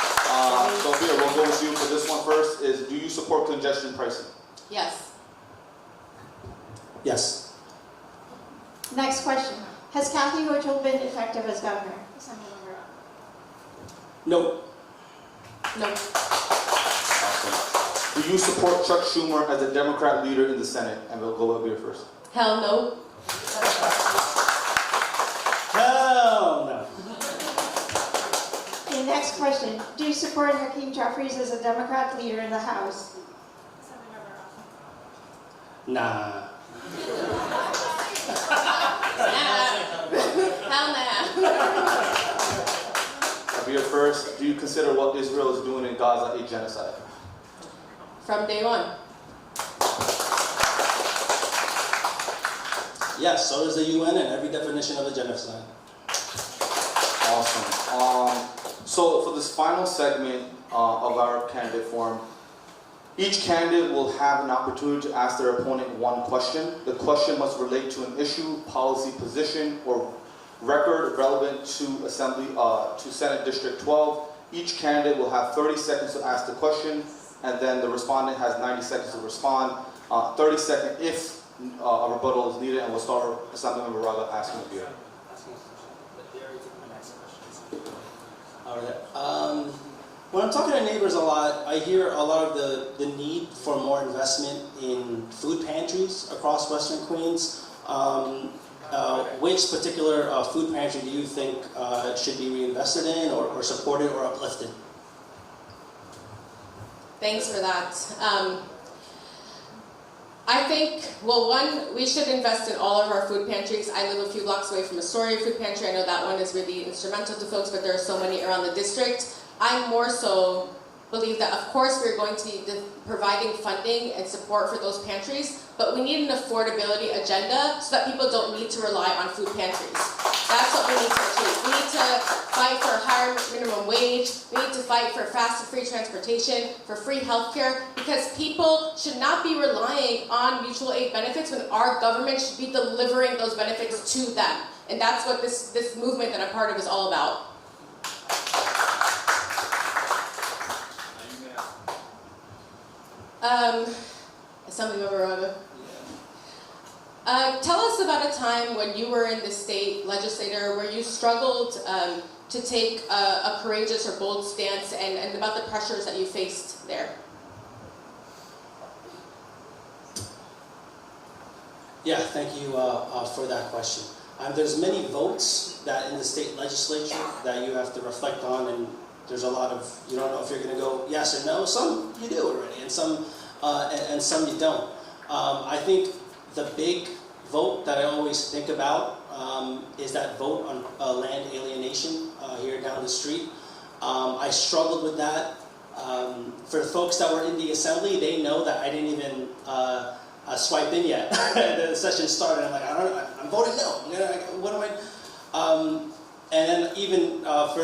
Sophia, we'll go with you for this one first. Do you support congestion pricing? Yes. Yes. Next question. Has Kathy Hochul been effective as governor? Assemblymember Raga. No. No. Awesome. Do you support Chuck Schumer as a Democrat leader in the Senate? And we'll go with Beer first. Hell no. Hell no. Okay, next question. Do you support Hakeem Jeffries as a Democrat leader in the House? Nah. Hell nah. Kabir first. Do you consider what Israel is doing in Gaza a genocide? From day one. Yes, so does the UN and every definition of a genocide. Awesome. So for this final segment of our candidate forum, each candidate will have an opportunity to ask their opponent one question. The question must relate to an issue, policy, position, or record relevant to Senate District 12. Each candidate will have 30 seconds to ask the question, and then the respondent has 90 seconds to respond. 30 seconds if a rebuttal is needed, and we'll start with Assemblymember Raga asking Kabir. All right. When I'm talking to neighbors a lot, I hear a lot of the need for more investment in food pantries across Western Queens. Which particular food pantry do you think should be reinvested in or supported or uplifted? Thanks for that. I think, well, one, we should invest in all of our food pantries. I live a few blocks away from Astoria Food Pantry. I know that one is really instrumental to folks, but there are so many around the district. I more so believe that, of course, we're going to be providing funding and support for those pantries, but we need an affordability agenda so that people don't need to rely on food pantries. That's what we need to achieve. We need to fight for a higher minimum wage. We need to fight for fast and free transportation, for free healthcare, because people should not be relying on mutual aid benefits when our government should be delivering those benefits to them. And that's what this movement that I'm part of is all about. Assemblymember Raga. Tell us about a time when you were in the state legislature where you struggled to take a courageous or bold stance and about the pressures that you faced there. Yeah, thank you for that question. There's many votes that in the state legislature that you have to reflect on, and there's a lot of, you don't know if you're going to go yes or no. Some you do already, and some you don't. I think the big vote that I always think about is that vote on land alienation here down the street. I struggled with that. For folks that were in the assembly, they know that I didn't even swipe in yet. The session started. I'm like, I'm voting no. What am I? And then even for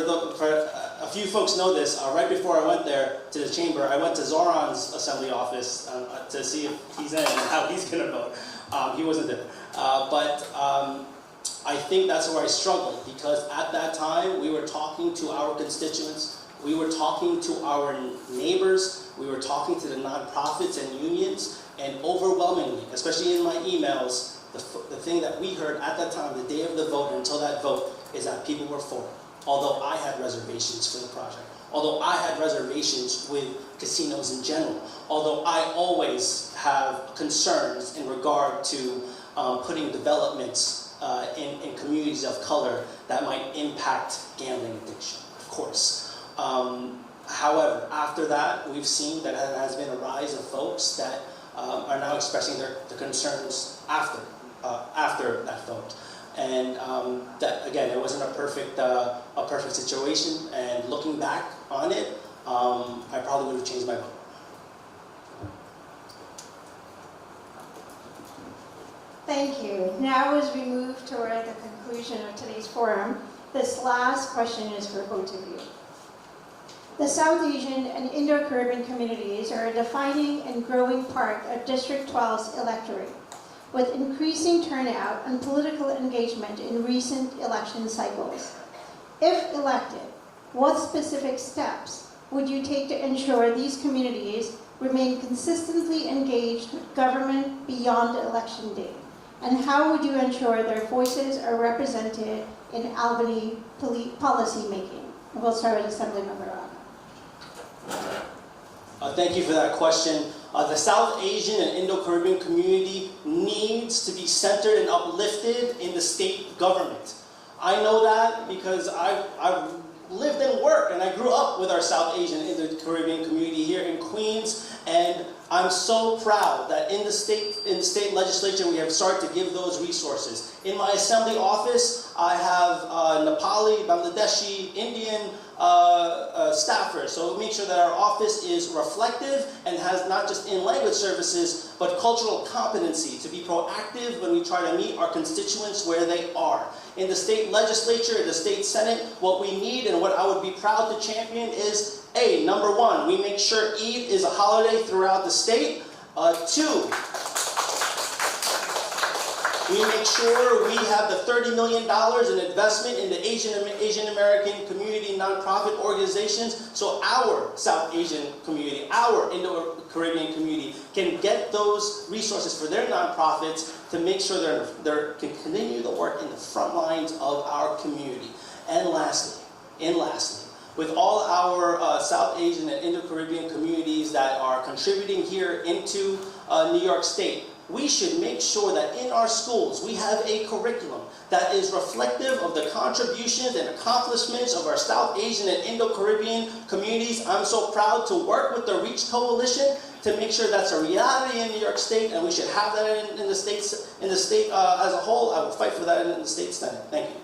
a few folks know this, right before I went there to the chamber, I went to Zoran's assembly office to see if he's in and how he's going to vote. He wasn't there. But I think that's where I struggled, because at that time we were talking to our constituents, we were talking to our neighbors, we were talking to the nonprofits and unions, and overwhelmingly, especially in my emails, the thing that we heard at that time, the day of the vote until that vote, is that people were for it. Although I had reservations for the project, although I had reservations with casinos in general, although I always have concerns in regard to putting developments in communities of color that might impact gambling addiction, of course. However, after that, we've seen that there has been a rise of folks that are now expressing their concerns after that vote. And that, again, it wasn't a perfect situation, and looking back on it, I probably would have changed my vote. Thank you. Now, as we move toward the conclusion of today's forum, this last question is for both of you. The South Asian and Indo-Caribbean communities are a defining and growing part of District 12's electorate, with increasing turnout and political engagement in recent election cycles. If elected, what specific steps would you take to ensure these communities remain consistently engaged with government beyond election day? And how would you ensure their voices are represented in Albany policy making? We'll start with Assemblymember Raga. Thank you for that question. The South Asian and Indo-Caribbean community needs to be centered and uplifted in the state government. I know that because I've lived and worked and I grew up with our South Asian and Indo-Caribbean community here in Queens, and I'm so proud that in the state legislature we have started to give those resources. In my assembly office, I have Nepali, Bangladeshi, Indian staffers. So make sure that our office is reflective and has not just in language services, but cultural competency to be proactive when we try to meet our constituents where they are. In the state legislature, the state senate, what we need and what I would be proud to champion is number one, we make sure Eid is a holiday throughout the state. Two, we make sure we have the $30 million in investment in the Asian American community nonprofit organizations, so our South Asian community, our Indo-Caribbean community can get those resources for their nonprofits to make sure they can continue the work in the front lines of our community. And lastly, with all our South Asian and Indo-Caribbean communities that are contributing here into New York State, we should make sure that in our schools we have a curriculum that is reflective of the contributions and accomplishments of our South Asian and Indo-Caribbean communities. I'm so proud to work with the REACH Coalition to make sure that's a reality in New York State, and we should have that in the state as a whole. I will fight for that in the state senate. Thank you.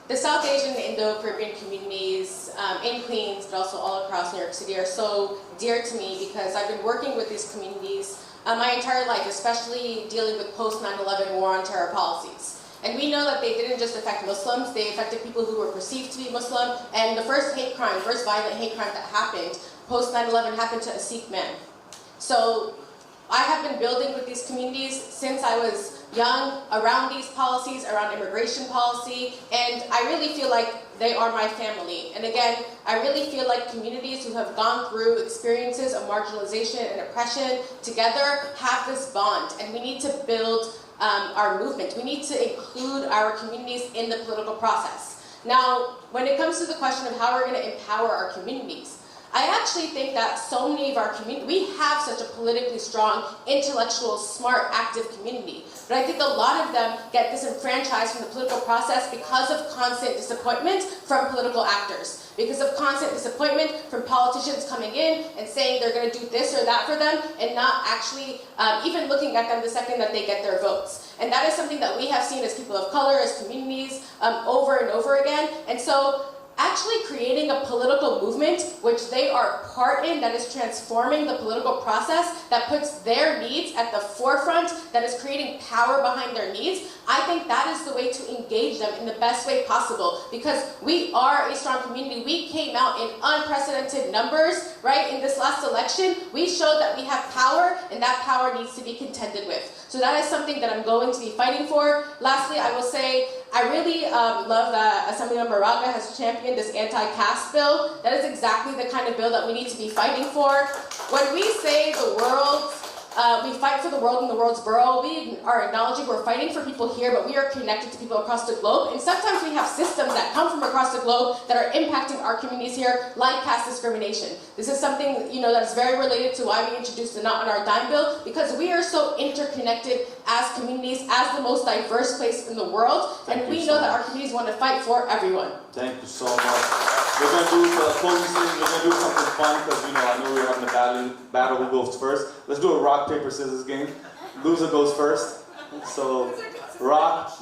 The South Asian and Indo-Caribbean communities in Queens, but also all across New York City, are so dear to me because I've been working with these communities my entire life, especially dealing with post 9/11 war on terror policies. And we know that they didn't just affect Muslims, they affected people who were perceived to be Muslim. And the first violent hate crime that happened post 9/11 happened to a Sikh man. So I have been building with these communities since I was young, around these policies, around immigration policy, and I really feel like they are my family. And again, I really feel like communities who have gone through experiences of marginalization and oppression together have this bond, and we need to build our movement. We need to include our communities in the political process. Now, when it comes to the question of how we're going to empower our communities, I actually think that so many of our communities, we have such a politically strong, intellectual, smart, active community. But I think a lot of them get disenfranchised from the political process because of constant disappointment from political actors. Because of constant disappointment from politicians coming in and saying they're going to do this or that for them and not actually even looking at them the second that they get their votes. And that is something that we have seen as people of color, as communities, over and over again. And so actually creating a political movement which they are part in, that is transforming the political process, that puts their needs at the forefront, that is creating power behind their needs, I think that is the way to engage them in the best way possible, because we are a strong community. We came out in unprecedented numbers, right? In this last election, we showed that we have power, and that power needs to be contended with. So that is something that I'm going to be fighting for. Lastly, I will say, I really love that Assemblymember Raga has championed this anti-caste bill. That is exactly the kind of bill that we need to be fighting for. When we say the world, we fight for the world and the world's borough, we are acknowledging we're fighting for people here, but we are connected to people across the globe. And sometimes we have systems that come from across the globe that are impacting our communities here, like caste discrimination. This is something, that is very related to why we introduced the Not on Our Dime bill, because we are so interconnected as communities, as the most diverse place in the world, and we know that our communities want to fight for everyone. Thank you so much. We're going to do closing thing. We're going to do something fun because I know we're having a battle who goes first. Let's do a rock, paper, scissors game. Loser goes first. So, rock.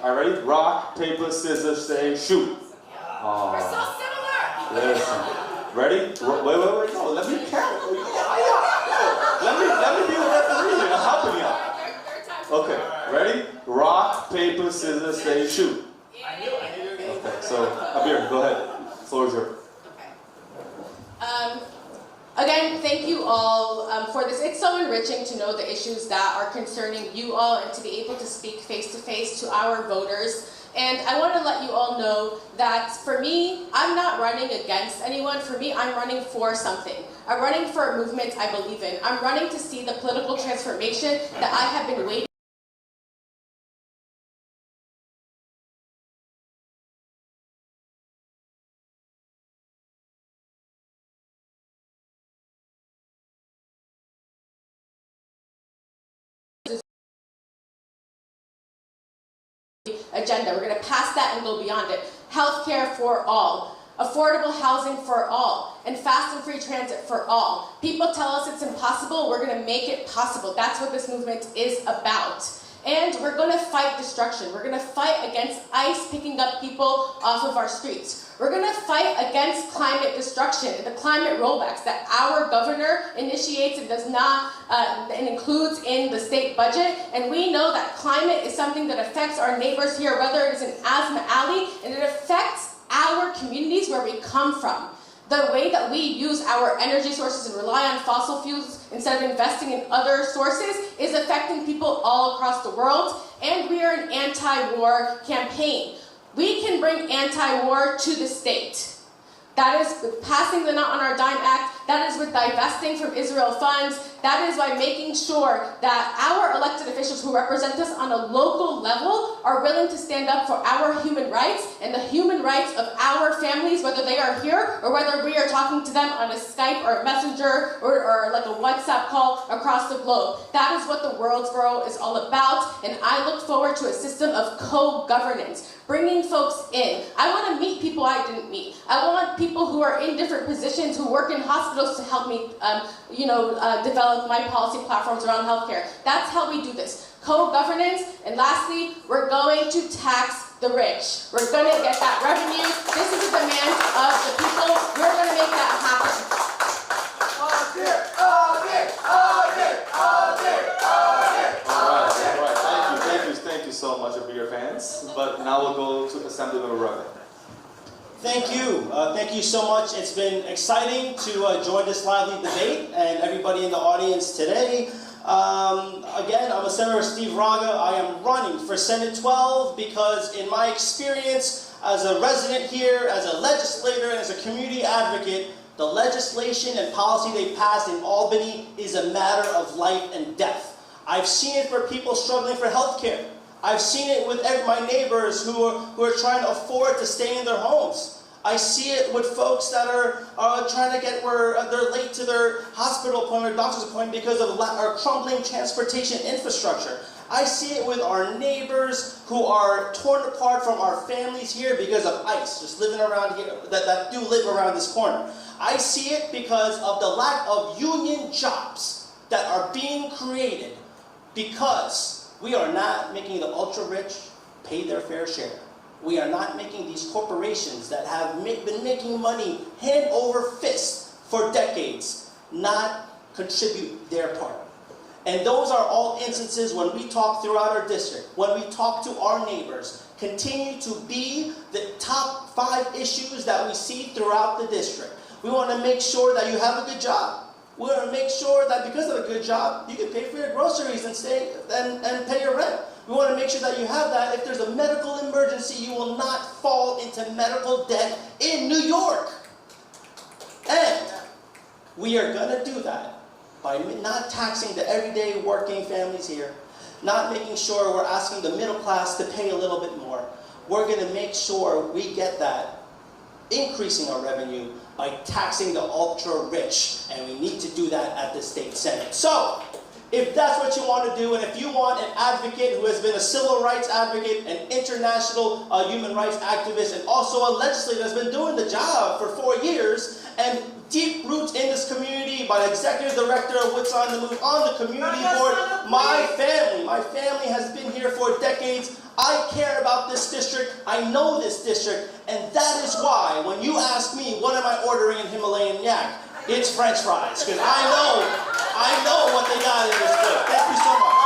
All right, ready? Rock, paper, scissors, say shoot. We're so similar. Listen. Ready? Wait. No, let me count. Let me be the referee. I'm helping you. Okay, ready? Rock, paper, scissors, say shoot. I knew it. Okay, so Abir, go ahead. Floor is yours. Okay. Again, thank you all for this. It's so enriching to know the issues that are concerning you all and to be able to speak face to face to our voters. And I want to let you all know that for me, I'm not running against anyone. For me, I'm running for something. I'm running for a movement I believe in. I'm running to see the political transformation that I have been waiting agenda. We're going to pass that and go beyond it. healthcare for all, affordable housing for all, and fast and free transit for all. People tell us it's impossible, we're going to make it possible. That's what this movement is about. And we're going to fight destruction. We're going to fight against ICE picking up people off of our streets. We're going to fight against climate destruction and the climate rollbacks that our governor initiates and does not and includes in the state budget. And we know that climate is something that affects our neighbors here, whether it is in Asthma Alley, and it affects our communities where we come from. The way that we use our energy sources and rely on fossil fuels instead of investing in other sources is affecting people all across the world, and we are an anti-war campaign. We can bring anti-war to the state. That is with passing the Not on Our Dime Act, that is with divesting from Israel funds, that is by making sure that our elected officials who represent us on a local level are willing to stand up for our human rights and the human rights of our families, whether they are here or whether we are talking to them on a Skype or a Messenger or like a WhatsApp call across the globe. That is what the World's Grow is all about, and I look forward to a system of co-governance, bringing folks in. I want to meet people I didn't meet. I want people who are in different positions, who work in hospitals to help me, develop my policy platforms around healthcare. That's how we do this. Co-governance, and lastly, we're going to tax the rich. We're going to get that revenue. This is a demand of the people. We're going to make that happen. All right. Thank you so much, bigger fans. But now we'll go to Assemblymember Rugger. Thank you so much. It's been exciting to join this lively debate and everybody in the audience today. Again, I'm Senator Steve Raga. I am running for Senate 12 because in my experience as a resident here, as a legislator, and as a community advocate, the legislation and policy they passed in Albany is a matter of life and death. I've seen it for people struggling for health care. I've seen it with my neighbors who are trying to afford to stay in their homes. I see it with folks that are trying to get where they're late to their hospital appointment or doctor's appointment because of our crumbling transportation infrastructure. I see it with our neighbors who are torn apart from our families here because of ICE, just living around here, that do live around this corner. I see it because of the lack of union jobs that are being created because we are not making the ultra-rich pay their fair share. We are not making these corporations that have been making money hand over fist for decades not contribute their part. And those are all instances when we talk throughout our district, when we talk to our neighbors, continue to be the top 5 issues that we see throughout the district. We want to make sure that you have a good job. We want to make sure that because of a good job, you can pay for your groceries and stay and pay your rent. We want to make sure that you have that. If there's a medical emergency, you will not fall into medical debt in New York. And we are going to do that by not taxing the everyday working families here, not making sure we're asking the middle class to pay a little bit more. We're going to make sure we get that, increasing our revenue by taxing the ultra-rich, and we need to do that at the state senate. So, if that's what you want to do, and if you want an advocate who has been a civil rights advocate, an international human rights activist, and also a legislator that's been doing the job for 4 years, and deep roots in this community, by executive director of Wits on the Move, on the community board, my family has been here for decades. I care about this district, I know this district, and that is why when you ask me what am I ordering in Himalayan Yak, it's French fries, because I know what they got in this book. Thank you so much.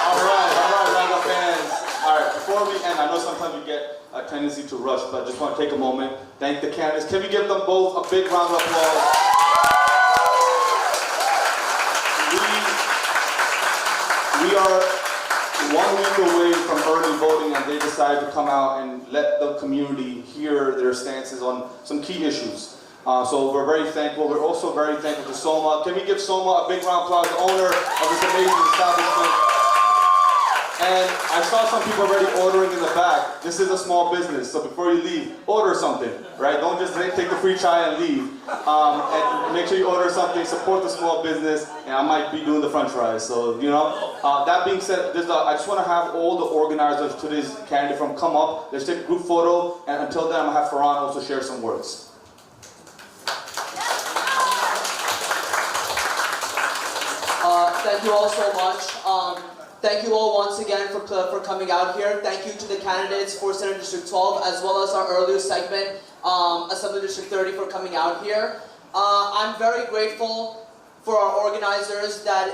All right, Raga fans. All right, before we end, I know sometimes we get a tendency to rush, but I just want to take a moment, thank the candidates. Can we give them both a big round of applause? We are 1 week away from early voting, and they decided to come out and let the community hear their stances on some key issues. So we're very thankful. We're also very thankful to Soma. Can we give Soma a big round of applause, the owner of this amazing establishment? And I saw some people already ordering in the back. This is a small business, so before you leave, order something, right? Don't just take the free chai and leave. And make sure you order something, support the small business, and I might be doing the french fries. So, you know, that being said, I just want to have all the organizers to this candidate from come up. Let's take a group photo, and until then, I'm going to have Farhan also share some words. Thank you all so much. Thank you all once again for coming out here. Thank you to the candidates for Senate District 12 as well as our earlier segment, Assembly District 30 for coming out here. I'm very grateful for our organizers that,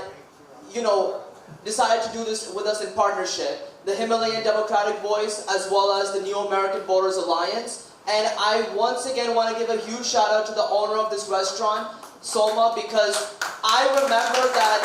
you know, decided to do this with us in partnership. The Himalayan Democratic Voice as well as the New American Voters Alliance. And I once again want to give a huge shout out to the owner of this restaurant, Soma, because I remember that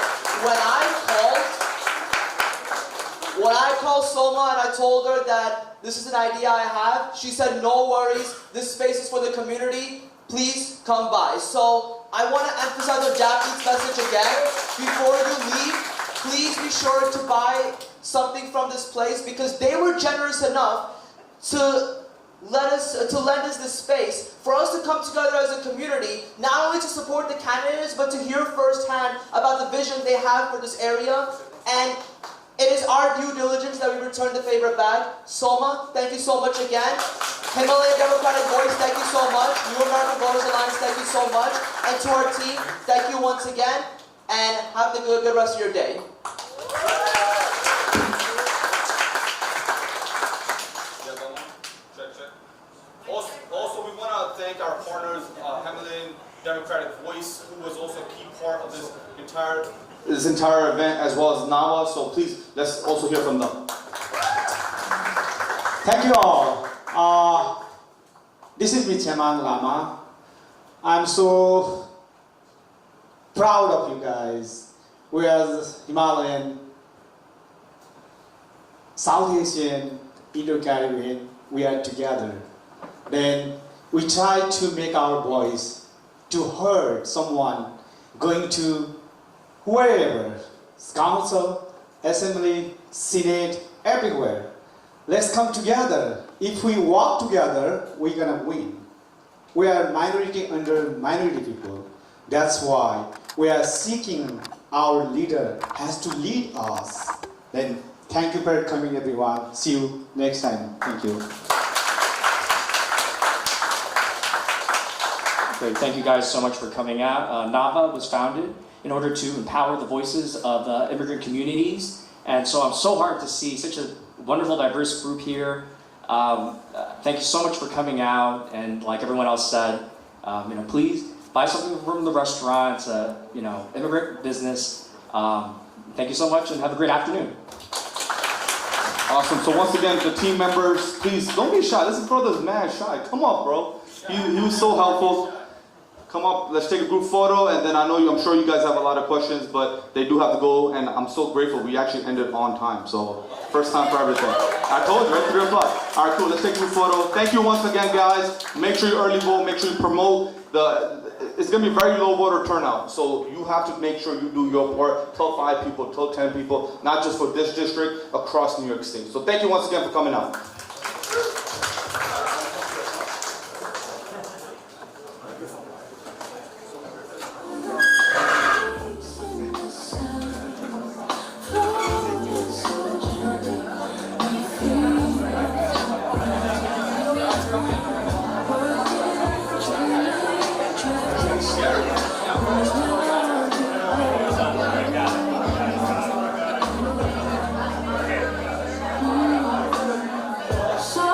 when I called Soma and I told her that this is an idea I have, she said, no worries, this space is for the community, please come by. So I want to emphasize our Japanese message again. Before you leave, please be sure to buy something from this place because they were generous enough to lend us this space for us to come together as a community, not only to support the candidates, but to hear firsthand about the vision they have for this area. And it is our due diligence that we return the favor back. Soma, thank you so much again. Himalayan Democratic Voice, thank you so much. New American Voters Alliance, thank you so much. And to our team, thank you once again. And have a good rest of your day. Also, we want to thank our partners, Himalayan Democratic Voice, who was also a key part of this entire event, as well as Nawa. So please, let's also hear from them. Thank you all. This is Micheman Lama. I'm so proud of you guys. We as Himalayan, South Asian, Indo-Caribbean, we are together. Then we try to make our voice to heard someone going to wherever, council, assembly, senate, everywhere. Let's come together. If we walk together, we're gonna win. We are minority under minority people. That's why we are seeking our leader has to lead us. Then thank you for coming, everyone. See you next time. Thank you. Great, thank you guys so much for coming out. NAVA was founded in order to empower the voices of immigrant communities. And so I'm so heartened to see such a wonderful, diverse group here. Thank you so much for coming out. And like everyone else said, please buy something from the restaurant. It's a immigrant business. Thank you so much and have a great afternoon. Awesome. So once again, the team members, please don't be shy. This brother's mad shy. Come up, bro. He was so helpful. Come up, let's take a group photo, and then I'm sure you guys have a lot of questions, but they do have to go, and I'm so grateful we actually ended on time, so first time for everything. I told you, right? 3 o'clock. All right, cool, let's take a group photo. Thank you once again, guys. Make sure you early vote, make sure you promote. It's gonna be very low voter turnout, so you have to make sure you do your part. Tell 5 people, tell 10 people, not just for this district, across New York State. So thank you once again for coming out. So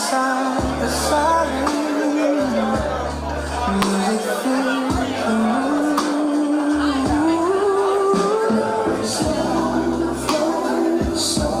inside the silence. Music fills the room. So